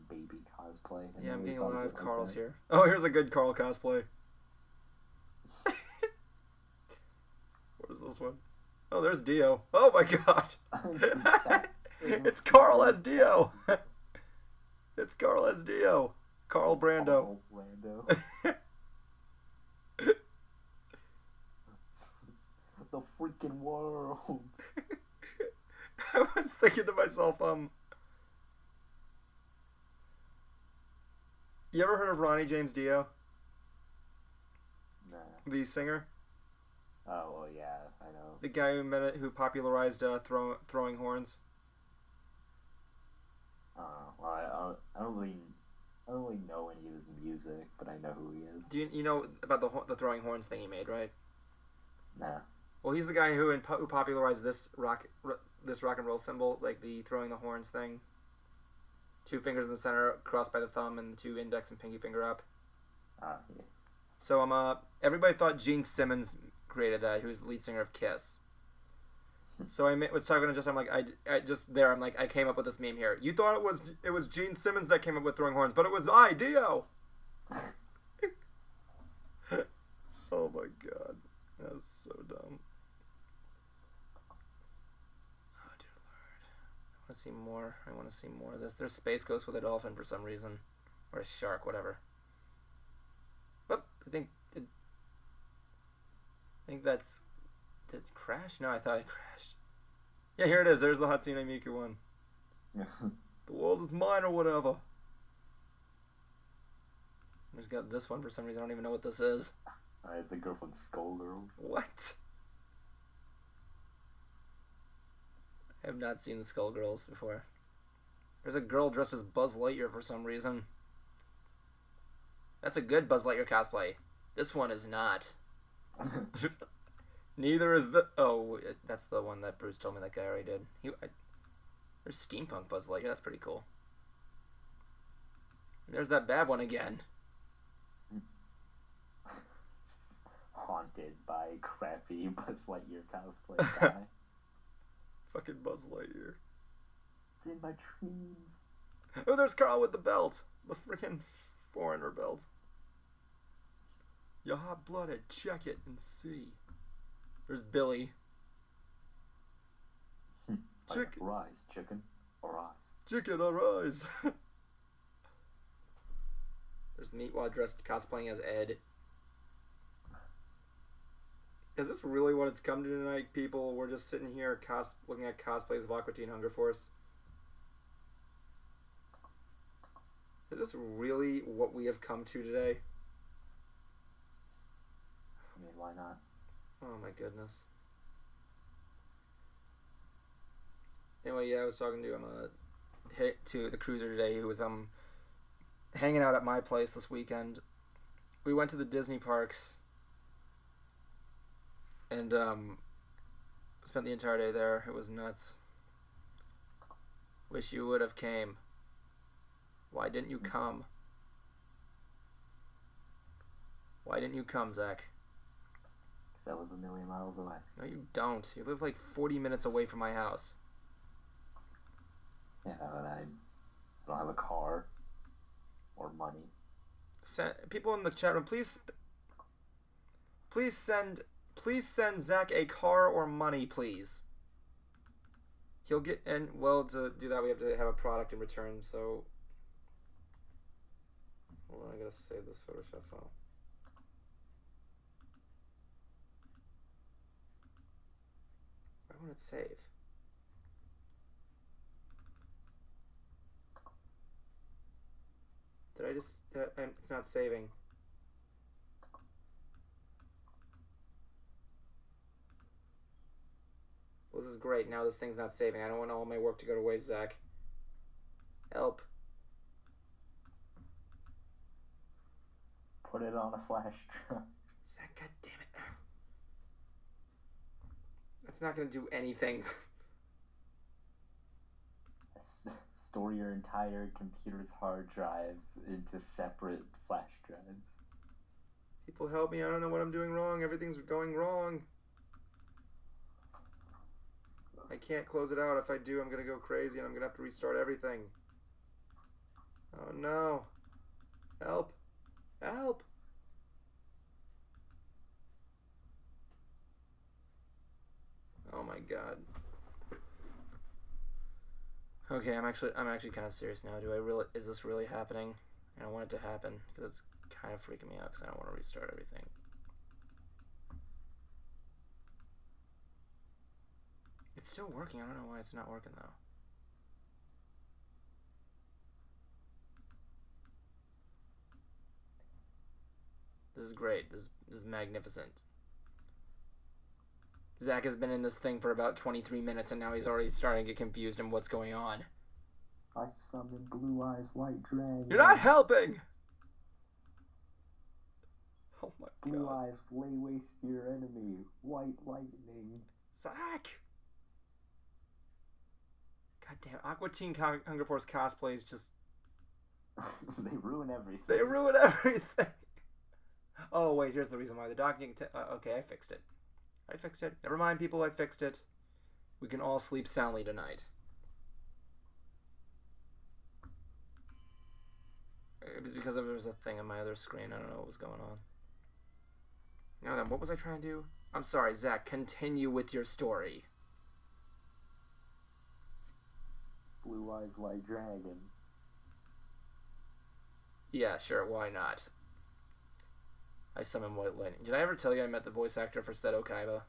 baby cosplay. I Yeah, I'm never getting a thought lot it of like Carls that. here. Oh, here's a good Carl cosplay. What is this one? Oh, there's Dio. Oh my god. It's Carl as Dio. It's Carl as Dio. Carl Brando. Carl Brando. The freaking world. I was thinking to myself, you ever heard of Ronnie James Dio, Nah. the singer, Oh, well, yeah, I know. the guy who popularized throwing horns? Well, I don't really know any of his music, but I know who he is. Do you know about the throwing horns thing he made, right? Nah. Well, he's the guy who popularized this rock and roll symbol, like the throwing the horns thing. 2 fingers in the center, crossed by the thumb, and the 2 index and pinky finger up. Yeah. So everybody thought Gene Simmons created that, who's the lead singer of Kiss. So I was talking to Justin, I'm like, I came up with this meme here. You thought it was Gene Simmons that came up with throwing horns, but it was Dio. Oh my god, that's so dumb. Oh dear lord, I want to see more of this. There's Space Ghost with a dolphin for some reason, or a shark, whatever. Whoop! I think that's... Did it crash? No, I thought it crashed. Yeah, here it is. There's the Hatsune Miku one. The world is mine or whatever. There's got this one for some reason. I don't even know what this is. It's the girl from Skullgirls. What? I have not seen the Skullgirls before. There's a girl dressed as Buzz Lightyear for some reason. That's a good Buzz Lightyear cosplay. This one is not. Neither is the... Oh, that's the one that Bruce told me that guy already did. There's steampunk Buzz Lightyear. That's pretty cool. There's that bad one again. Haunted by crappy Buzz Lightyear cosplay guy. Fucking Buzz Lightyear. It's in my dreams. Oh, there's Carl with the belt. The freaking foreigner belt. You're hot-blooded. Check it and see. There's Billy. Like, rise, chicken. Arise. Chicken, arise. There's Meatwad dressed cosplaying as Ed. Is this really what it's come to tonight, people? We're just sitting here looking at cosplays of Aqua Teen Hunger Force. Is this really what we have come to today? I mean, why not? Oh my goodness. Anyway, yeah, I was talking to the Cruiser today, who was hanging out at my place this weekend. We went to the Disney parks and spent the entire day there. It was nuts. Wish you would have came. Why didn't you come? Why didn't you come, Zach? Because I live a million miles away. No, you don't. You live like 40 minutes away from my house. Yeah, but I don't have a car or money. People in the chat room, please Please send Zach a car or money, please. He'll get, and well, to do that we have to have a product in return, so hold on, I gotta save this Photoshop file. Why won't it save? It's not saving. Well, this is great. Now this thing's not saving. I don't want all my work to go to waste, Zach. Help. Put it on a flash drive. Zach, god damn it. That's not gonna do anything. Store your entire computer's hard drive into separate flash drives. People help me. I don't know what I'm doing wrong. Everything's going wrong. I can't close it out. If I do, I'm gonna go crazy and I'm gonna have to restart everything. Oh no. Help. Help. Oh my god. Okay, I'm actually kind of serious now. Is this really happening? I don't want it to happen because it's kind of freaking me out because I don't want to restart everything. It's still working. I don't know why it's not working though. This is great. This is magnificent. Zach has been in this thing for about 23 minutes and now he's already starting to get confused in what's going on. I summon Blue Eyes White Dragon. You're not helping! Oh my god. Blue Eyes lay waste your enemy. White lightning. Zach! God damn, Aqua Teen Hunger Force cosplays just... They ruin everything. They ruin everything! Oh wait, here's the reason why. The docking... okay, I fixed it. I fixed it. Never mind, people, I fixed it. We can all sleep soundly tonight. It was because there was a thing on my other screen. I don't know what was going on. Now then, what was I trying to do? I'm sorry, Zach, continue with your story. Blue Eyes White Dragon. Yeah, sure, why not? I summon White Lightning. Did I ever tell you I met the voice actor for Seto Kaiba?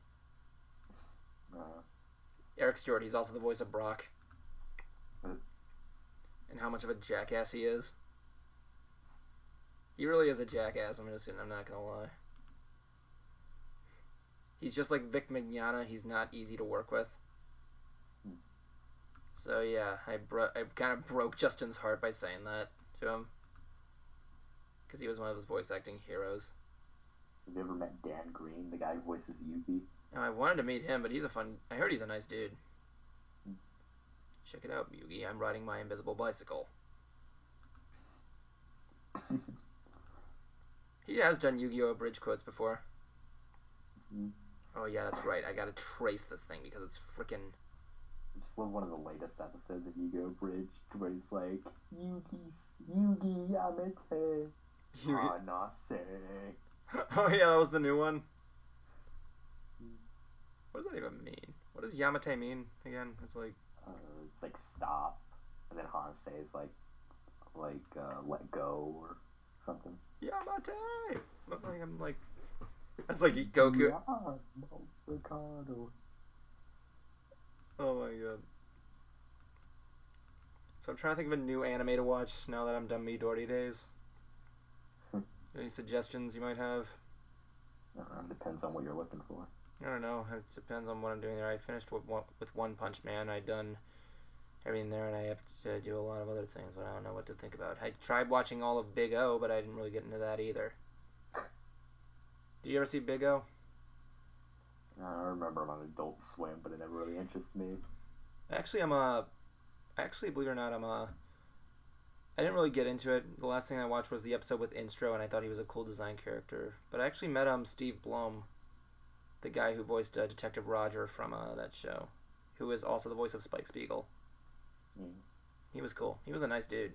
Eric Stewart, he's also the voice of Brock. And how much of a jackass he is. He really is a jackass, I'm not gonna lie. He's just like Vic Mignogna, he's not easy to work with. So yeah, I kind of broke Justin's heart by saying that to him. Because he was one of his voice acting heroes. Have you ever met Dan Green, the guy who voices Yugi? No, I wanted to meet him, but I heard he's a nice dude. Check it out, Yugi. I'm riding my invisible bicycle. He has done Yu-Gi-Oh! Bridge quotes before. Oh yeah, that's right. I gotta trace this thing because it's freaking... I just love one of the latest episodes of Yu-Gi-Oh! Bridge where he's like, Yugi Yamete. Hanase. Oh yeah, that was the new one. What does that even mean? What does Yamate mean again? It's like stop, and then Hanase is like let go or something. Yamate. I'm like that's like Goku. Oh my god. So I'm trying to think of a new anime to watch now that I'm done Midori days. Any suggestions you might have? Depends on what you're looking for. I don't know. It depends on what I'm doing there. I finished with One Punch Man. I'd done everything there, and I have to do a lot of other things, but I don't know what to think about. I tried watching all of Big O, but I didn't really get into that either. Did you ever see Big O? I remember him on Adult Swim, but it never really interested me. Actually, believe it or not, I didn't really get into it. The last thing I watched was the episode with Instro, and I thought he was a cool design character. But I actually met Steve Blum, the guy who voiced Detective Roger from that show, who is also the voice of Spike Spiegel. He was cool. He was a nice dude.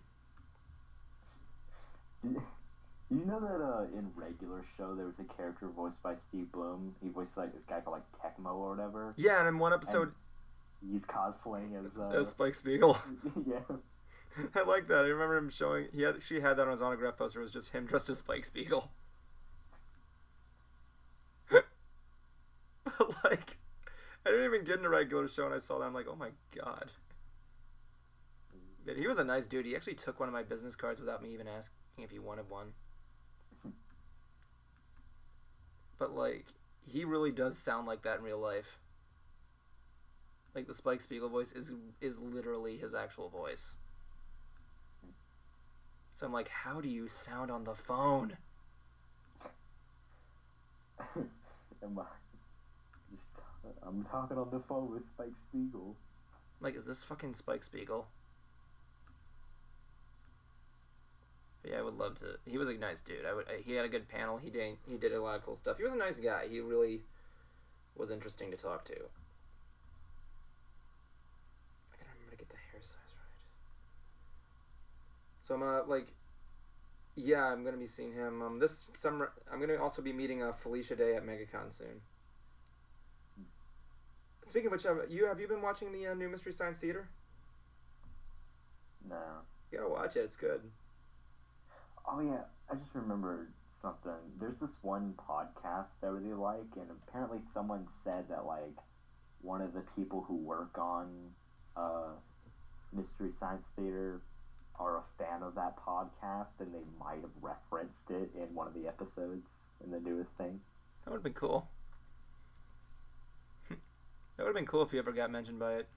You know that in regular show there was a character voiced by Steve Bloom. He voiced like this guy called like Tecmo or whatever. Yeah, and in one episode, he's cosplaying as Spike Spiegel. Yeah. I like that. I remember him showing. She had that on his autograph poster. It was just him dressed as Spike Spiegel. Like, I didn't even get in a regular show, and I saw that. I'm like, oh my god. But he was a nice dude. He actually took one of my business cards without me even asking if he wanted one. But like, he really does sound like that in real life. Like the Spike Spiegel voice is literally his actual voice. So I'm like, how do you sound on the phone? I'm talking on the phone with Spike Spiegel. Like, is this fucking Spike Spiegel? But yeah, I would love to. He was a nice dude. He had a good panel. He did a lot of cool stuff. He was a nice guy. He really was interesting to talk to. I gotta remember to get the hair size right. So I'm like, yeah, I'm gonna be seeing him this summer. I'm gonna also be meeting Felicia Day at MegaCon soon. Speaking of which, have you been watching the new Mystery Science Theater? No. You gotta watch it. It's good. Oh yeah, I just remembered something. There's this one podcast I really like, and apparently someone said that like one of the people who work on Mystery Science Theater are a fan of that podcast, and they might have referenced it in one of the episodes in the newest thing. That would have been cool. That would have been cool if you ever got mentioned by it.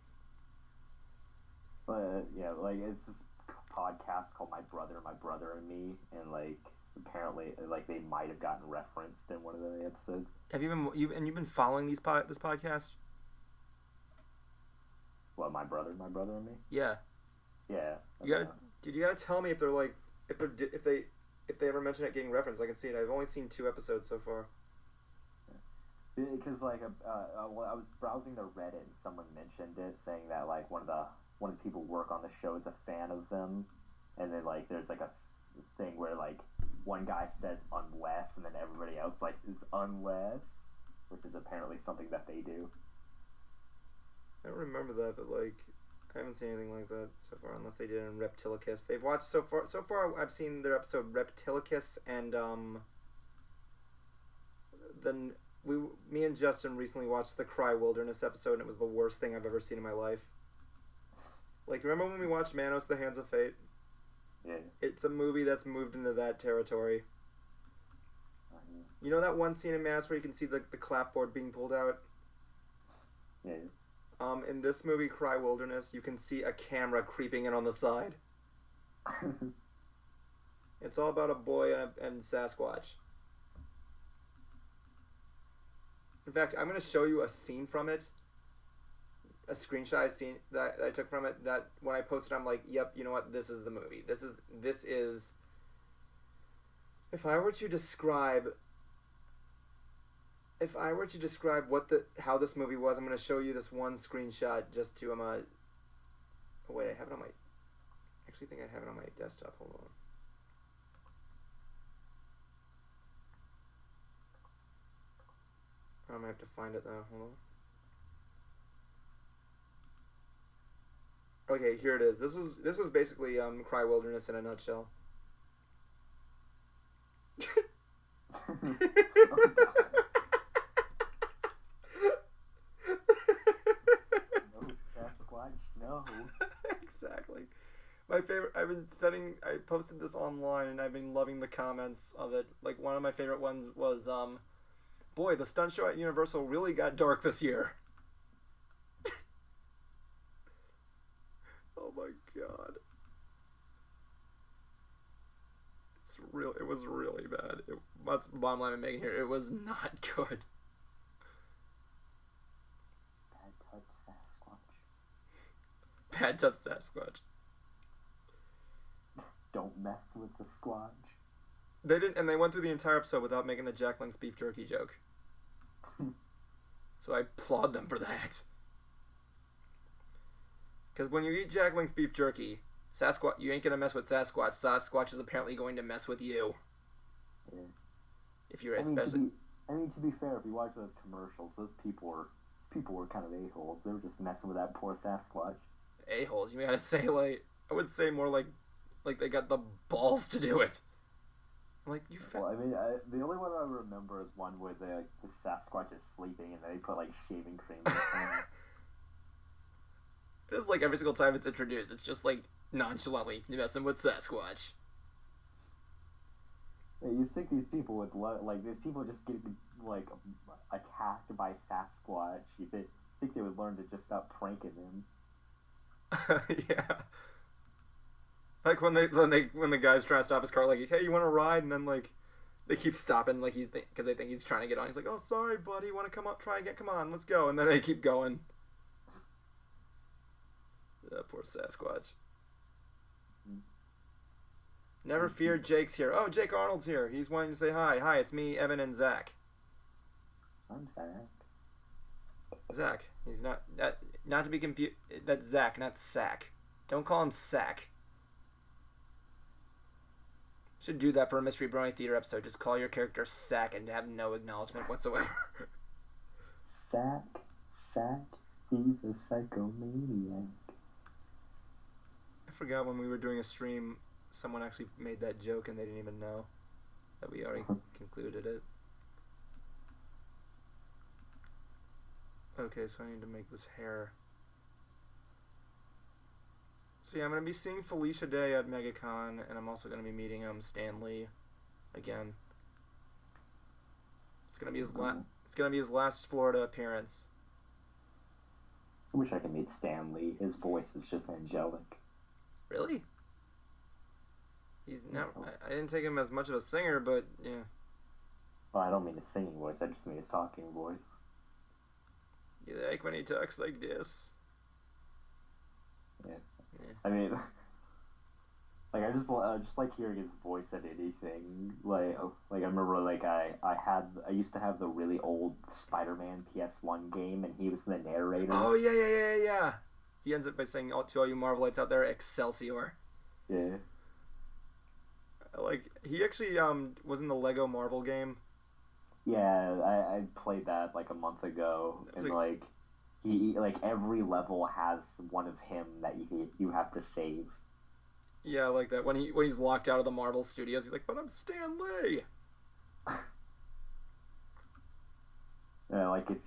But yeah, like it's this podcast called My Brother and Me, and like apparently like they might have gotten referenced in one of the episodes. Have you've been following this podcast? What, My Brother and Me? Yeah. Yeah. You gotta tell me if they're like if they ever mention it getting referenced. I can see it. I've only seen 2 episodes so far. Because like I was browsing the Reddit and someone mentioned it, saying that like one of the people who work on the show is a fan of them, and then like there's like a thing where like one guy says unless, and then everybody else like is unless, which is apparently something that they do. I don't remember that, but like I haven't seen anything like that so far, unless they did in Reptilicus. They've watched so far. I've seen their episode Reptilicus, and then me and Justin recently watched the Cry Wilderness episode, and it was the worst thing I've ever seen in my life. Like, remember when we watched Manos: The Hands of Fate? Yeah. It's a movie that's moved into that territory. You know that one scene in Manos where you can see the clapboard being pulled out? Yeah. In this movie, Cry Wilderness, you can see a camera creeping in on the side. It's all about a boy and Sasquatch. In fact, I'm going to show you a scene from it. A screenshot I seen that I took from it, that when I posted, I'm like, yep, you know what? This is the movie. This is if I were to describe how this movie was, I'm going to show you this one screenshot just to oh wait, I have it on my actually think I have it on my desktop. Hold on. I'm gonna have to find it though. Hold on. Okay, here it is. This is basically Cry Wilderness in a nutshell. Oh, no, Sasquatch, no. Exactly. My favorite. I posted this online, and I've been loving the comments of it. Like, one of my favorite ones was boy, the stunt show at Universal really got dark this year. Oh my god. It was really bad. That's the bottom line I'm making here. It was not good. Bad touch Sasquatch. Bad touch Sasquatch. Don't mess with the squatch. They didn't, and they went through the entire episode without making a Jack Link's beef jerky joke. So I applaud them for that. Because when you eat Jack Link's beef jerky, Sasquatch, you ain't gonna mess with Sasquatch. Sasquatch is apparently going to mess with you. Yeah. If you're especially... To be fair, if you watch those commercials, those people were kind of a-holes. They were just messing with that poor Sasquatch. A-holes? You gotta say, like... I would say more like they got the balls to do it. Like, you... Well, I mean, the only one I remember is one where the Sasquatch is sleeping and they put, like, shaving cream in him. Just like every single time it's introduced, it's just like nonchalantly messing with Sasquatch. Yeah, you think these people would these people just getting like attacked by Sasquatch? You think they would learn to just stop pranking them? Yeah. Like when the guys try to stop his car, like, hey, you want to ride? And then like they keep stopping, like because they think he's trying to get on. He's like, oh, sorry, buddy, want to come up? Try again? Come on, let's go. And then they keep going. Poor Sasquatch. Never fear, Jake's here. Oh, Jake Arnold's here. He's wanting to say hi. Hi, it's me, Evan, and Zach. I'm Zach. Zach. He's not to be confused. That's Zach, not Sack. Don't call him Sack. Should do that for a Mystery Brony Theater episode. Just call your character Sack and have no acknowledgement whatsoever. Sack. He's a psychomaniac. I forgot when we were doing a stream, someone actually made that joke and they didn't even know that we already concluded it. Okay, so I need to make this hair. So yeah, I'm going to be seeing Felicia Day at MegaCon, and I'm also going to be meeting Stan Lee again. It's going to be his last Florida appearance. I wish I could meet Stan Lee. His voice is just angelic. Really? He's not. I didn't take him as much of a singer, but yeah. Well, I don't mean his singing voice. I just mean his talking voice. You like when he talks like this? Yeah. I mean, like I just like hearing his voice at anything. Like I remember I used to have the really old Spider-Man PS1 game, and he was the narrator. Oh yeah. He ends up by saying, to all you Marvelites out there, Excelsior. Yeah. Like, he actually was in the Lego Marvel game. Yeah, I played that like a month ago, and like he every level has one of him that you have to save. Yeah, like that when he's locked out of the Marvel Studios, he's like, "But I'm Stan Lee." Like if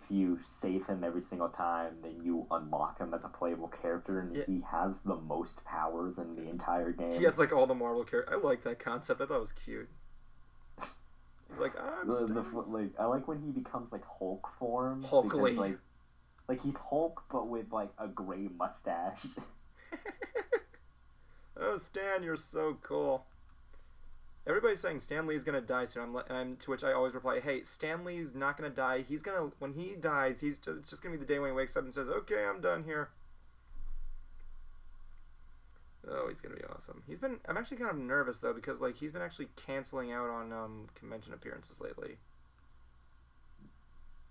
you save him every single time, then you unlock him as a playable character, and he has the most powers in the entire game. He has like all the Marvel characters. I like that concept. I thought it was cute. He's like, I like when he becomes like Hulk form. Hulkly. Because, like he's Hulk, but with like a gray mustache. Oh, Stan, you're so cool. Everybody's saying Stan Lee's gonna die soon. To which I always reply, hey, Stan Lee's not gonna die. When he dies, it's just gonna be the day when he wakes up and says, okay, I'm done here. Oh, he's gonna be awesome. I'm actually kind of nervous though, because like he's been actually canceling out on convention appearances lately.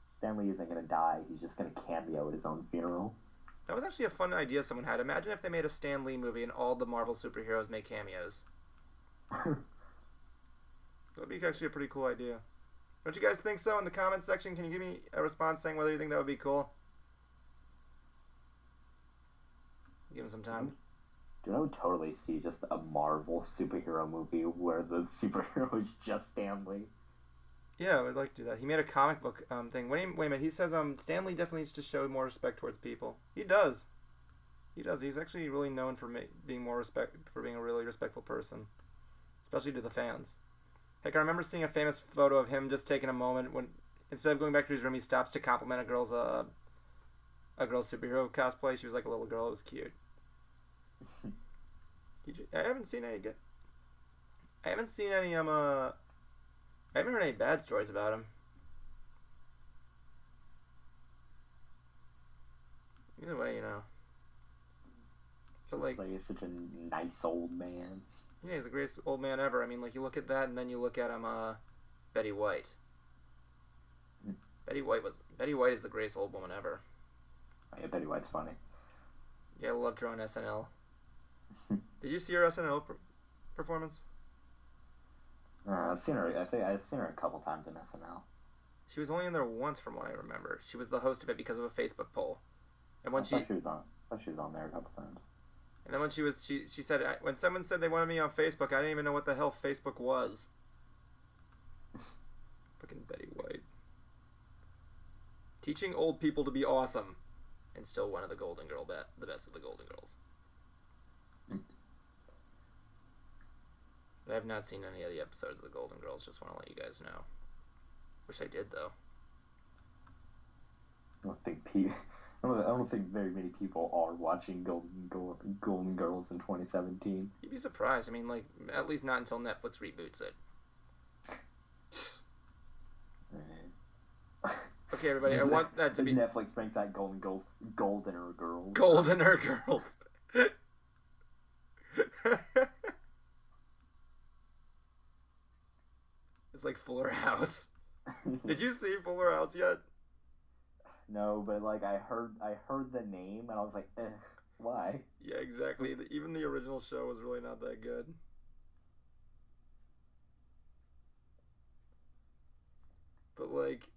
Stan Lee isn't gonna die. He's just gonna cameo at his own funeral. That was actually a fun idea someone had. Imagine if they made a Stan Lee movie and all the Marvel superheroes make cameos. That would be actually a pretty cool idea. Don't you guys think so? In the comments section, can you give me a response saying whether you think that would be cool? Give him some time. Dude, I would totally see just a Marvel superhero movie where the superhero is just Stan Lee. Yeah, I would like to do that. He made a comic book thing. Wait a minute. He says Stan Lee definitely needs to show more respect towards people. He does. He does. He's actually really known for being a really respectful person, especially to the fans. Heck, I remember seeing a famous photo of him just taking a moment when, instead of going back to his room, he stops to compliment a girl's superhero cosplay. She was like a little girl. It was cute. I haven't seen any I haven't heard any bad stories about him. Either way, you know. But like he's such a nice old man. Yeah, he's the greatest old man ever. I mean, like, you look at that, and then you look at Betty White. Betty White is the greatest old woman ever. Oh, yeah, Betty White's funny. Yeah, I loved her on SNL. Did you see her SNL performance? I've seen her. I think I've seen her a couple times in SNL. She was only in there once, from what I remember. She was the host of it because of a Facebook poll. And when I thought she was on there a couple times. And then when she said, when someone said they wanted me on Facebook, I didn't even know what the hell Facebook was. Fucking Betty White. Teaching old people to be awesome, and still one of the Golden Girl the best of the Golden Girls. I have not seen any of the episodes of the Golden Girls. Just want to let you guys know. Wish I did though. I don't think very many people are watching Golden Girls in 2017. You'd be surprised. I mean, like, at least not until Netflix reboots it. Okay, everybody, I want that to be... Netflix makes that Golden Girls Goldener Girls. Goldener Girls. It's like Fuller House. Did you see Fuller House yet? No, but like I heard the name and I was like, why? Yeah, exactly. Even the original show was really not that good. But like,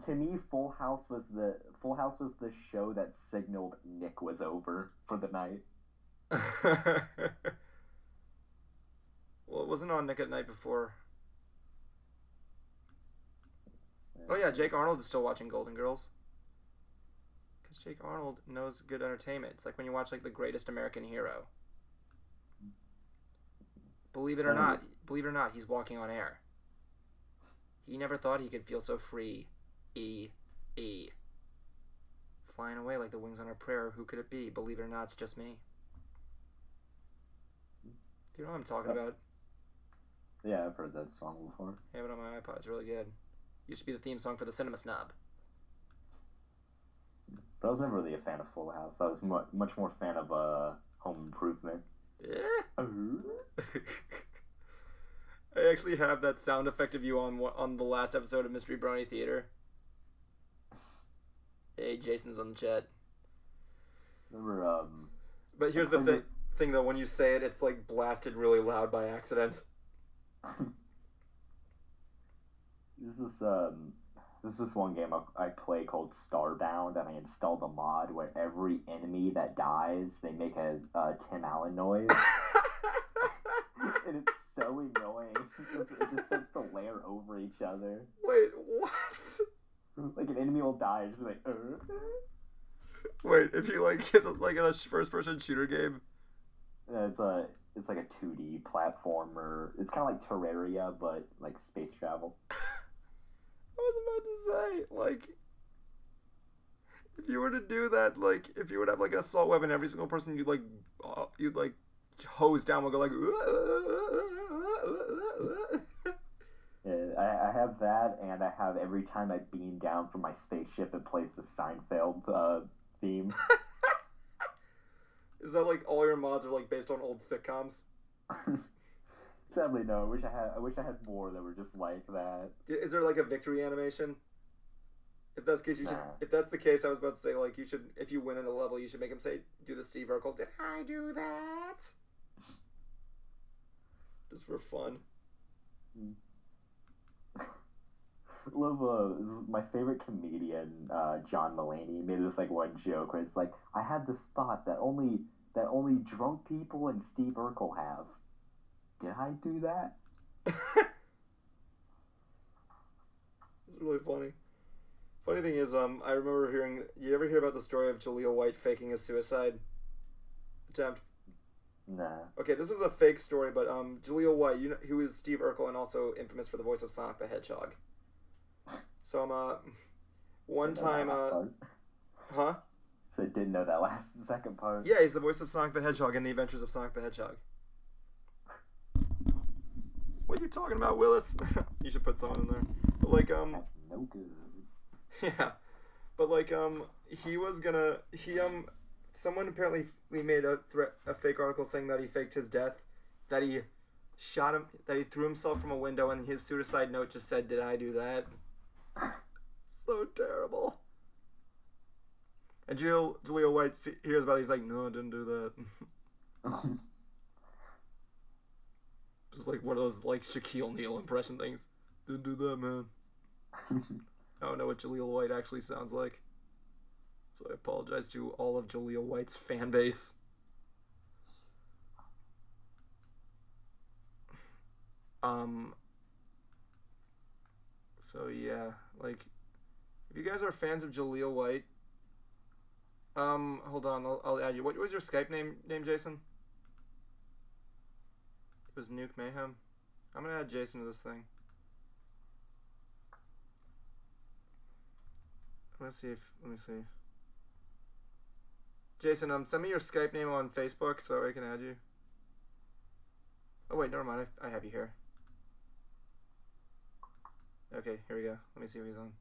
to me, Full House was the show that signaled Nick was over for the night. Well, it wasn't on Nick at Night before. Oh yeah, Jake Arnold is still watching Golden Girls. Because Jake Arnold knows good entertainment. It's like when you watch like The Greatest American Hero. Believe it or not, he's walking on air. He never thought he could feel so free. Flying away like the wings on a prayer. Who could it be? Believe it or not, it's just me. Do you know what I'm talking about? Yeah, I've heard that song before. I have it on my iPod. It's really good. Used to be the theme song for the Cinema Snob. But I was never really a fan of Full House. I was much more fan of Home Improvement. I actually have that sound effect of you on the last episode of Mystery Brony Theater. Hey, Jason's on the chat. Remember, But here's the thing though, when you say it, it's like blasted really loud by accident. This is one game I play called Starbound, and I installed a mod where every enemy that dies, they make a Tim Allen noise. And it's so annoying. It just starts to layer over each other. Wait, what? Like an enemy will die, and just be like, Wait, if you like, is it like in a first-person shooter game? Yeah, it's like a 2D platformer. It's kind of like Terraria, but like space travel. I was about to say, like, if you were to do that, like, if you would have like an assault weapon, every single person you'd like hose down would go like. Yeah, I have that, and I have every time I beam down from my spaceship, it plays the Seinfeld theme. Is that like all your mods are like based on old sitcoms? Sadly, no. I wish I had more that were just like that. Is there like a victory animation? If that's the case, Nah. If that's the case, I was about to say like you should, if you win in a level, you should make him do the Steve Urkel. Did I do that? Just for fun. Love this is my favorite comedian, John Mulaney, made this like one joke where it's like, I had this thought that only drunk people and Steve Urkel have. Did I do that? It's really funny. Funny thing is, I remember hearing. You ever hear about the story of Jaleel White faking a suicide attempt? Nah. Okay, this is a fake story, but Jaleel White, who is Steve Urkel and also infamous for the voice of Sonic the Hedgehog. So one time, huh? So I didn't know that second part. Yeah, he's the voice of Sonic the Hedgehog in the Adventures of Sonic the Hedgehog. What are you talking about, Willis? You should put someone in there. But like, That's no good. Yeah, but like, someone apparently made a fake article saying that he faked his death, that he shot him, that he threw himself from a window, and his suicide note just said, "Did I do that?" So terrible. And Jaleel White hears about it, he's like, "No, I didn't do that." Just like one of those like Shaquille O'Neal impression things. Didn't do that, man. I don't know what Jaleel White actually sounds like. So I apologize to all of Jaleel White's fan base. So yeah, like, if you guys are fans of Jaleel White, hold on, I'll add you. What was your Skype name, Jason? It was Nuke Mayhem. I'm gonna add Jason to this thing. Let me see. Jason, send me your Skype name on Facebook so I can add you. Oh wait, never mind. I have you here. Okay, here we go. Let me see if he's on.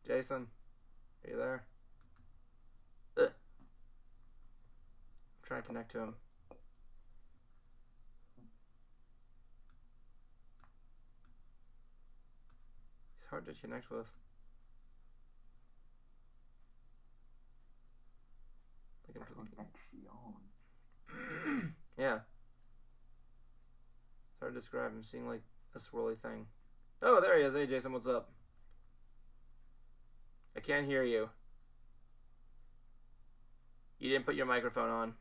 Jason, are you there? Ugh. I'm trying to connect to him. He's hard to connect with. Yeah. It's hard to describe. I'm seeing like a swirly thing. Oh, there he is. Hey, Jason, what's up? I can't hear you. You didn't put your microphone on.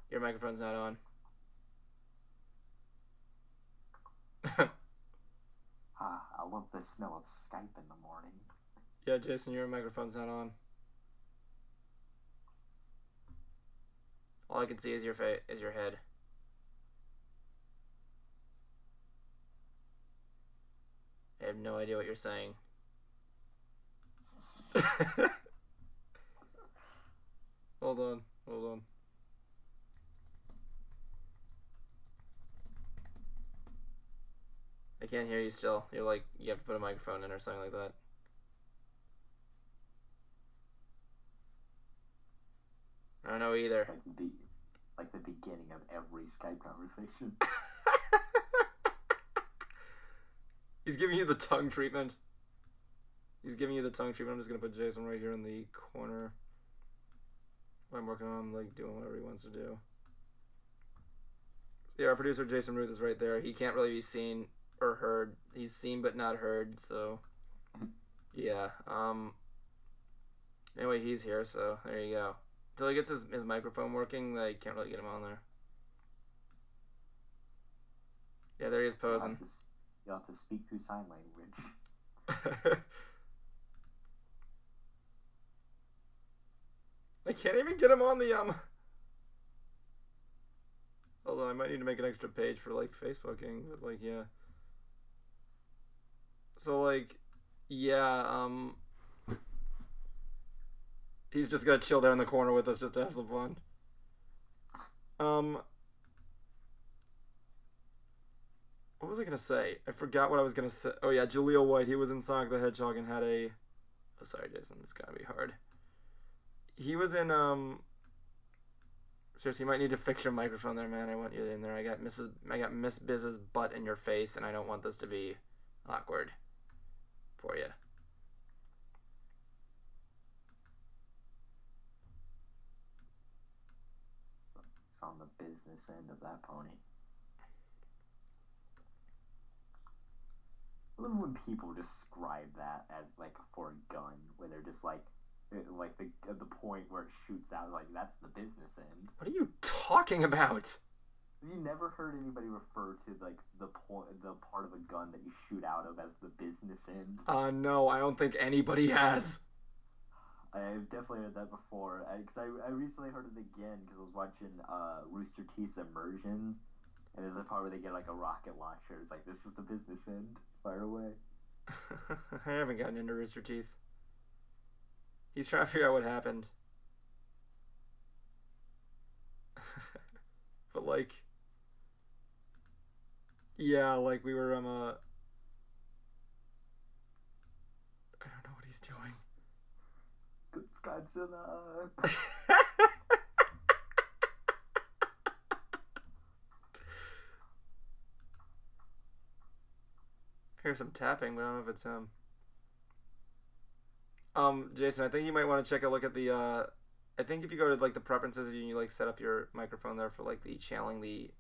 Your microphone's not on. I love the smell of Skype in the morning. Yeah, Jason, your microphone's not on. All I can see is your head. I have no idea what you're saying. Hold on. I can't hear you still. You're like, you have to put a microphone in or something like that. I don't know either. It's like the beginning of every Skype conversation. He's giving you the tongue treatment. I'm just gonna put Jason right here in the corner. I'm working on, like, doing whatever he wants to do. Yeah, our producer Jason Ruth is right there. He can't really be seen or heard. He's seen but not heard, so yeah. Anyway, he's here, so there you go. Until he gets his microphone working, I can't really get him on there. Yeah, there he is posing. You'll have to speak through sign language. I can't even get him on the Hold on, I might need to make an extra page for like Facebooking, but like yeah. So like yeah, he's just gonna chill there in the corner with us just to have some fun. What was I gonna say? I forgot what I was gonna say. Oh yeah, Jaleel White. He was in Sonic the Hedgehog and had a. Oh, sorry, Jason. It's gonna be hard. He was in Seriously, you might need to fix your microphone there, man. I want you in there. I got Miss Biz's butt in your face, and I don't want this to be awkward for you. It's on the business end of that pony. I love when people describe that as like for a gun, where they're just like the point where it shoots out, like that's the business end. What are you talking about? Have you never heard anybody refer to like the part of a gun that you shoot out of as the business end? No, I don't think anybody has. I've definitely heard that before. Because I recently heard it again because I was watching Rooster Teeth's Immersion, and there's a part where they get like a rocket launcher. It's like, this is the business end. Fire away. I haven't gotten into Rooster Teeth. He's trying to figure out what happened. But like, yeah, like we were I don't know what he's doing. Good Godzilla. I hear some tapping, but I don't know if it's him. Jason, I think you might want to take a look at the, I think if you go to, like, the preferences and you, like, set up your microphone there for, like, the channeling the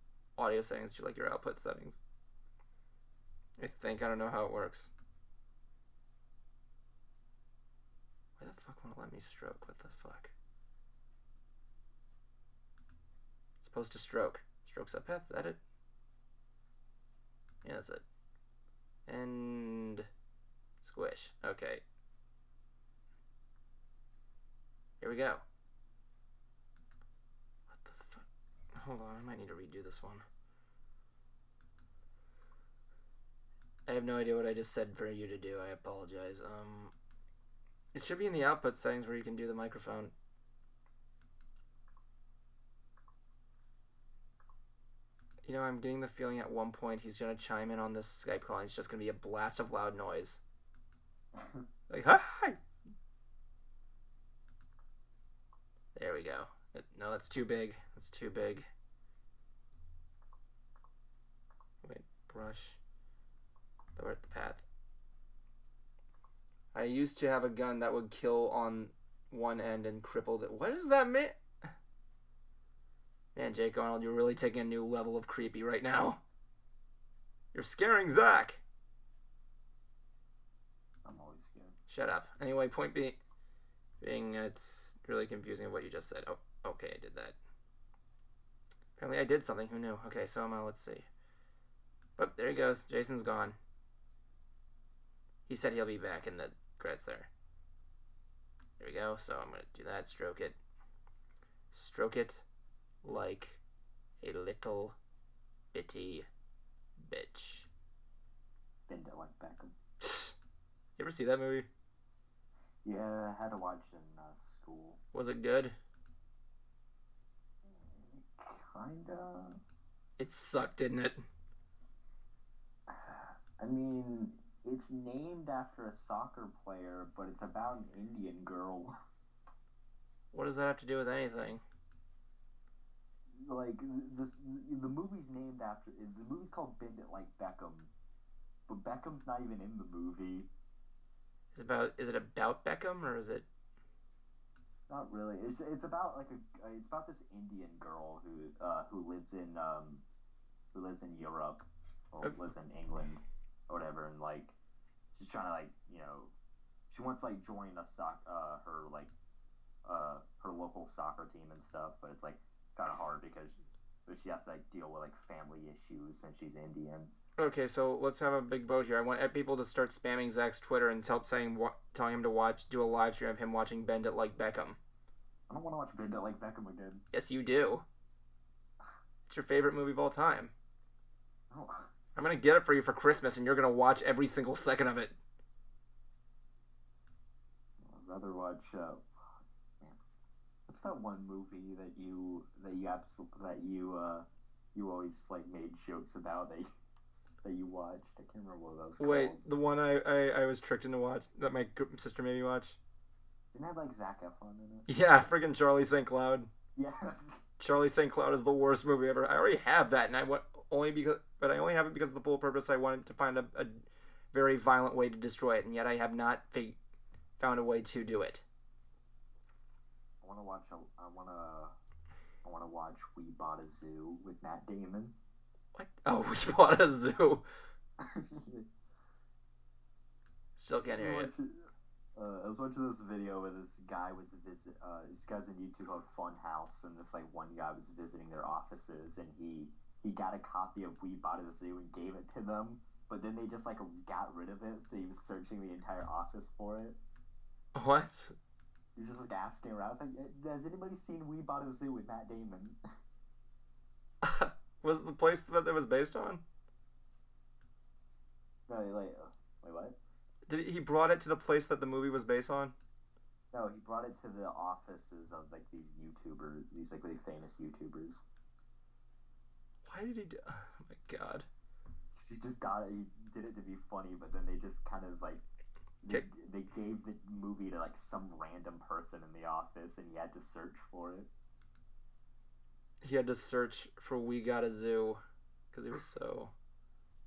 audio settings to like your output settings. I think. I don't know how it works. Why the fuck won't it let me stroke? What the fuck? It's supposed to stroke. Stroke subpath, is that it? Yeah, that's it. And squish. Okay. Here we go. What the fuck? Hold on, I might need to redo this one. I have no idea what I just said for you to do. I apologize. It should be in the output settings where you can do the microphone. You know, I'm getting the feeling at one point he's gonna chime in on this Skype call and it's just gonna be a blast of loud noise. Like, hi! There we go. No, that's too big. That's too big. Wait, brush. Lower the path. I used to have a gun that would kill on one end and cripple the... What does that mean? Man, Jake Arnold, you're really taking a new level of creepy right now. You're scaring Zach. I'm always scared. Shut up. Anyway, point being it's really confusing what you just said. Oh, okay, I did that. Apparently I did something. Who knew? Okay, so let's see. Oh, there he goes. Jason's gone. He said he'll be back in the credits there. There we go. So I'm going to do that. Stroke it. Stroke it like a little bitty bitch. Bend it like Beckham. You ever see that movie? Yeah, I had to watch it in school. Was it good? Kinda. It sucked, didn't it? I mean, it's named after a soccer player, but it's about an Indian girl. What does that have to do with anything? Like, the movie's named after... The movie's called Bend It Like Beckham, but Beckham's not even in the movie. Is it about Beckham, or is it... Not really. It's about like it's about this Indian girl who lives in Europe or lives in England or whatever, and like she's trying to she wants to like join her local soccer team and stuff, but it's like kind of hard because she has to like deal with like family issues since she's Indian. Okay, so let's have a big vote here. I want people to start spamming Zach's Twitter and telling him to do a live stream of him watching Bend It Like Beckham. I don't want to watch Bend It Like Beckham again. Yes, you do. It's your favorite movie of all time. Oh. I'm going to get it for you for Christmas, and you're going to watch every single second of it. I'd rather watch... what's that one movie that you always like made jokes about that you watched? I can't remember what that was called. Wait, the one I was tricked into watch that my sister made me watch. Didn't it have like Zac Efron in it? Yeah, friggin' Charlie St. Cloud. Yeah. Charlie St. Cloud is the worst movie ever. I already have that, and I only have it because of the full purpose. I wanted to find a very violent way to destroy it, and yet I have not found a way to do it. I want to watch We Bought a Zoo with Matt Damon. What? Oh, We Bought a Zoo. Still can't hear you. I was watching this video where this guy was this guy's on YouTube called Funhouse, and this like one guy was visiting their offices, and he got a copy of We Bought a Zoo and gave it to them, but then they just like got rid of it, so he was searching the entire office for it. What? He was just like asking around. I was like, has anybody seen We Bought a Zoo with Matt Damon? Was it the place that it was based on? No, wait, what? He brought it to the place that the movie was based on? No, he brought it to the offices of like these YouTubers, these like really famous YouTubers. Why did he do? Oh my god. He did it to be funny, but then they just kind of like they gave the movie to like some random person in the office, and he had to search for it. He had to search for We Got a Zoo because he was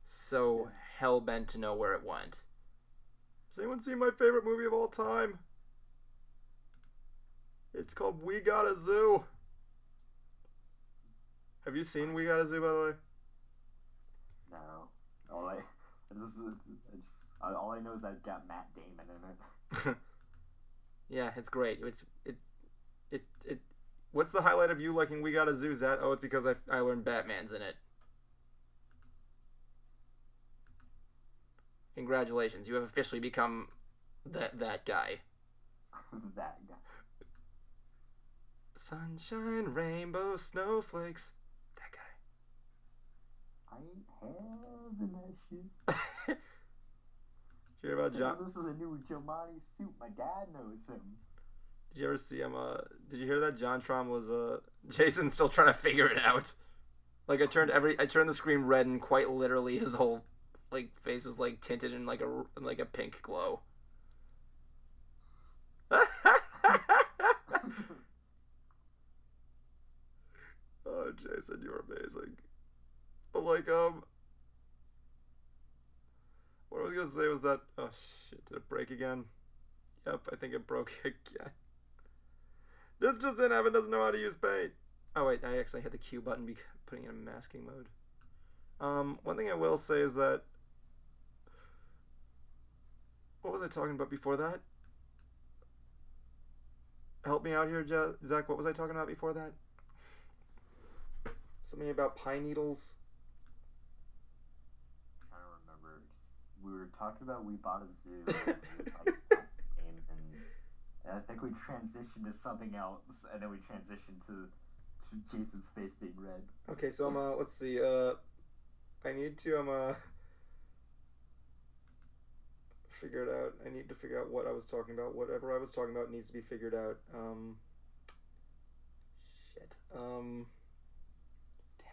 so hell bent to know where it went. Has anyone seen my favorite movie of all time? It's called We Got a Zoo. Have you seen We Got a Zoo, by the way? No. All I know is that it got Matt Damon in it. Yeah, it's great. What's the highlight of you liking We Got a Zoo, Zat? Oh, it's because I learned Batman's in it. Congratulations, you have officially become that guy. That guy. Sunshine, rainbow, snowflakes. That guy. I ain't having that shit. Did you hear about John? This is a new Giamatti suit. My dad knows him. Did you ever see him? Did you hear that John Tron was Jason's still trying to figure it out. Like I turned the screen red and quite literally his whole face is tinted in like a pink glow. Oh, Jason, you're amazing. But what I was gonna say was that, oh shit, did it break again? Yep, I think it broke again. This just in, Evan doesn't know how to use paint. Oh wait, I actually hit the Q button putting it in masking mode. One thing I will say is that, what was I talking about before that? Help me out here, Zach. What was I talking about before that? Something about pine needles. I don't remember. We were talking about We Bought a Zoo. And I think we transitioned to something else, and then we transitioned to Jason's face being red. Okay, so let's see. I need to figure it out. I need to figure out what I was talking about. Whatever I was talking about needs to be figured out. Shit. Damn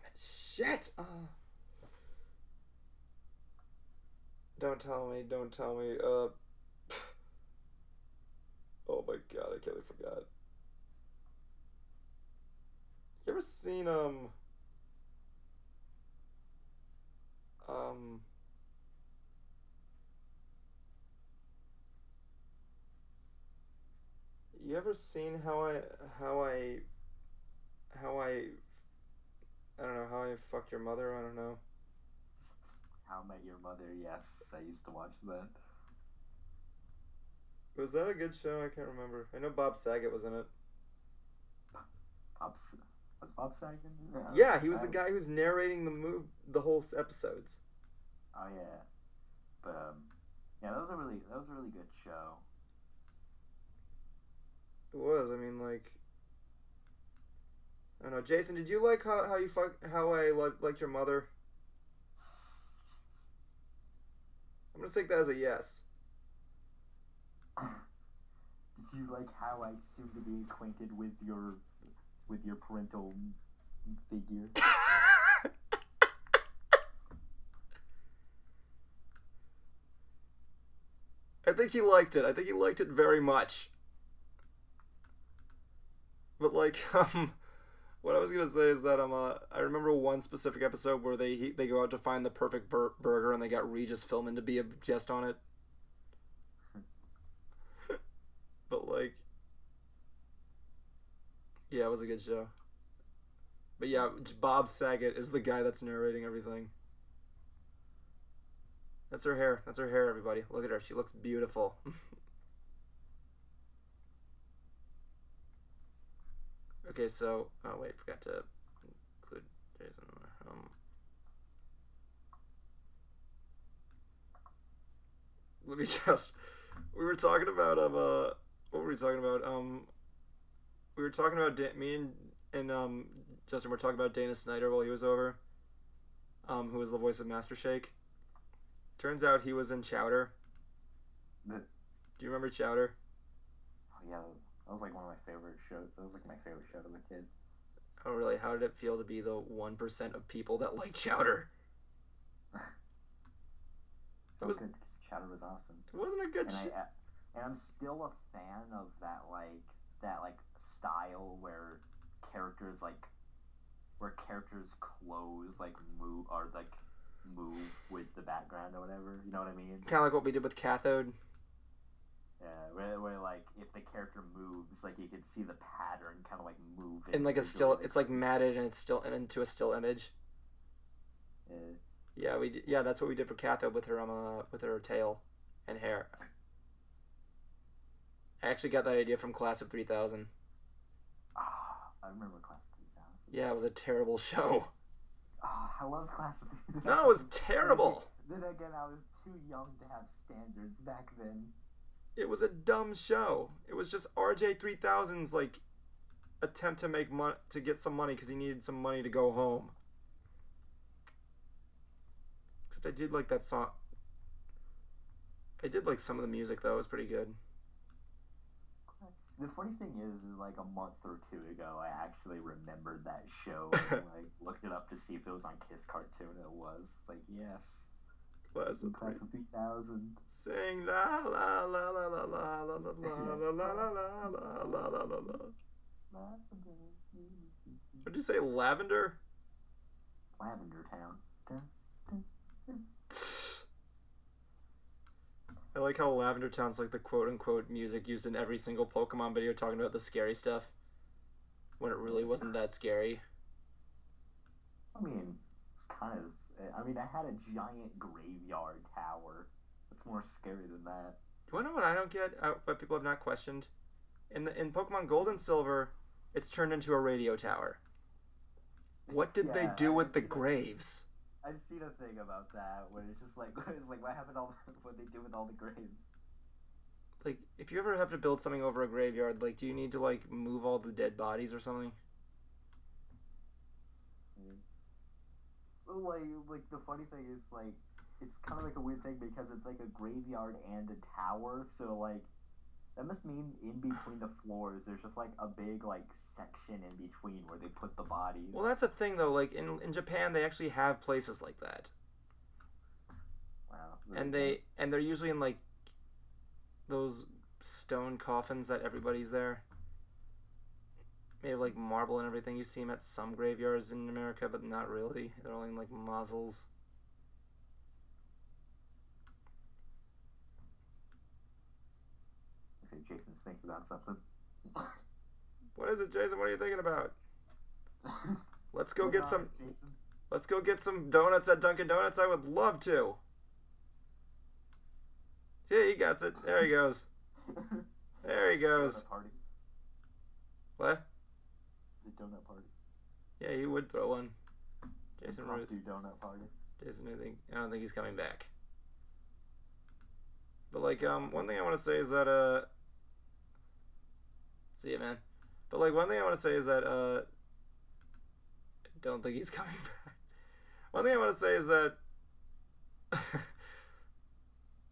it. Shit. Don't tell me. Oh my god, I totally forgot. You ever seen you ever seen how I don't know, how I fucked your mother? I don't know. How I Met Your Mother, yes. I used to watch that. Was that a good show? I can't remember. I know Bob Saget was in it. Was Bob Saget in it? Yeah, he was the guy who was narrating the whole episodes. Oh yeah, but yeah, that was a really good show. It was. I mean, I don't know. Jason, did you like how I liked your mother? I'm gonna take that as a yes. Did you like how I soon to be acquainted with your parental figure? I think he liked it. I think he liked it very much. But what I was gonna say is that I remember one specific episode where they go out to find the perfect burger and they got Regis Philbin to be a guest on it. But yeah, it was a good show. But yeah, Bob Saget is the guy that's narrating everything. That's her hair. That's her hair, everybody. Look at her. She looks beautiful. Okay, so... Oh, wait. Forgot to include Jason. Let me just... We were talking about... what were we talking about? We were talking about... Me and Justin were talking about Dana Snyder while he was over. Who was the voice of Master Shake. Turns out he was in Chowder. Do you remember Chowder? Oh, yeah. That was one of my favorite shows. That was my favorite show as a kid. Oh, really? How did it feel to be the 1% of people that like Chowder? It was good because Chowder was awesome. It wasn't a good show. And I'm still a fan of that style where characters clothes move with the background or whatever. You know what I mean? Kind of like what we did with Cathode. Yeah, where like if the character moves, like you could see the pattern kind of like move. In like a still, it's like matted and it's still and into a still image. Yeah, yeah, that's what we did for Katha with her tail and hair. I actually got that idea from Class of 3000. I remember Class of 3000. Yeah, it was a terrible show. I love Class of 3000. No, it was terrible. Then again, I was too young to have standards back then. It was a dumb show. It was just RJ 3000's like attempt to make money, to get some money because he needed some money to go home. Except I did like that song. I did like some of the music though. It was pretty good. The funny thing is like a month or two ago, I actually remembered that show and like looked it up to see if it was on Kiss Cartoon. It was. It's like, yes. Class of 3000. Sing la la la la la la la la la la la la la la la. What'd you say, Lavender? Lavender Town. I like how Lavender Town's like the quote-unquote music used in every single Pokemon video talking about the scary stuff, when it really wasn't that scary. I mean, it's kind of... I mean, I had a giant graveyard tower. It's more scary than that. You wanna know what I don't get, but people have not questioned? In Pokemon Gold and Silver, it's turned into a radio tower. What did they do with the graves? I've seen a thing about that where it's just like, it's like what happened what they do with all the graves. Like, if you ever have to build something over a graveyard, like, do you need to like move all the dead bodies or something? Like the funny thing is like it's kind of like a weird thing because it's like a graveyard and a tower, so like that must mean in between the floors there's just like a big like section in between where they put the bodies. Well, that's a thing though. Like in Japan, they actually have places like that. Wow. Really and they're usually in like those stone coffins that everybody's there. Made of like marble and everything. You see them at some graveyards in America, but not really. They're only in like mausoleums. I say Jason's thinking about something. What is it, Jason? What are you thinking about? Let's go get some. Jason? Let's go get some donuts at Dunkin' Donuts. I would love to. Yeah, he gets it. There he goes. There he goes. Donut party. What? Is it donut party? Yeah, he would throw one. Jason would do donut party. Jason, I don't think he's coming back. But like, one thing I want to say is that see ya, man. But like, one thing I want to say is that I don't think he's coming back. One thing I want to say is that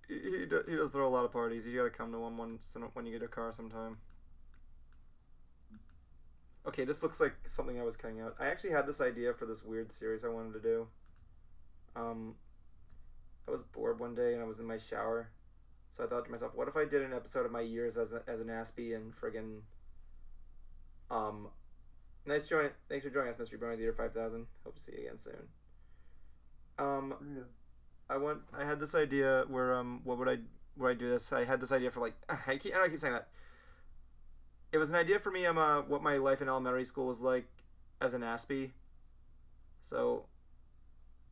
he does throw a lot of parties. You gotta come to one when you get a car sometime. Okay, this looks like something I was cutting out. I actually had this idea for this weird series I wanted to do. I was bored one day and I was in my shower, so I thought to myself, what if I did an episode of my years as an Aspie and friggin' thanks for joining us, Mystery Brony Theater 5000. Hope to see you again soon. I had this idea where where I do this. I had this idea for like I keep saying that. It was an idea for me what my life in elementary school was like as an Aspie. So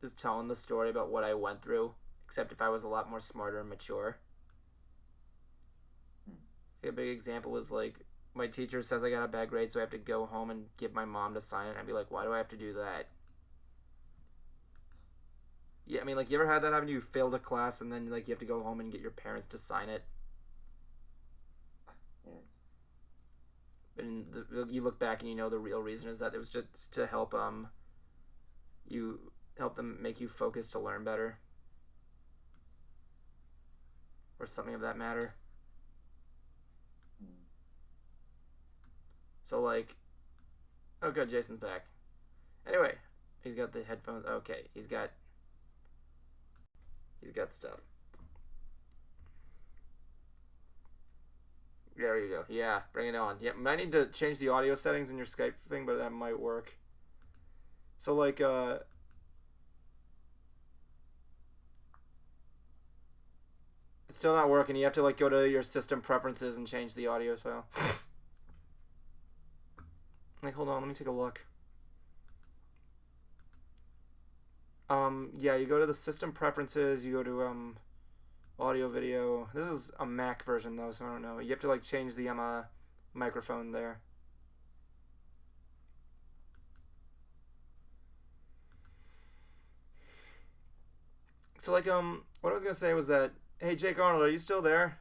just telling the story about what I went through, except if I was a lot more smarter and mature. A big example is like my teacher says I got a bad grade, so I have to go home and get my mom to sign it. I'd be like, why do I have to do that? Yeah, I mean, like, you ever had that happen? You failed a class and then like you have to go home and get your parents to sign it. And you look back and you know the real reason is that it was just to help them make you focus to learn better, or something of that matter. So like, oh good, Jason's back. Anyway, he's got the headphones. Okay, he's got stuff. There you go. Yeah, bring it on. Yeah, might need to change the audio settings in your Skype thing, but that might work. So like, It's still not working. You have to like go to your system preferences and change the audio file. Like, hold on, let me take a look. Yeah, you go to the system preferences, you go to audio video. This is a Mac version though, so I don't know. You have to like change the microphone there. So like what I was gonna say was that, hey Jake Arnold, are you still there?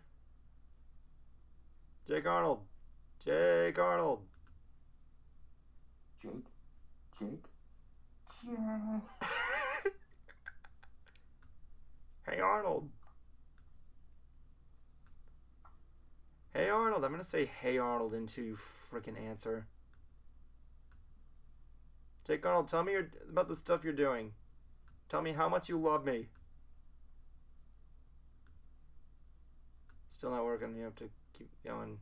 Jake Arnold. Jake Arnold. Jake. Hey Arnold. Hey Arnold. I'm gonna say hey Arnold until you freaking answer. Jake Arnold, tell me about the stuff you're doing. Tell me how much you love me. Still not working. You have to keep going.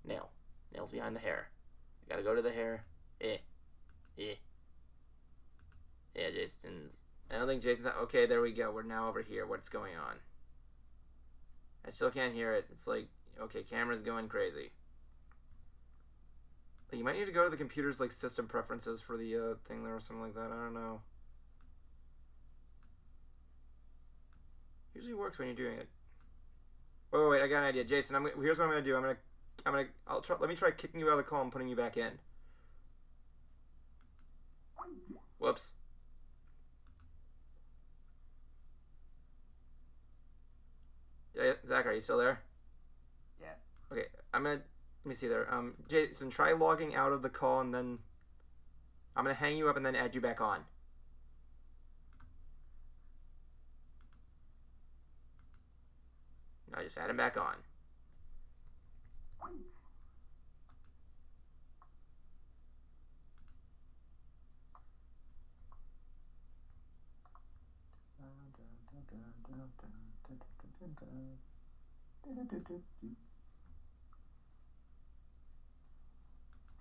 Nails behind the hair. I gotta go to the hair. Yeah, Jason's. I don't think Jason's. Okay, there we go. We're now over here. What's going on? I still can't hear it. It's like, okay, camera's going crazy. But you might need to go to the computer's like system preferences for the thing there or something like that. I don't know. Usually works when you're doing it. Wait, I got an idea, Jason. Here's what I'm gonna do. Let me try kicking you out of the call and putting you back in. Whoops. Zach, are you still there? Yeah. Okay, let me see there. Jason, try logging out of the call and then I'm gonna hang you up and then add you back on. No, just add him back on.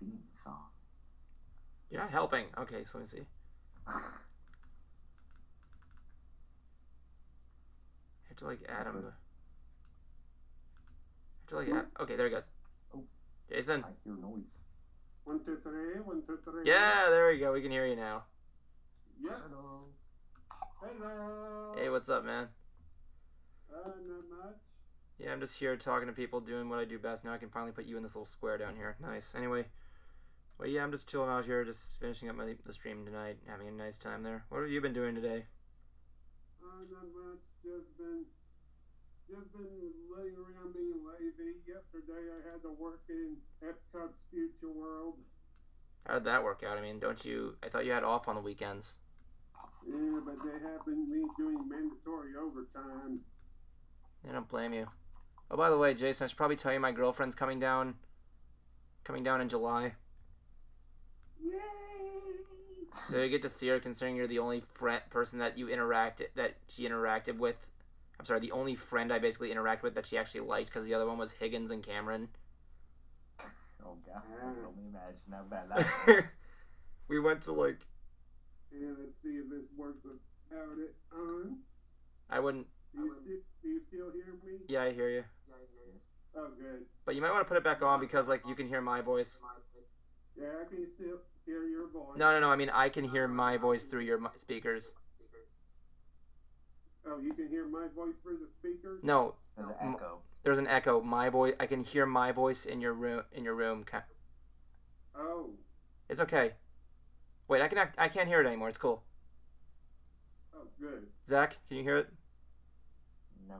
Theme song. You're not helping. Okay, so let me see. I have to like add him. Okay, there he goes. Oh. Jason. I hear noise. 1, 2, 3. 1, 2, 3. Yeah, there we go. We can hear you now. Yes. Hello. Hello. Hey, what's up, man? Not much. Yeah, I'm just here talking to people, doing what I do best. Now I can finally put you in this little square down here. Nice. Anyway, well, yeah, I'm just chilling out here, just finishing up the stream tonight, having a nice time there. What have you been doing today? Not much. Just been laying around being lazy. Yesterday I had to work in Epcot's Future World. How did that work out? I mean, I thought you had off on the weekends. Yeah, but they have been me doing mandatory overtime. I don't blame you. Oh, by the way, Jason, I should probably tell you my girlfriend's coming down in July. Yay! So you get to see her, considering you're the only person that she interacted with. I'm sorry, the only friend I basically interacted with that she actually liked, because the other one was Higgins and Cameron. Oh god, I can only imagine how bad that was. We went to like... Yeah, let's see if this works about it. I wouldn't... Do you still hear me? Yeah, I hear you. Oh, good. But you might want to put it back on because, like, you can hear my voice. Yeah, I can still hear your voice. No. I mean, I can hear my voice through your speakers. Oh, you can hear my voice through the speakers? No. There's an echo. There's an echo. My voice. I can hear my voice in your room. Oh. It's okay. Wait, I can't hear it anymore. It's cool. Oh, good. Zach, can you hear it? No.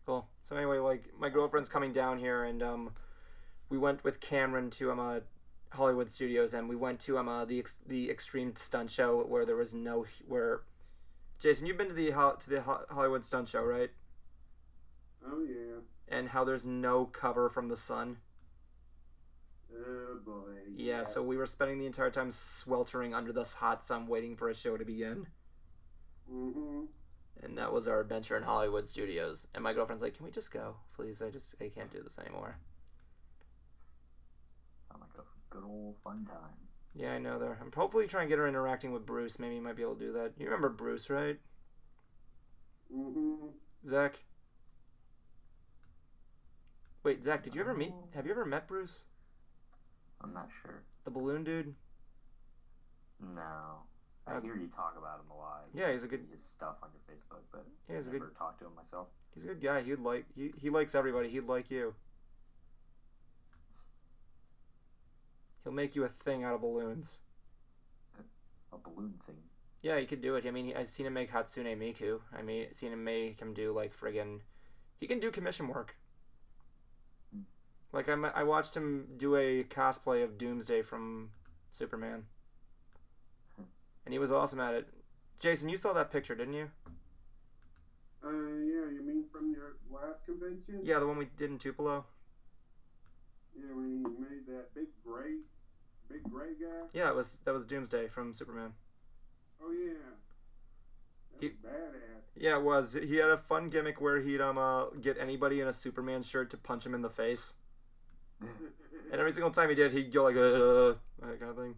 Cool. So anyway, like, my girlfriend's coming down here, and we went with Cameron to Hollywood Studios, and we went to the Extreme Stunt Show where there was Jason, you've been to the Hollywood Stunt Show, right? Oh, yeah. And how there's no cover from the sun. Oh, boy. Yeah, so we were spending the entire time sweltering under this hot sun waiting for a show to begin. Mm-hmm. And that was our adventure in Hollywood Studios. And my girlfriend's like, can we just go? Please, I can't do this anymore. Sound like a good old fun time. Yeah, I know there. I'm hopefully trying to get her interacting with Bruce. Maybe you might be able to do that. You remember Bruce, right? Mm-hmm. Zach. Wait, Zach, did you ever meet? Have you ever met Bruce? I'm not sure. The balloon dude? No. I hear you talk about him a lot. Yeah, he's a good. His stuff on your Facebook, but Yeah, he's I've never talked to him myself. He's a good guy. He likes everybody. He'd like you. He'll make you a thing out of balloons. A balloon thing. Yeah, he could do it. I mean, I've seen him make Hatsune Miku. I mean, seen him make him do like friggin'. He can do commission work. Like I watched him do a cosplay of Doomsday from Superman, and he was awesome at it. Jason, you saw that picture, didn't you? Yeah, you mean from your last convention? Yeah, the one we did in Tupelo. Yeah, when you made that big gray guy. Yeah, that was Doomsday from Superman. Oh yeah, that was badass. Yeah, it was. He had a fun gimmick where he'd get anybody in a Superman shirt to punch him in the face. And every single time he did, he'd go like that kind of thing.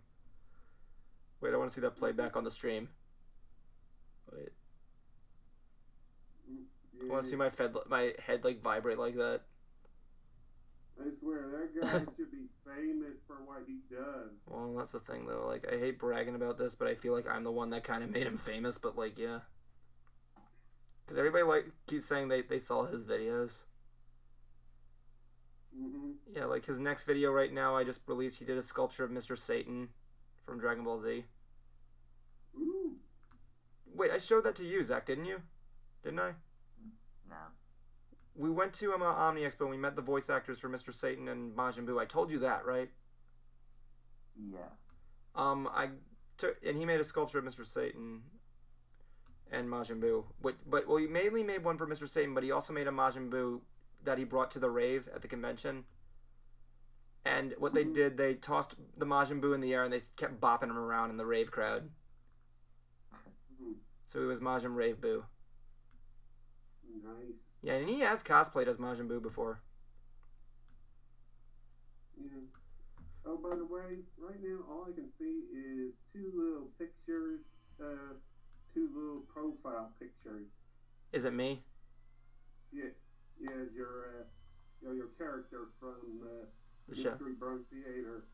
Wait, I want to see that play back on the stream. Wait. Yeah. I want to see my head like vibrate like that. I swear, that guy should be famous for what he does. Well, that's the thing though. Like, I hate bragging about this, but I feel like I'm the one that kind of made him famous. But like, yeah, because everybody keeps saying they saw his videos. Mm-hmm. Yeah, like his next video right now I just released, he did a sculpture of Mr. Satan from Dragon Ball Z. Ooh. Wait, I showed that to you, Zach, didn't you? Didn't I? No. We went to Omni Expo and we met the voice actors for Mr. Satan and Majin Buu. I told you that, right? Yeah. And he made a sculpture of Mr. Satan and Majin Buu. Well, he mainly made one for Mr. Satan, but he also made a Majin Buu that he brought to the rave at the convention. And what they did, they tossed the Majin Buu in the air and they kept bopping him around in the rave crowd. So he was Majin Rave Buu. Nice. Yeah, and he has cosplayed as Majin Buu before. Yeah. Oh, by the way, right now all I can see is two little pictures, two little profile pictures. Is it me? Yeah, your character from The show. Mystery Brony Theater,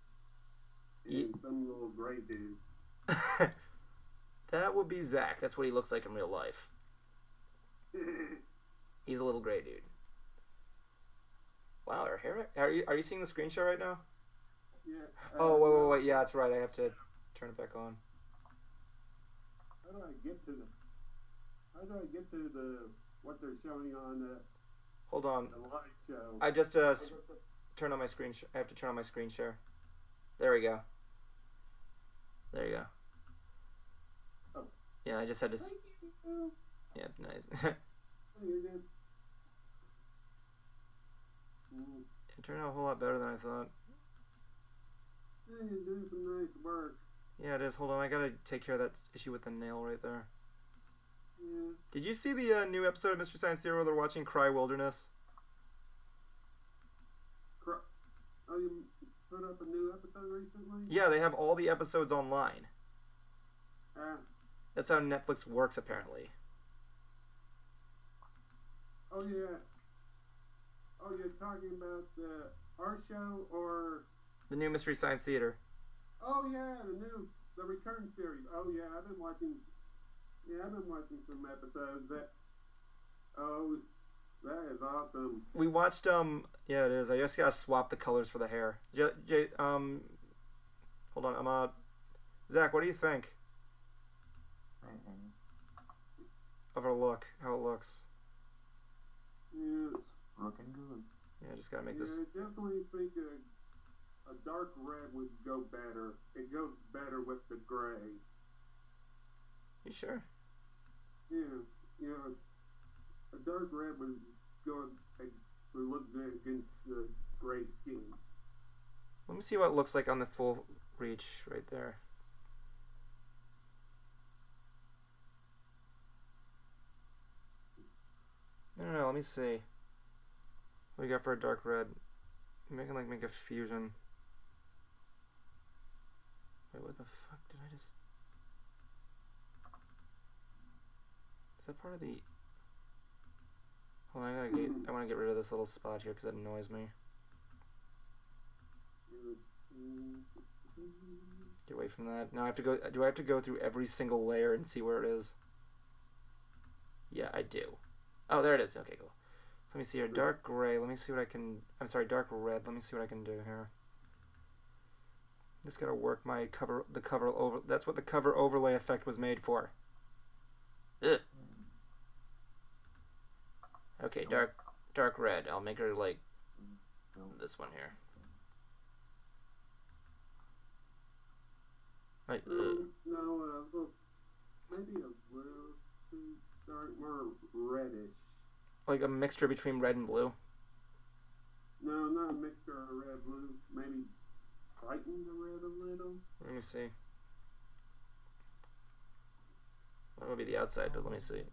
and some little gray dude. That would be Zach. That's what he looks like in real life. He's a little gray dude. Wow, our hair. Are you seeing the screen share right now? Yeah. Oh wait. Yeah, that's right. I have to turn it back on. How do I get to the what they're showing on Hold on. the live show? I just turn on my screen. I have to turn on my screen share. There we go. There you go. Oh. Yeah, I just had to. Thank you. Yeah, it's nice. Oh, you're good. It turned out a whole lot better than I thought. Yeah, you're doing some nice work. Yeah, it is. Hold on, I gotta take care of that issue with the nail right there. Yeah. Did you see the new episode of Mystery Science Theater where they're watching Cry Wilderness? Oh, you put up a new episode recently? Yeah, they have all the episodes online. That's how Netflix works, apparently. Oh, yeah. Oh, you're talking about our show or... The new Mystery Science Theater. Oh, yeah, the Return series. Oh, yeah, I've been watching some episodes. That is awesome. We watched, yeah, it is. I just gotta swap the colors for the hair. Hold on, Zach, what do you think of our look, how it looks? Yeah, it's looking good. Yeah, I just gotta make this. I definitely think a dark red would go better. It goes better with the gray. You sure? Yeah, a dark red would look good against the gray skin. Let me see what it looks like on the full reach right there. No, let me see. What do we got for a dark red? Maybe I can make a fusion. Wait, what the fuck did I just... Is that part of the... Hold on, I want to get rid of this little spot here because it annoys me. Get away from that. Now I have to go. Do I have to go through every single layer and see where it is? Yeah, I do. Oh, there it is. Okay, cool. So let me see here. Dark gray. Let me see what I can. I'm sorry, dark red. Let me see what I can do here. Just gotta work my cover. The cover over. That's what the cover overlay effect was made for. Ugh. Okay, dark red. I'll make her like this one here. Like, no, look, maybe a blue, dark, more reddish. Like a mixture between red and blue. No, not a mixture of red, blue. Maybe brighten the red a little. Let me see. That would be the outside, but let me see.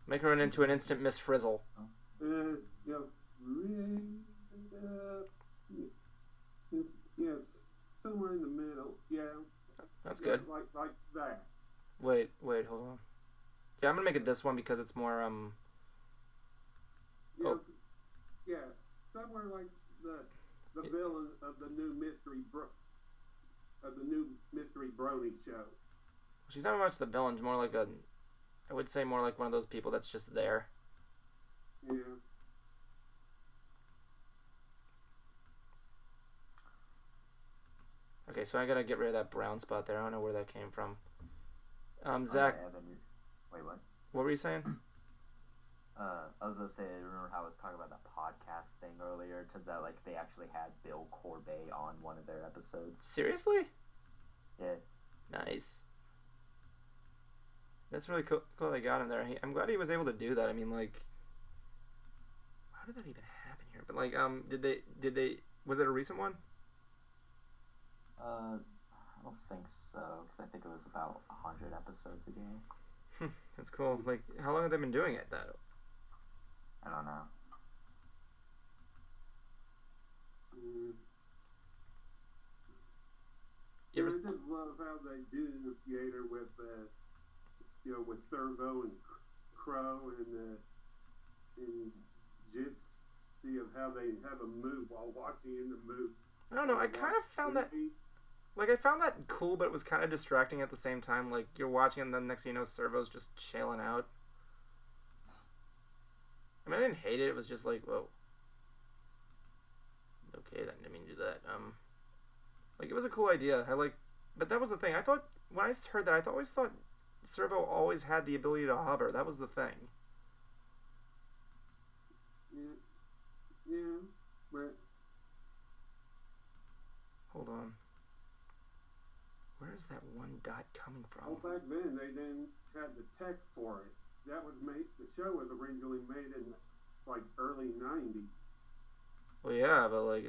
Make her into an instant Miss Frizzle. Yeah, yes, somewhere in the middle. Yeah. That's good. Like that. Wait, hold on. Yeah, I'm gonna make it this one because it's more Yeah, Oh. yeah, somewhere like the villain of the new mystery Brony show. She's not much the villain. She's more like I would say more like one of those people that's just there. Yeah. Okay, so I gotta get rid of that brown spot there. I don't know where that came from. Zach, Wait, what? what were you saying? I was gonna say, remember how I was talking about that podcast thing earlier? Turns out, like, they actually had Bill Corbet on one of their episodes. Seriously? Yeah. Nice. That's really cool they got him there. I'm glad he was able to do that. I mean, like, how did that even happen here? But like, did they? Was it a recent one? I don't think so, because I think it was about 100 episodes ago. That's cool. Like, how long have they been doing it, though? I don't know. You I ever... just love how they do the theater with with Servo and Crow and Gypsy of how they have a move while watching in the movie. I don't know. I kind of found that, like, I found that cool, but it was kind of distracting at the same time. Like, you're watching, and then next thing you know, Servo's just chilling out. I mean, I didn't hate it. It was just like, whoa. Okay, that didn't mean to do that. Like, it was a cool idea. But that was the thing. I thought, when I heard that, I always thought Servo always had the ability to hover. That was the thing. Yeah, but Hold on. Where is that one dot coming from? back then they didn't have the tech for it. That was made. The show was originally made in like early '90s. Well, yeah, but like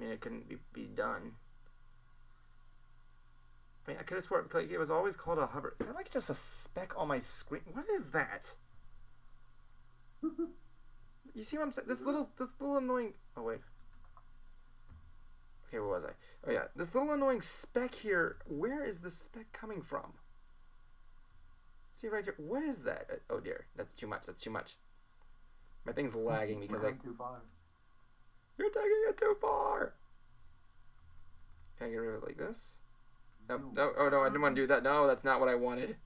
it couldn't be done. I mean, I could have sworn like it was always called a hover. Is that like just a speck on my screen? What is that? You see what I'm saying? This little annoying. Oh wait. Okay, where was I? Oh yeah, this little annoying speck here. Where is the speck coming from? See right here. What is that? Oh dear, that's too much. That's too much. My thing's lagging because too far. You're taking it too far. Can I get rid of it like this? No, oh no, I didn't want to do that. No, that's not what I wanted.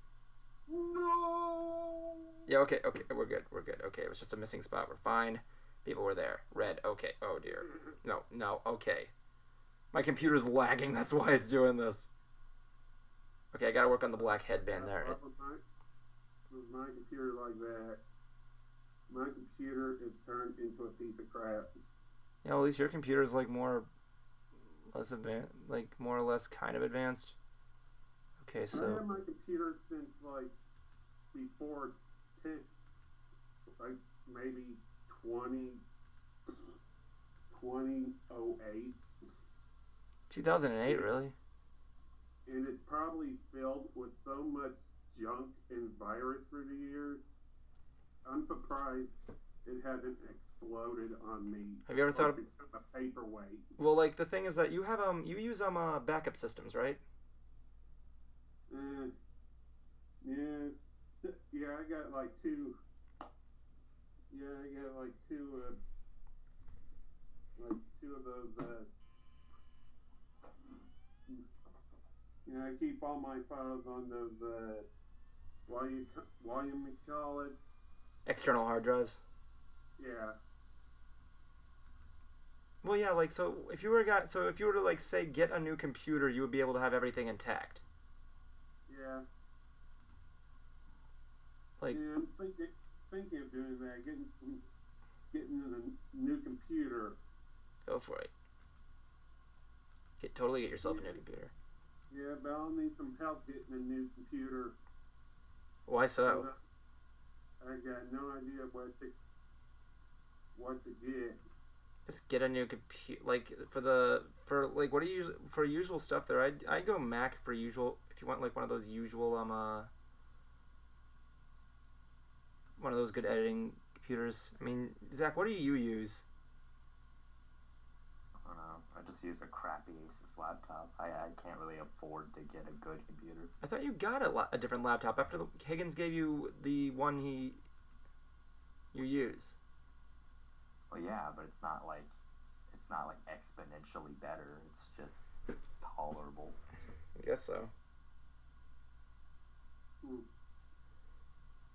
No. Yeah, okay, we're good. Okay, it was just a missing spot. We're fine. People were there. Red, okay. Oh dear. No, okay. My computer's lagging, that's why it's doing this. Okay, I gotta work on the black headband there. With my computer like that, my computer is turned into a piece of crap. Yeah, well, at least your computer's like more or less kind of advanced. Okay, so I had my computer since like before 10, like maybe 2008. 2008, really? And it's probably filled with so much junk and virus through the years. I'm surprised it hasn't exploded on me. Have you ever thought of a paperweight? Well, like the thing is that you have you use backup systems, right? Yeah, I got like two I got like two of those. I keep all my files on those. What do you call it? External hard drives. Yeah. Well, yeah, like so if you were to like say get a new computer, you would be able to have everything intact. Yeah. Like, yeah, I'm thinking of doing that. Getting a new computer. go for it. Totally get yourself a new computer. Yeah, but I'll need some help getting a new computer. Why so? I got no idea what to get. Just get a new computer. Like what do you use for usual stuff? There, I go Mac for usual. If you want like one of those usual one of those good editing computers. I mean, Zach, what do you use? I don't know. I just use a crappy Asus laptop. I can't really afford to get a good computer. I thought you got a different laptop after Higgins gave you the one you use. Well, yeah, but it's not like exponentially better. It's just tolerable. I guess so. Hmm.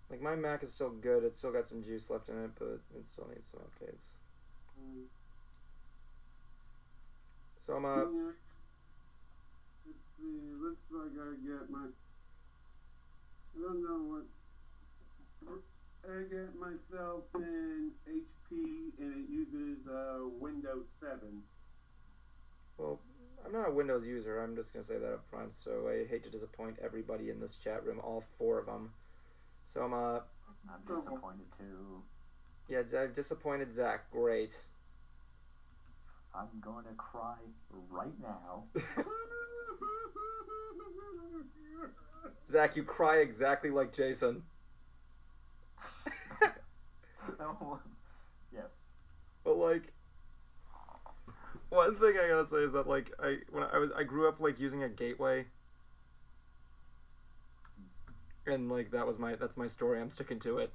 Like my Mac is still good. It's still got some juice left in it, but it still needs some updates. So I'm Yeah. Let's see. Looks like I got my. I don't know what. I got myself an HP and it uses Windows 7. Well, I'm not a Windows user. I'm just gonna say that up front. So I hate to disappoint everybody in this chat room, all 4 of them. So I'm disappointed too. Yeah, I've disappointed Zach. Great. I'm going to cry right now. Zach, you cry exactly like Jason. Yes. But like, one thing I gotta say is that like I grew up like using a gateway, and like that's my story. I'm sticking to it.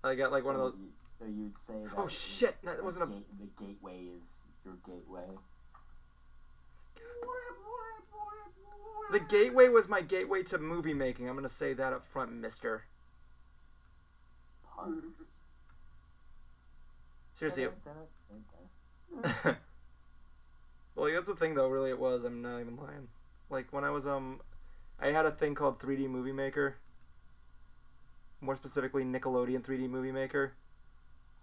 I got like one of those. So you'd say that. Oh shit! That wasn't the gateway is your gateway. The gateway was my gateway to movie making. I'm gonna say that up front, mister. Punks. Seriously. Well, that's the thing though, really it was. I'm not even lying. Like when I was I had a thing called 3D Movie Maker. More specifically Nickelodeon 3D Movie Maker.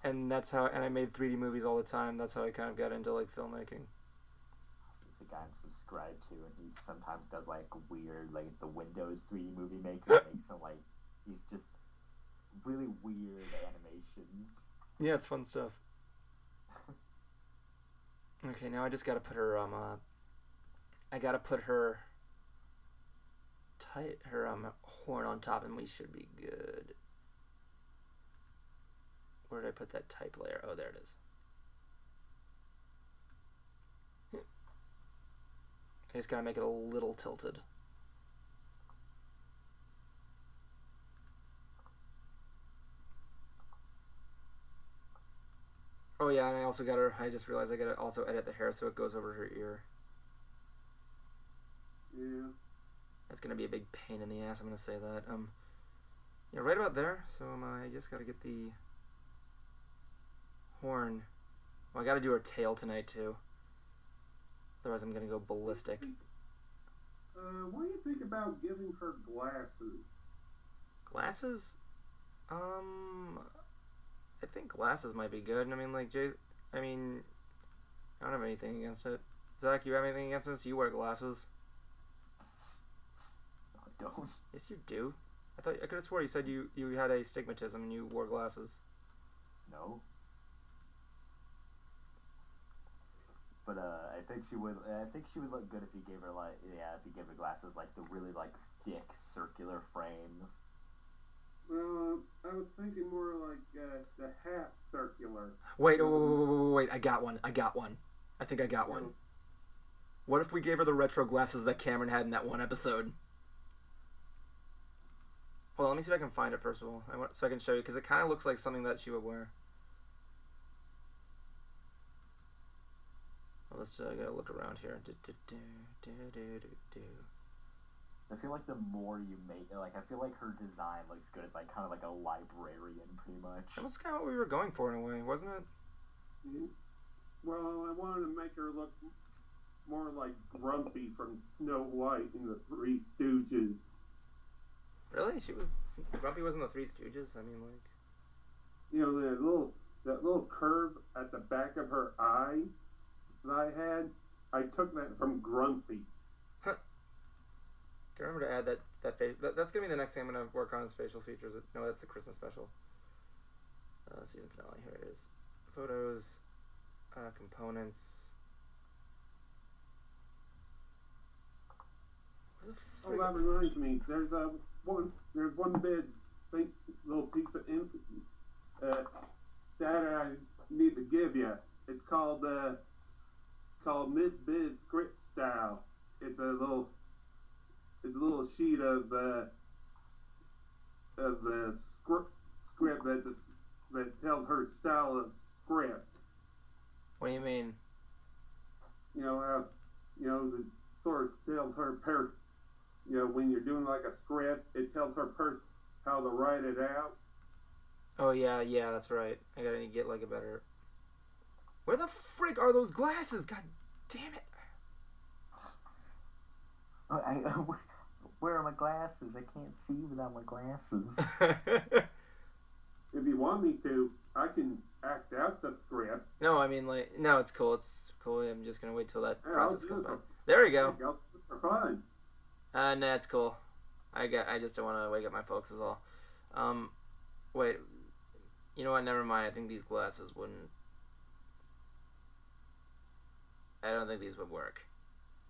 And I made 3D movies all the time. That's how I kind of got into like filmmaking. There's a guy I'm subscribed to, and he sometimes does like weird, like the Windows 3D Movie Maker makes some like he's just really weird animations. Yeah, it's fun stuff. Okay, now I just gotta put her I gotta put her horn on top, and we should be good. Where did I put that type layer? Oh, there it is. I just gotta make it a little tilted. Oh yeah, and I just realized I gotta also edit the hair so it goes over her ear. Yeah. That's gonna be a big pain in the ass, I'm gonna say that. Yeah, right about there, so I just gotta get the horn. Well, I gotta do her tail tonight too. Otherwise I'm gonna go ballistic. What do you think about giving her glasses? Glasses? I think glasses might be good. I mean, like, I don't have anything against it. Zach, you have anything against this? You wear glasses. I don't. Yes, you do. I could have swore you said you had astigmatism and you wore glasses. No. But I think she would look good if you gave her glasses like the really like thick circular frames. Well, I was thinking more like the hat circular. Wait! I got one. I think I got one. What if we gave her the retro glasses that Cameron had in that one episode? Well, let me see if I can find it first of all, so I can show you, because it kind of looks like something that she would wear. Well, let's gotta look around here. I feel like the more you make, like, I feel like her design looks good as, like, kind of like a librarian, pretty much. That was kind of what we were going for in a way, wasn't it? Mm-hmm. Well, I wanted to make her look more like Grumpy from Snow White in the Three Stooges. Really? Grumpy wasn't the Three Stooges? I mean, like... You know, that little curve at the back of her eye that I had, I took that from Grumpy. Huh. Can I remember to add that face... That's going to be the next thing I'm going to work on is facial features. No, that's the Christmas special. Season finale. Here it is. Photos. Components. Oh, that reminds me. There's one big little piece of info that I need to give you. It's called Miss Biz Script Style. It's a little sheet of the script that tells her style of script. What do you mean? You know the source tells her when you're doing like a script, it tells her how to write it out. Oh yeah, that's right. I gotta get like a better... Where the frick are those glasses? God damn it! Where are my glasses? I can't see without my glasses. If you want me to, I can act out the script. No, I mean, like, no, it's cool. It's cool. I'm just gonna wait till that process comes by. For, there we go. For fun. Nah, it's cool. I just don't want to wake up my folks is all. Wait. You know what? Never mind. I think these glasses wouldn't... I don't think these would work.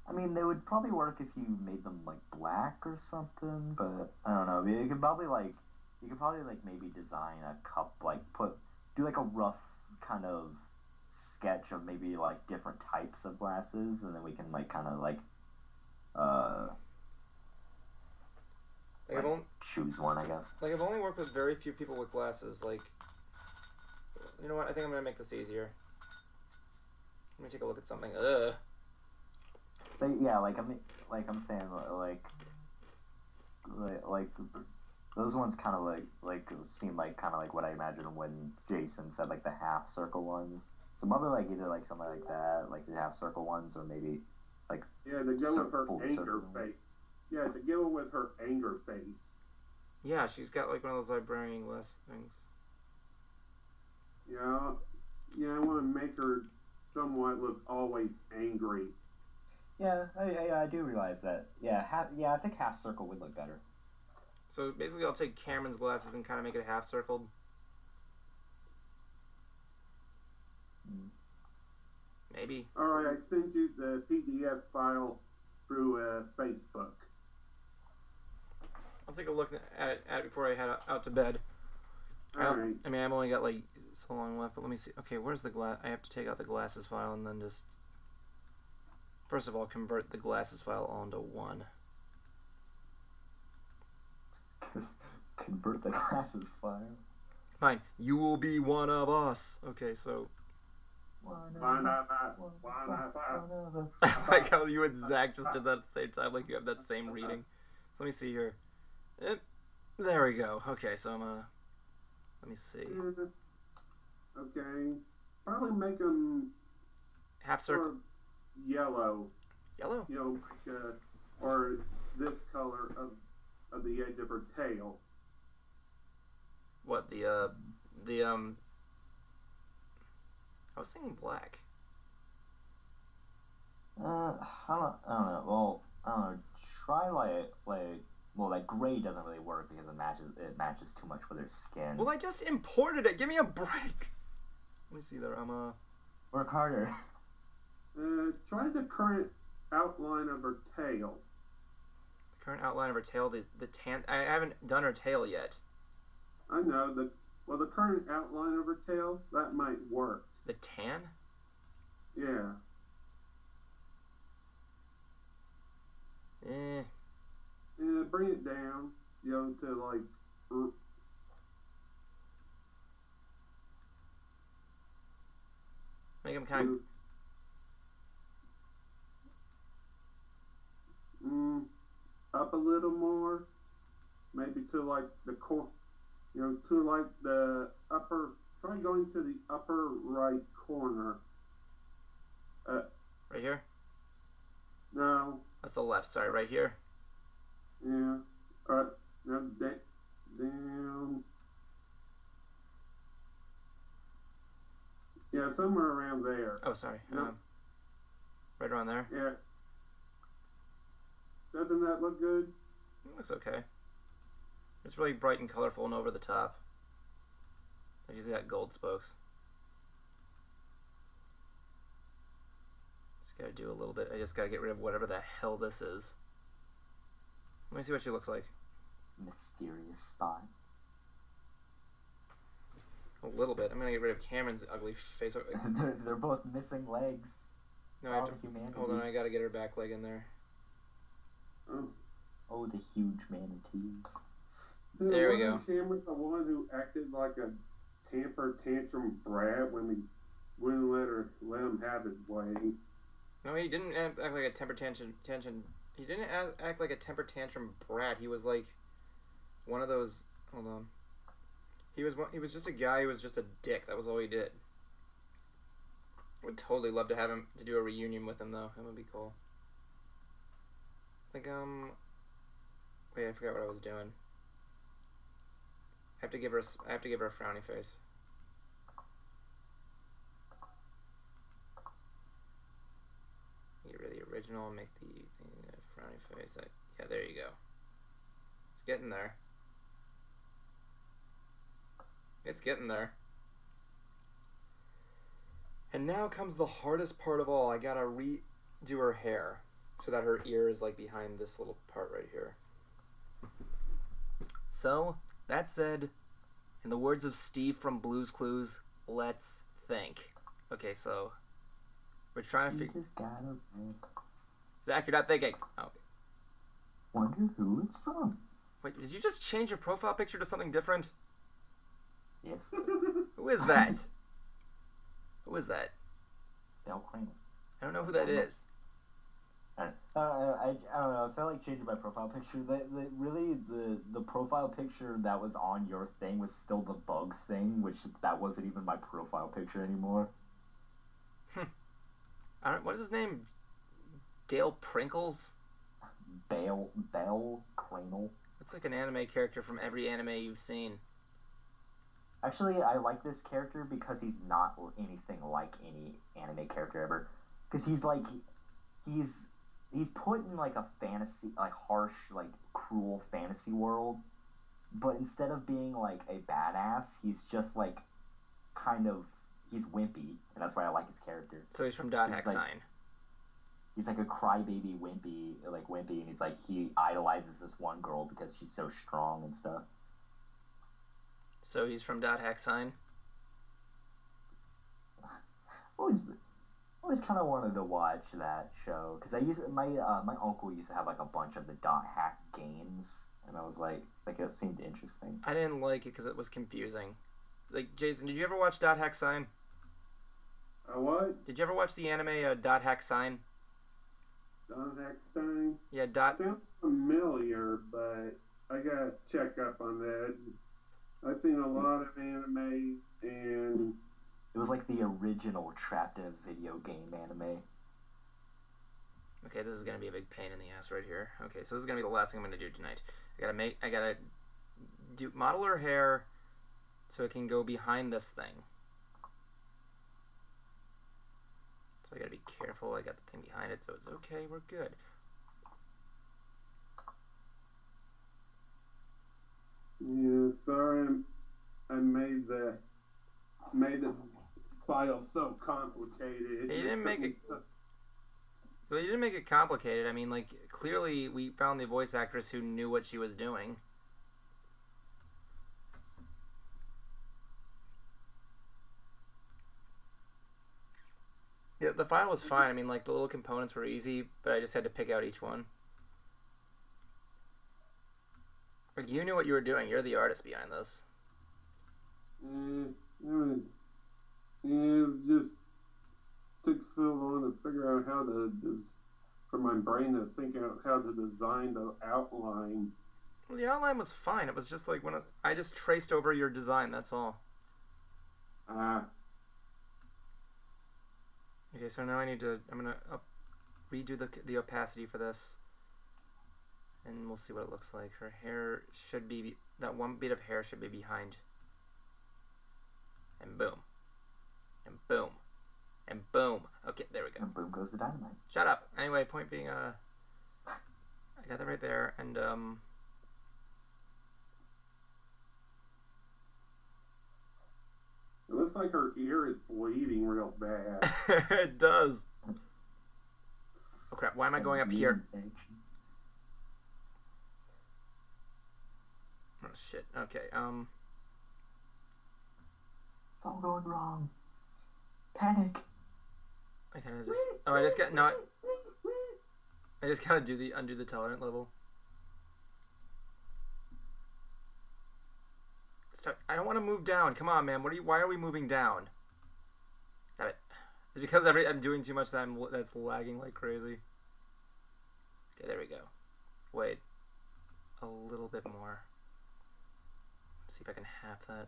I mean, they would probably work if you made them, like, black or something, but I don't know. You could probably maybe design a cup, like, do, like, a rough kind of sketch of maybe, like, different types of glasses, and then we can, like, kind of, like, choose one, I guess. Like, I've only worked with very few people with glasses, like... You know what? I think I'm gonna make this easier. Let me take a look at something. Ugh. But yeah, I'm saying, like those ones kind of like seem like kind of like what I imagined when Jason said like the half circle ones. So probably like either like something like that, like the half circle ones, or maybe like to go with her anger face. Yeah, to go with her anger face. Yeah, she's got like one of those librarian glass things. Yeah, I want to make her somewhat look always angry. Yeah, I do realize that. Yeah, I think half circle would look better. So basically, I'll take Cameron's glasses and kind of make it half circled. Maybe. All right, I sent you the PDF file through Facebook. I'll take a look at it before I head out to bed. All right. I mean, I've only got like so long left, but let me see. Okay, where's the glass? I have to take out the glasses file and then just... First of all, convert the glasses file onto 1. Convert the glasses file? Fine. You will be one of us. Okay, so... One of us. I like how you and Zach just did that at the same time, like you have that same reading. So let me see here. There we go. Okay, so let me see. Okay. Probably make them... Half circle. Yellow. Yellow? Like, or this color of the edge of her tail. What, I was thinking black. I don't know. Well, I don't know. Try like gray doesn't really work because it matches too much with her skin. Well, I just imported it. Give me a break. Let me see there. Work harder. Try the current outline of her tail. The current outline of her tail. The tan. I haven't done her tail yet. I know the current outline of her tail that might work. The tan? Yeah. Eh. Bring it down. to like. Make him kind of. Up a little more, maybe to like the to like the upper. Try going to the upper right corner. Right here? No. That's the left. Sorry, right here. Yeah. Now down. Yeah, somewhere around there. Oh, sorry. No. Right around there. Yeah. Doesn't that look good? It looks okay. It's really bright and colorful and over the top. Like he's got gold spokes. Just gotta do a little bit. I just gotta get rid of whatever the hell this is. Let me see what she looks like. Mysterious spot. A little bit. I'm gonna get rid of Cameron's ugly face. They're both missing legs. No, I have to, hold on, I gotta get her back leg in there. Oh, the huge manatees. There we go. Cameron's the one who acted like a temper tantrum brat when we wouldn't let him have his way. No, he didn't act like a temper tantrum. He didn't act like a temper tantrum brat. He was like one of those. Hold on. He was just a guy who was just a dick. That was all he did. I would totally love to have him to do a reunion with him though. That would be cool. Like wait, I forgot what I was doing. I have to give her a frowny face. Get rid of the original and make the thing a frowny face. Yeah, there you go. It's getting there. It's getting there. And now comes the hardest part of all. I gotta redo her hair so that her ear is like behind this little part right here. So, that said, in the words of Steve from Blue's Clues, let's think. Okay, so we're trying to figure. Zach, you're not thinking. Oh, okay. Wonder who it's from. Wait, did you just change your profile picture to something different? Yes. Who is that? Who is that? Bell Kramer. I don't know who that is. I don't know. I felt like changing my profile picture. The profile picture that was on your thing was still the bug thing, which that wasn't even my profile picture anymore. What is his name? Dale Prinkles? Bell Kramer. Looks like an anime character from every anime you've seen. Actually, I like this character because he's not anything like any anime character ever. Because he's put in like a fantasy, like harsh, like cruel fantasy world. But instead of being like a badass, he's just like he's wimpy, and that's why I like his character. So he's from Dot Hack Sign. He's like a crybaby wimpy, and he's like he idolizes this one girl because she's so strong and stuff. So he's from Dot Hack Sign. Always kind of wanted to watch that show because my uncle used to have like a bunch of the Dot Hack games, and I was like it seemed interesting. I didn't like it because it was confusing. Like, Jason, did you ever watch Dot Hack Sign? What? Did you ever watch the anime Dot Hack Sign? Dot Hack Sign? Yeah, Dot. Sounds familiar, but I gotta check up on that. I've seen a lot of animes, and it was like the original Traptive video game anime. Okay, this is gonna be a big pain in the ass right here. Okay, so this is gonna be the last thing I'm gonna do tonight. I gotta model her hair so it can go behind this thing. So I gotta be careful. I got the thing behind it, so it's okay. We're good. Yeah, sorry, I made the file so complicated. He didn't make it. Well, you didn't make it complicated. I mean, like, clearly we found the voice actress who knew what she was doing. Yeah, the file was fine. I mean, like, the little components were easy, but I just had to pick out each one. Like, you knew what you were doing. You're the artist behind this. It just took so long to figure out how to for my brain to think out how to design the outline. Well, the outline was fine. It was just like when I just traced over your design. That's all. Okay, so now I'm gonna redo the opacity for this, and we'll see what it looks like. Her hair should be, that one bit of hair should be behind. And boom. And boom. And boom. Okay, there we go. And boom goes the dynamite. Shut up. Anyway, point being, I got that right there, and It looks like her ear is bleeding real bad. it does. Oh crap, why am I going up here? Oh shit, okay, It's all going wrong. Panic. I kinda just, oh, I just got, no, I just gotta undo the tolerant level. Stop, I don't want to move down, come on man, why are we moving down? Damn it. It's because I'm doing too much that's lagging like crazy. Okay, there we go. Wait. A little bit more. Let's see if I can half that.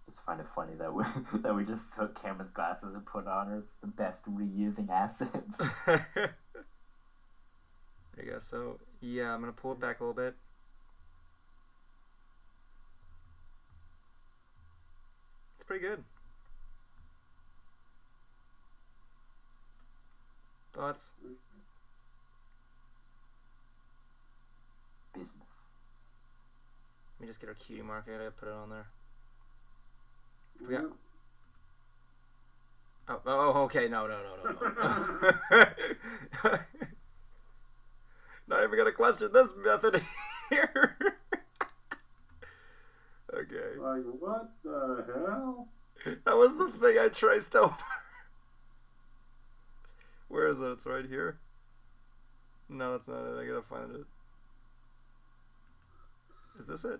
Just find it funny that we just took Cameron's glasses and put on her. It's the best reusing assets. There you go. So, yeah, I'm going to pull it back a little bit. It's pretty good. Thoughts? Business. Let me just get our cutie mark. I gotta put it on there. Forgot. Oh, okay. No. Not even gonna question this method here. Okay. Like, what the hell? That was the thing I traced over. Where is it? It's right here. No, that's not it. I gotta find it. Is this it?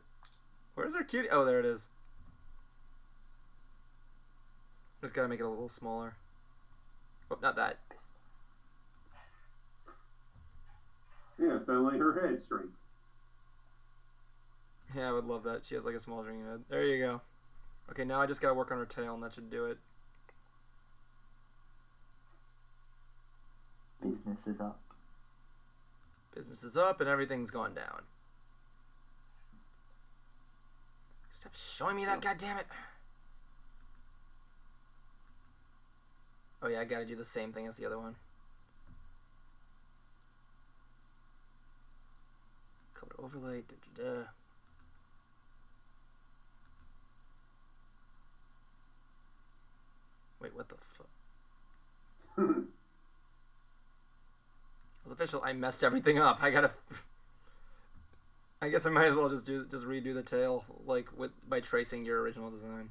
Where's our cutie? Oh, there it is. Just gotta make it a little smaller. Oh, not that. Yeah, it's only her head shrinks. Yeah, I would love that. She has like a small drinking head. There you go. Okay, now I just gotta work on her tail, and that should do it. Business is up. Business is up, and everything's gone down. Stop showing me that, goddammit! Oh yeah, I gotta do the same thing as the other one. Color overlay, Wait, what the fuck? It was official. I messed everything up. I gotta. I guess I might as well just redo the tail, like by tracing your original design.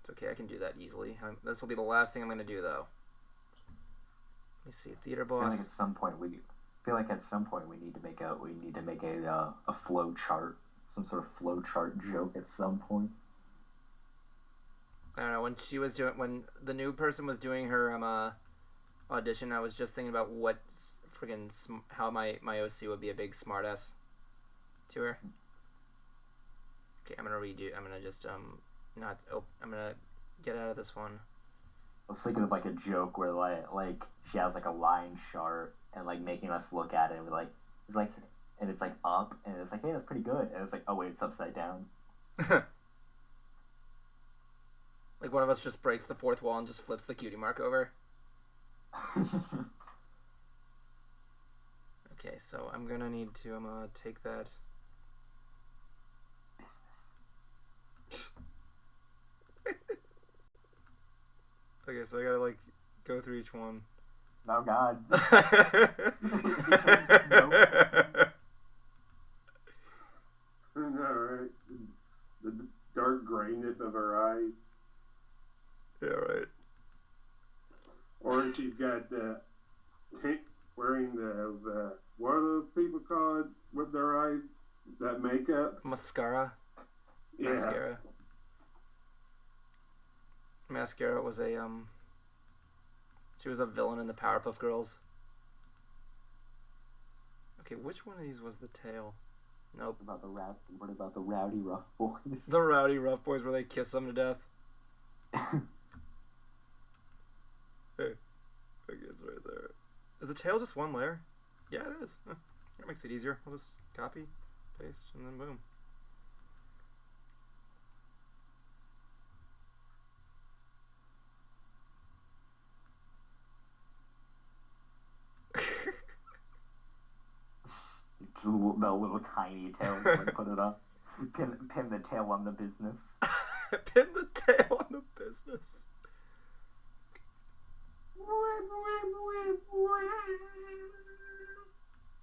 It's okay. I can do that easily. This will be the last thing I'm gonna do, though. Let me see. Theater boss. I feel like at some point we need to make a flow chart, some sort of flow chart joke at some point. I don't know, when the new person was doing her audition, I was just thinking about how my OC would be a big smartass to her. Okay, I'm gonna just I'm gonna get out of this one. I was thinking of like a joke where like she has like a line chart and like making us look at it and we're like it's like up and it's like, hey, that's pretty good, and it's like, oh wait, it's upside down. Like one of us just breaks the fourth wall and just flips the cutie mark over. Okay, so I'm gonna need to take that. Business. Okay, so I gotta like go through each one. Oh God. Alright. The dark grayness of her eyes. Yeah, right. Or she's got wearing the what are those people called with their eyes? That makeup? Mascara. Yeah. Mascara was a she was a villain in the Powerpuff Girls. Okay, which one of these was the tail? Nope. What about the Rowdy Rough Boys? The Rowdy Rough Boys where they kiss them to death. Hey. Okay, it's right there. Is the tail just one layer? Yeah, it is. Huh. That makes it easier. I'll just copy, paste, and then boom. The little tiny tail, put it up. Pin the tail on the business. Pin the tail on the business.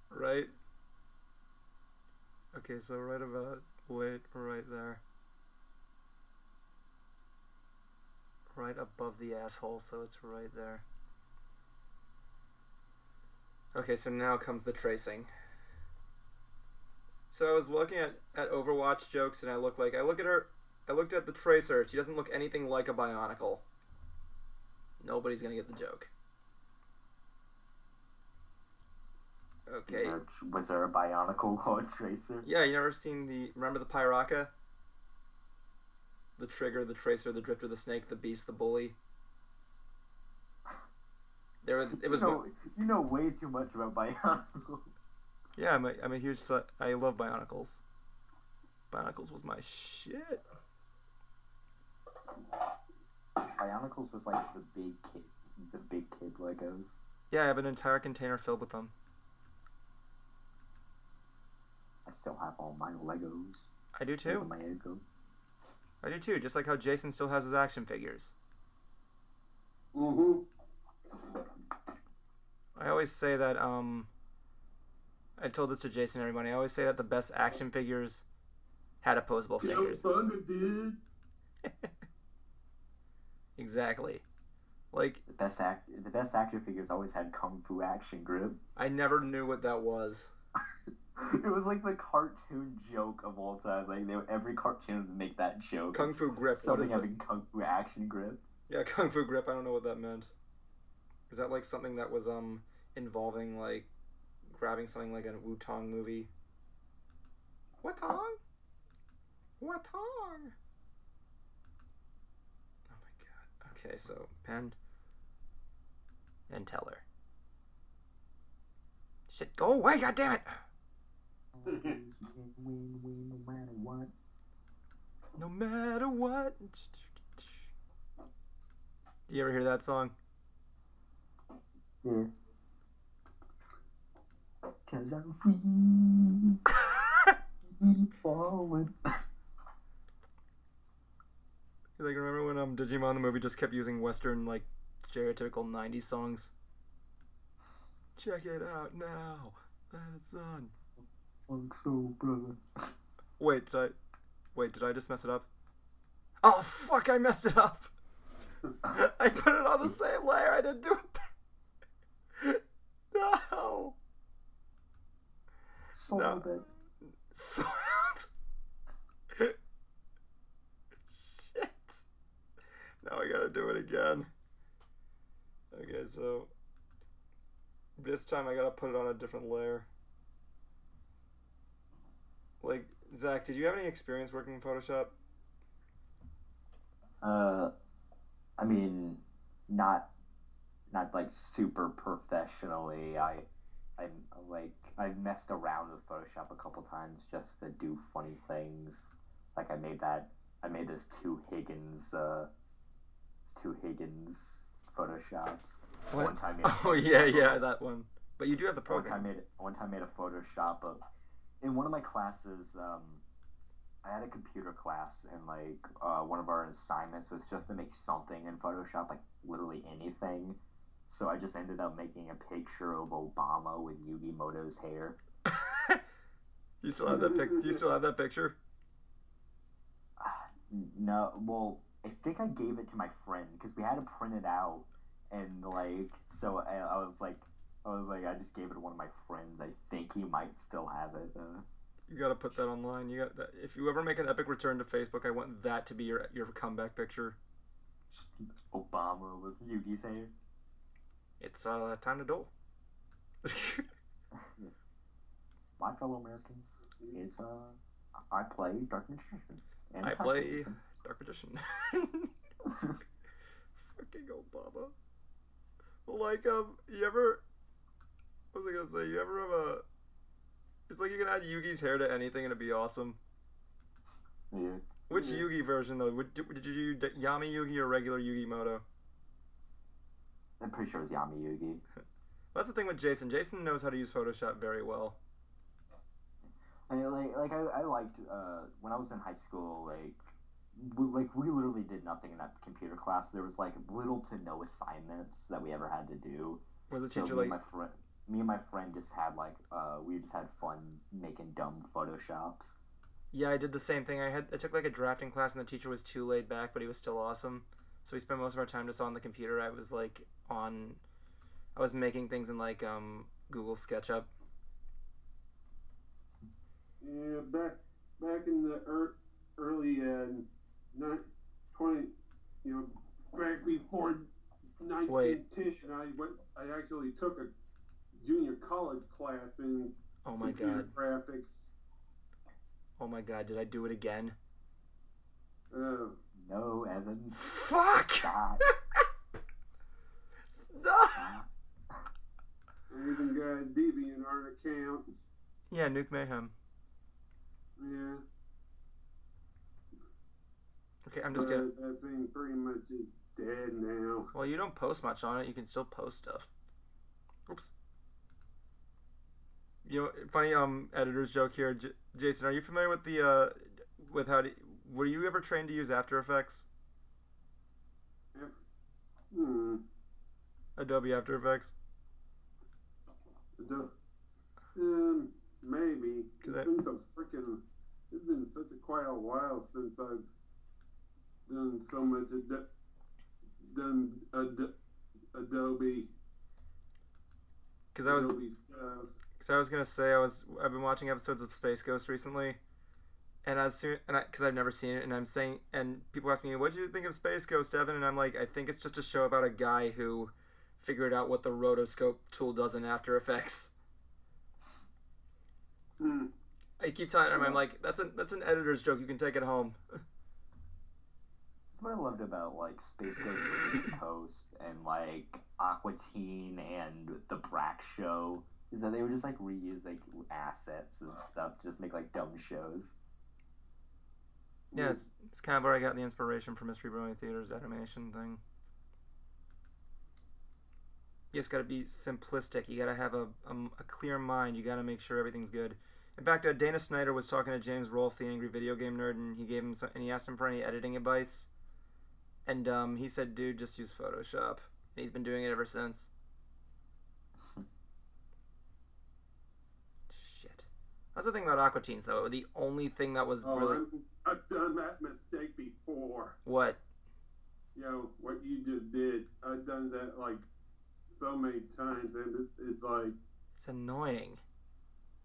Right? Okay, so right about, wait, right there. Right above the asshole, so it's right there. Okay, so now comes the tracing. So I was looking at Overwatch jokes, and I looked at the tracer. She doesn't look anything like a Bionicle. Nobody's gonna get the joke. Okay. Was there a Bionicle called Tracer? Yeah, you never seen remember the Pyraka? The Trigger, the Tracer, the Drifter, the Snake, the Beast, the Bully. You know way too much about Bionicles. Yeah, I'm a huge. I love Bionicles. Bionicles was my shit. Bionicles was like the big kid Legos. Yeah, I have an entire container filled with them. I still have all my Legos. I do too. My Ego. I do too. Just like how Jason still has his action figures. Mm-hmm. I always say that I told this to Jason and everybody. I always say that the best action figures had opposable fingers. Dude. Exactly. Like The best action figures always had Kung Fu Action Grip. I never knew what that was. It was like the cartoon joke of all time. Like every cartoon would make that joke. Kung Fu Grip. Something having Kung Fu Action Grip. Yeah, Kung Fu Grip. I don't know what that meant. Is that like something that was involving like grabbing something like a Wu-Tang movie? Wu-Tang? Wu-Tang? Oh my god. Okay, so pen and teller. Shit, go away, goddammit! Win, no matter what. No matter what. Do you ever hear that song? Yeah. 'Cause I'm free. Keep forward. Like, remember when Digimon the movie just kept using Western, like, stereotypical 90s songs? Check it out now. Let it's on. Funk soul, brother. Wait, did I just mess it up? Oh, fuck, I messed it up. I put it on the same layer. I didn't do it. No. Soiled it. Soiled. Shit. Now I gotta do it again. Okay, so this time I gotta put it on a different layer. Like, Zach, did you have any experience working in Photoshop? I mean, not like super professionally. I've messed around with Photoshop a couple times just to do funny things. Like I made those two Higgins Photoshops. What? One time yeah, that one. But you do have the program. One time made a Photoshop of, in one of my classes, I had a computer class, and one of our assignments was just to make something in Photoshop, like literally anything. So I just ended up making a picture of Obama with Yugi Moto's hair. You still have that Do you still have that picture? No, well, I think I gave it to my friend because we had to print it out, and so I was like, was like, I just gave it to one of my friends. I think he might still have it. You gotta put that online. You got that. If you ever make an epic return to Facebook, I want that to be your comeback picture. Obama with Yugi's hair. It's time to duel. My fellow Americans, it's I play Dark Magician. And I play Dark Magician. Fucking Obama. Like, you ever... What was I gonna say? You ever have a... It's like you can add Yugi's hair to anything and it'd be awesome. Yeah. Which Yugi version, though? Did you do Yami Yugi or regular Yugi Moto? I'm pretty sure it's Yami Yugi. That's the thing with Jason. Jason knows how to use Photoshop very well. I mean, I liked when I was in high school. We literally did nothing in that computer class. There was like little to no assignments that we ever had to do. Was the teacher me and my friend just had we just had fun making dumb photoshops. Yeah, I did the same thing. I took like a drafting class, and the teacher was too laid back, but he was still awesome. So we spent most of our time just on the computer. I was making things in like Google SketchUp. Yeah, back in the early 20, back before 1910, I actually took a junior college class in computer graphics. Oh my god, did I do it again? No, Evan. Fuck! Stop. Stop! I even got a DeviantArt account. Yeah, Nuke Mayhem. Yeah. Okay, I'm just kidding. That thing pretty much is dead now. Well, you don't post much on it. You can still post stuff. Oops. You know, funny editor's joke here. Jason, are you familiar with the with how to? Were you ever trained to use After Effects? Adobe After Effects. Maybe. It's been such quite a while since I've done so much Adobe. Because I was gonna say I've been watching episodes of Space Ghost recently, and because I've never seen it, and people ask me, what did you think of Space Ghost, Evan? And I'm like, I think it's just a show about a guy who figured out what the rotoscope tool does in After Effects. I keep telling him, I'm like, that's an editor's joke. You can take it home. That's what I loved about like Space Ghost Post and like Aqua Teen and the Brack Show is that they would just like reuse like assets and stuff, just make like dumb shows. Yeah, it's kind of where I got the inspiration for Mystery Brony Theater's animation thing. You just gotta be simplistic. You gotta have a clear mind. You gotta make sure everything's good. In fact, Dana Snyder was talking to James Rolfe, the Angry Video Game Nerd, and he asked him for any editing advice. And he said, "Dude, just use Photoshop." And he's been doing it ever since. Shit. That's the thing about Aqua Teens, though. The only thing that was really... I've done that mistake before. What? What you just did. I've done that like so many times, and it's like... It's annoying.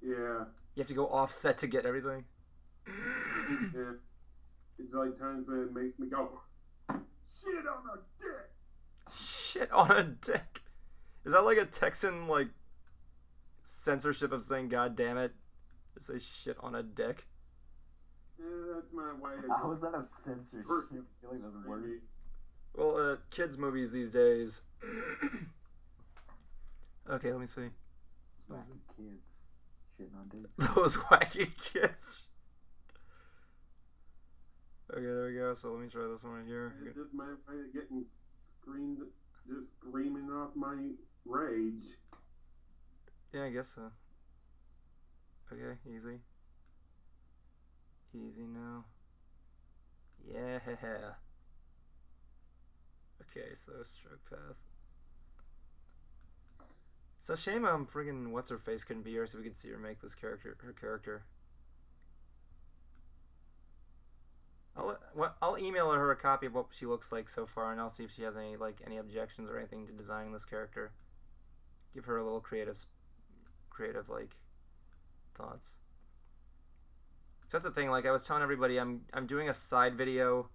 Yeah. You have to go offset to get everything. Yeah. It's like times that it makes me go, shit on a dick. Shit on a dick. Is that like a Texan like censorship of saying God damn it? Just say shit on a dick. Yeah, that's my way. How is that a censorship? I feel like that's worse. Well, kids movies these days. Okay, let me see. Wacky kids. Shitting on dicks. Those wacky kids. Okay, there we go. So let me try this one right here. It's just my way of getting screaming off my rage. Yeah, I guess so. Okay, easy. Easy now. Yeah. Okay, so stroke path. It's a shame friggin' what's her face couldn't be here so we could see her make this her character. I'll email her a copy of what she looks like so far, and I'll see if she has any objections or anything to designing this character. give her a little creative like thoughts. So that's the thing. Like I was telling everybody, I'm doing a side video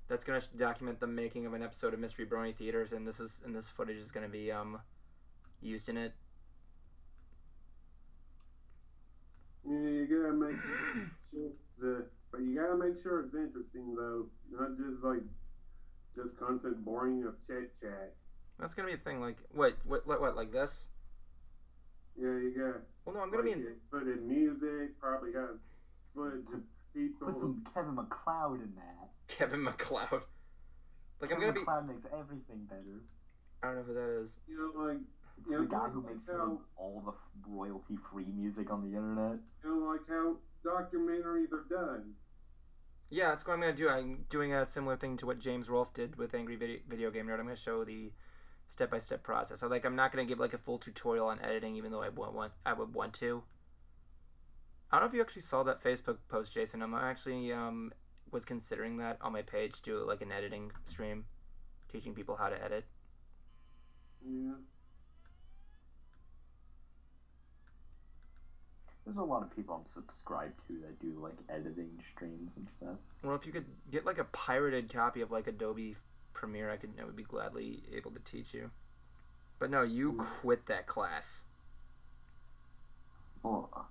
that's gonna document the making of an episode of Mystery Brony Theaters, and this footage is gonna be used in it. Yeah, you gotta make sure but you gotta make sure it's interesting though, not just constant boring of chit chat. That's gonna be a thing. Like what like this? Yeah, you got. Well, no, I'm gonna be in. Put in music. Probably got footage of people. Put some Kevin McLeod in that. Kevin McLeod. Like Kevin I'm gonna be. McLeod makes everything better. I don't know who that is. You know, like It's the guy who makes all the royalty-free music on the internet. You know, like how documentaries are done. Yeah, that's what I'm gonna do. I'm doing a similar thing to what James Rolfe did with Angry Video Game Nerd. I'm gonna show the step-by-step process. So like I'm not gonna give like a full tutorial on editing, even though I would want to. I don't know if you actually saw that Facebook post, Jason. I'm actually was considering that on my page to do like an editing stream, teaching people how to edit. Yeah. There's a lot of people I'm subscribed to that do like editing streams and stuff. Well, if you could get like a pirated copy of like Adobe Premiere, I would be gladly able to teach you. But no, you quit that class. Well,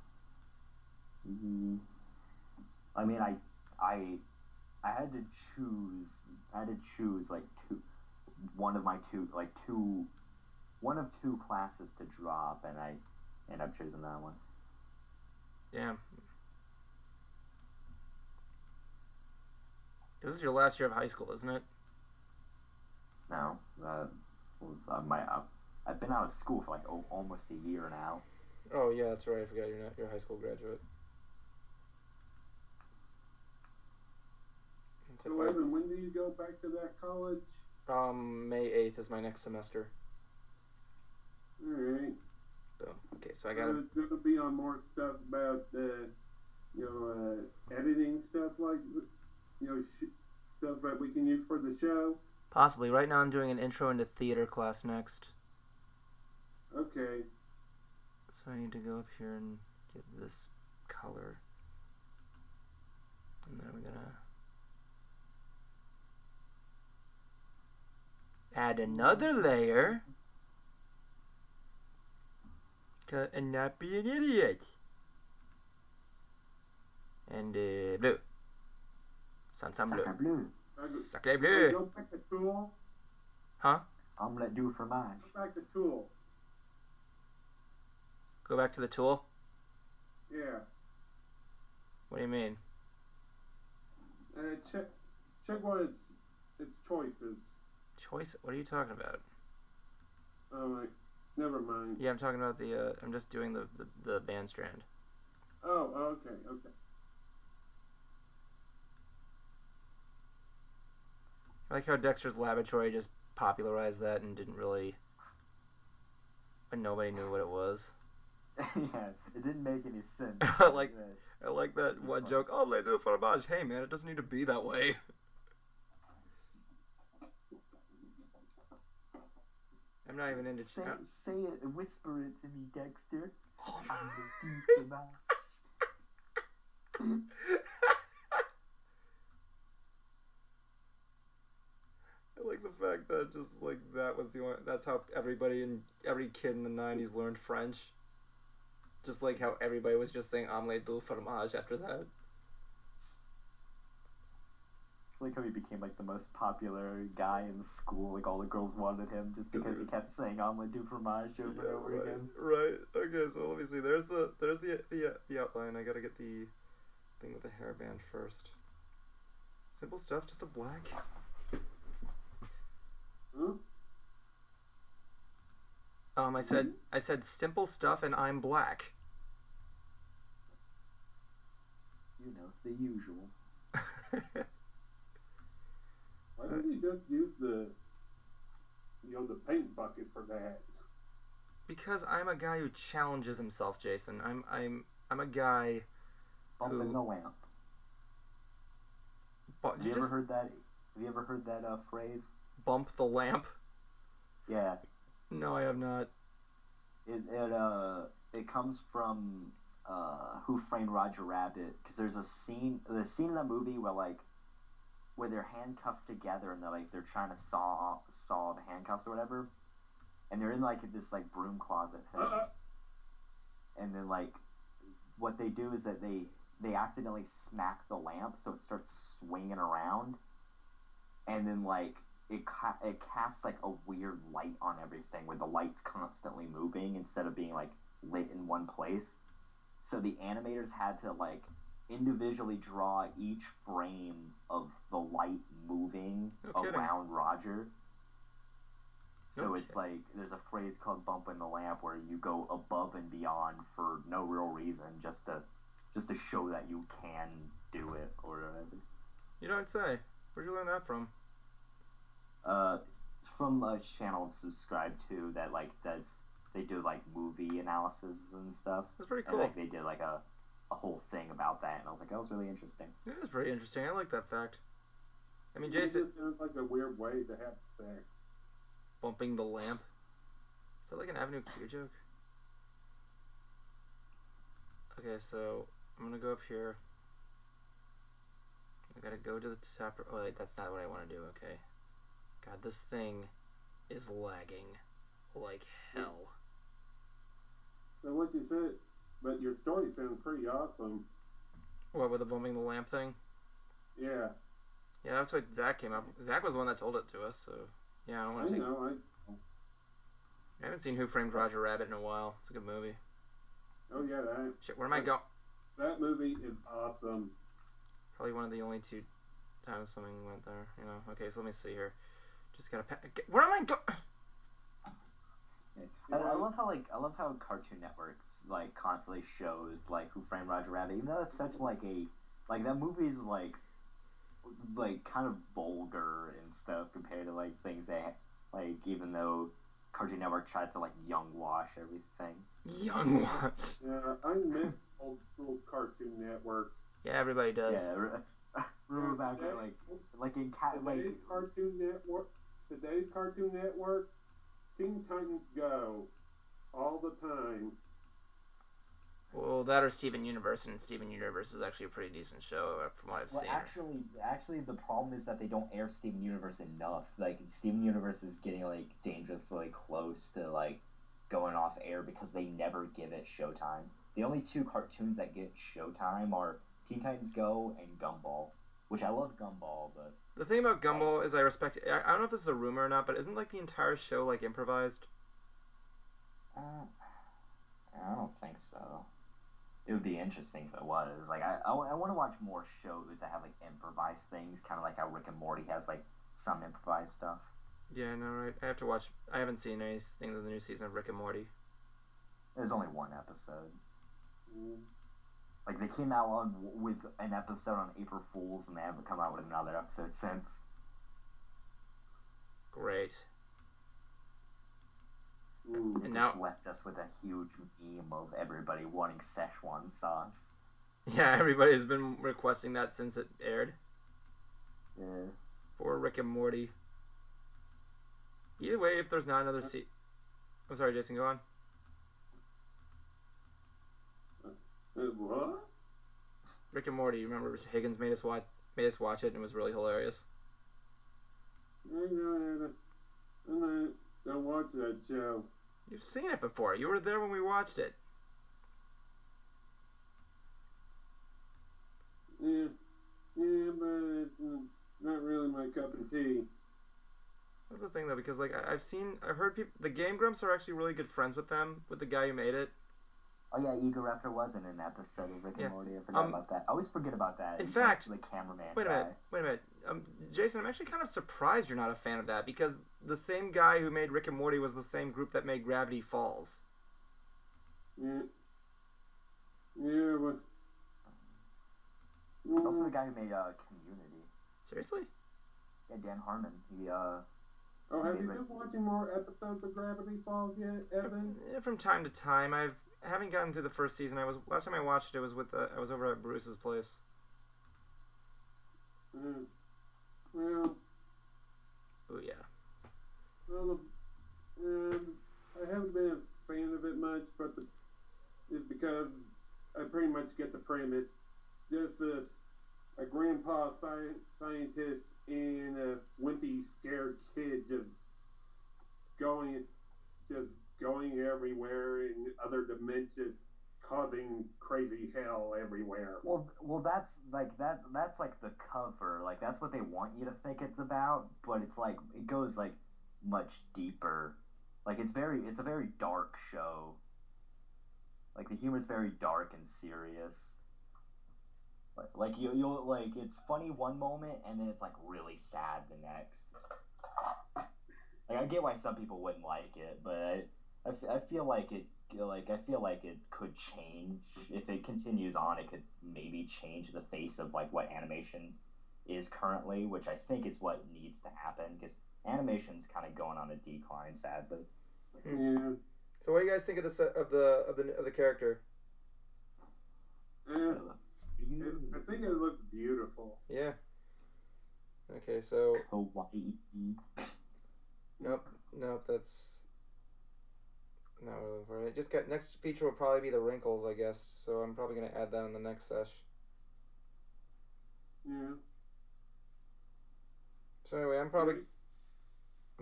I mean, I had to choose. I had to choose like one of two classes to drop, and I ended up choosing that one. Damn. This is your last year of high school, isn't it? No, I've been out of school for like almost a year now. Oh yeah, that's right. I forgot you're a high school graduate. So Evan, when do you go back to that college? May 8th is my next semester. Alright. So, okay, so I gotta... It's gonna be on more stuff about, editing stuff like, stuff that we can use for the show? Possibly. Right now I'm doing an intro into theater class next. Okay. So I need to go up here and get this color. And then we're gonna... add another layer. And not be an idiot. And bleu. Sans bleu. Sacre bleu. Sacre bleu. Go back to Tool. Huh? Omelette du fromage. Go back to Tool. Go back to the tool? Yeah. What do you mean? Check what its choices. Choice? What are you talking about? Alright. Never mind. Yeah, I'm talking about the, I'm just doing the band strand. Oh, okay. I like how Dexter's Laboratory just popularized that and didn't really... and nobody knew what it was. Yeah, it didn't make any sense. I like that one joke. Oh, omelette du fromage. Hey, man, it doesn't need to be that way. I'm not even into... Say it, whisper it to me, Dexter. I like the fact that just like that was the only... that's how every kid in the 90s learned French. Just like how everybody was just saying omelette du fromage after that. It's like how he became like the most popular guy in the school. Like all the girls wanted him just because he kept saying omelette du fromage over and over again. Right. Okay, so let me see. There's the outline. I gotta get the thing with the hairband first. Simple stuff, just a black. I said simple stuff and I'm black. You know, the usual. Why don't you just use the paint bucket for that? Because I'm a guy who challenges himself, Jason. I'm a guy bumping the lamp. Have you ever heard that phrase? Bump the lamp? Yeah. No, I have not. it comes from Who Framed Roger Rabbit, because there's the scene in that movie where they're handcuffed together and they're trying to saw the handcuffs or whatever, and they're in this broom closet thing, and then what they do is that they accidentally smack the lamp so it starts swinging around, and then it casts a weird light on everything where the light's constantly moving instead of being lit in one place. So the animators had to individually draw each frame of the light moving around Roger. So it's there's a phrase called bumping the lamp where you go above and beyond for no real reason, just to show that you can do it or whatever. You don't say. Where'd you learn that from? From a channel I'm subscribed to that they do movie analysis and stuff. That's pretty cool. And, they did a whole thing about that, and I was like, that was really interesting. It is pretty interesting. I like that fact. I mean, It Jason, just sounds like a weird way to have sex. bumping the lamp. Is that an Avenue Q joke? Okay, so I'm gonna go up here. I gotta go to the top. Oh wait, that's not what I want to do. Okay. God, this thing is lagging like hell. So what you said, but your story sounds pretty awesome. What, with the bumping the lamp thing? Yeah. Yeah, that's what Zach came up with. Zach was the one that told it to us, so yeah, I don't want to take... I haven't seen Who Framed Roger Rabbit in a while. It's a good movie. Oh yeah, that... Shit, where am I going? That movie is awesome. Probably one of the only 2 times something went there, you know. Okay, so let me see here. Just gotta... Where am I going? I love how Cartoon Network's constantly shows Who Framed Roger Rabbit, even though it's such a that movie's kind of vulgar and stuff compared to things that even though Cartoon Network tries to young wash everything. Young wash. Yeah, I miss old school Cartoon Network. Yeah, everybody does. Yeah, remember back in today's Cartoon Network, Teen Titans Go all the time. Well, that or Steven Universe, and Steven Universe is actually a pretty decent show from what I've seen. Actually, the problem is that they don't air Steven Universe enough. Steven Universe is getting dangerously close to going off air because they never give it showtime. The only 2 cartoons that get showtime are Teen Titans Go and Gumball, which I love Gumball, but the thing about Gumball is I respect it. I don't know if this is a rumor or not, but isn't the entire show improvised? I don't think so. It would be interesting if it was. I want to watch more shows that have improvised things, kind of like how Rick and Morty has some improvised stuff. Yeah, no, right. I have to watch. I haven't seen any things of the new season of Rick and Morty. There's only 1 episode. They came out with an episode on April Fool's, and they haven't come out with another episode since. Great. It just left us with a huge meme of everybody wanting Szechuan sauce. Yeah, everybody's been requesting that since it aired. Yeah. For Rick and Morty. Either way, if there's not another I'm sorry, Jason, go on. What? Rick and Morty, you remember Higgins made us watch it, and it was really hilarious. I don't watch that show. You've seen it before. You were there when we watched it. Yeah, but it's not really my cup of tea. That's the thing, though, because I've heard people. The Game Grumps are actually really good friends with them, with the guy who made it. Oh yeah, Eager Raptor was in an episode of Rick and Morty. I forgot about that. I always forget about that. In fact, the cameraman. Wait a minute. Jason, I'm actually kind of surprised you're not a fan of that, because the same guy who made Rick and Morty was the same group that made Gravity Falls. Yeah. Yeah, but... It's also the guy who made Community. Seriously? Yeah, Dan Harmon. Oh, have you been watching more episodes of Gravity Falls yet, Evan? From time to time. I haven't gotten through the first season. Last time I watched it was I was over at Bruce's place. Well. Oh yeah. Well, I haven't been a fan of it much, but is because I pretty much get the premise. Just a grandpa scientist and a wimpy, scared kid going everywhere in other dimensions, causing crazy hell everywhere. Well, that's like that's like the cover. Like that's what they want you to think it's about, but it's like it goes like much deeper. Like it's a very dark show. Like the humor's very dark and serious. Like you'll like it's funny one moment and then it's like really sad the next. Like I get why some people wouldn't like it, but I feel like it could change if it continues on. It could maybe change the face of like what animation is currently, which I think is what needs to happen because animation's kind of going on a decline, sadly. Yeah. So what do you guys think of the character? I think it looks beautiful. Yeah. Okay, so Hawaii. nope, that's not what I'm looking for. It just got next feature will probably be the wrinkles, I guess. So I'm probably gonna add that in the next sesh. Yeah. So anyway, I'm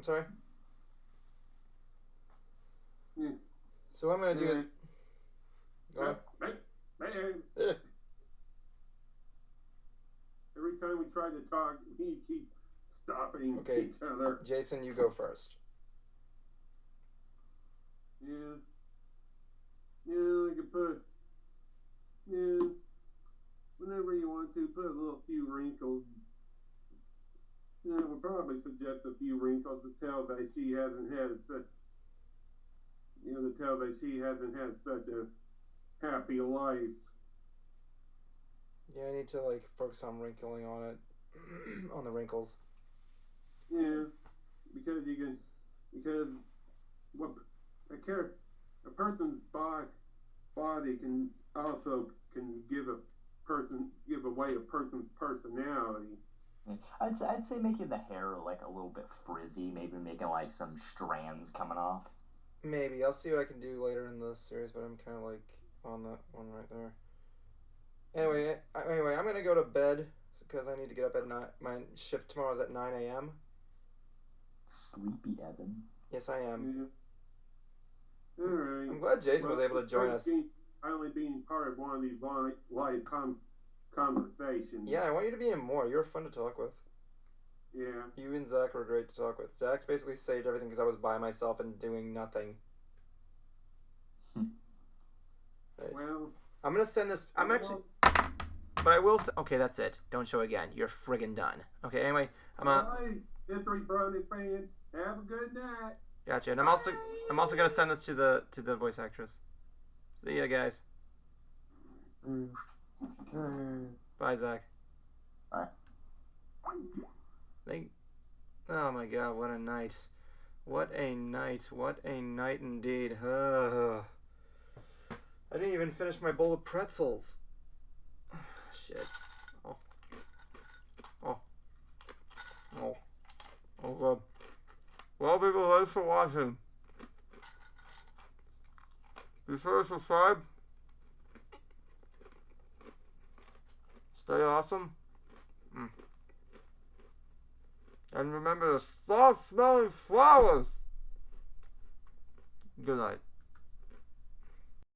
sorry. Yeah. So what I'm gonna do is go on. Yeah. Every time we try to talk, we keep stopping Okay. each other. Jason, you go first. Yeah. Yeah, I could put. Yeah. Whenever you want to, put a little few wrinkles. Yeah, we'll probably suggest a few wrinkles to tell that she hasn't had such. To tell that she hasn't had such a happy life. Yeah, I need to like focus on wrinkling on it, on the wrinkles. Yeah, because what a person's body can give away a person's personality. I'd say making the hair like a little bit frizzy, maybe making like some strands coming off. Maybe I'll see what I can do later in the series, but I'm kind of like on that one right there. Anyway, I'm gonna go to bed because I need to get up at 9. My shift tomorrow is at 9 a.m. Sleepy Evan. Yes, I am. Yeah. All right. I'm glad Jason was able to join us. Finally being part of one of these live conversations. Yeah, I want you to be in more. You're fun to talk with. Yeah. You and Zach were great to talk with. Zach basically saved everything because I was by myself and doing nothing. Right. Well, I'm gonna send this. I'm actually, but I will. Okay, that's it. Don't show again. You're friggin' done. Okay. Anyway, Alright, History Brony fans, have a good night. Gotcha. And I'm also gonna send this to the voice actress. See ya, guys. Bye, Zach. Bye. Oh my God! What a night! What a night! What a night indeed! I didn't even finish my bowl of pretzels. Shit. Oh God. Well, people, thanks for watching. Be sure to subscribe. Stay awesome. And remember to stop smelling flowers. Good night.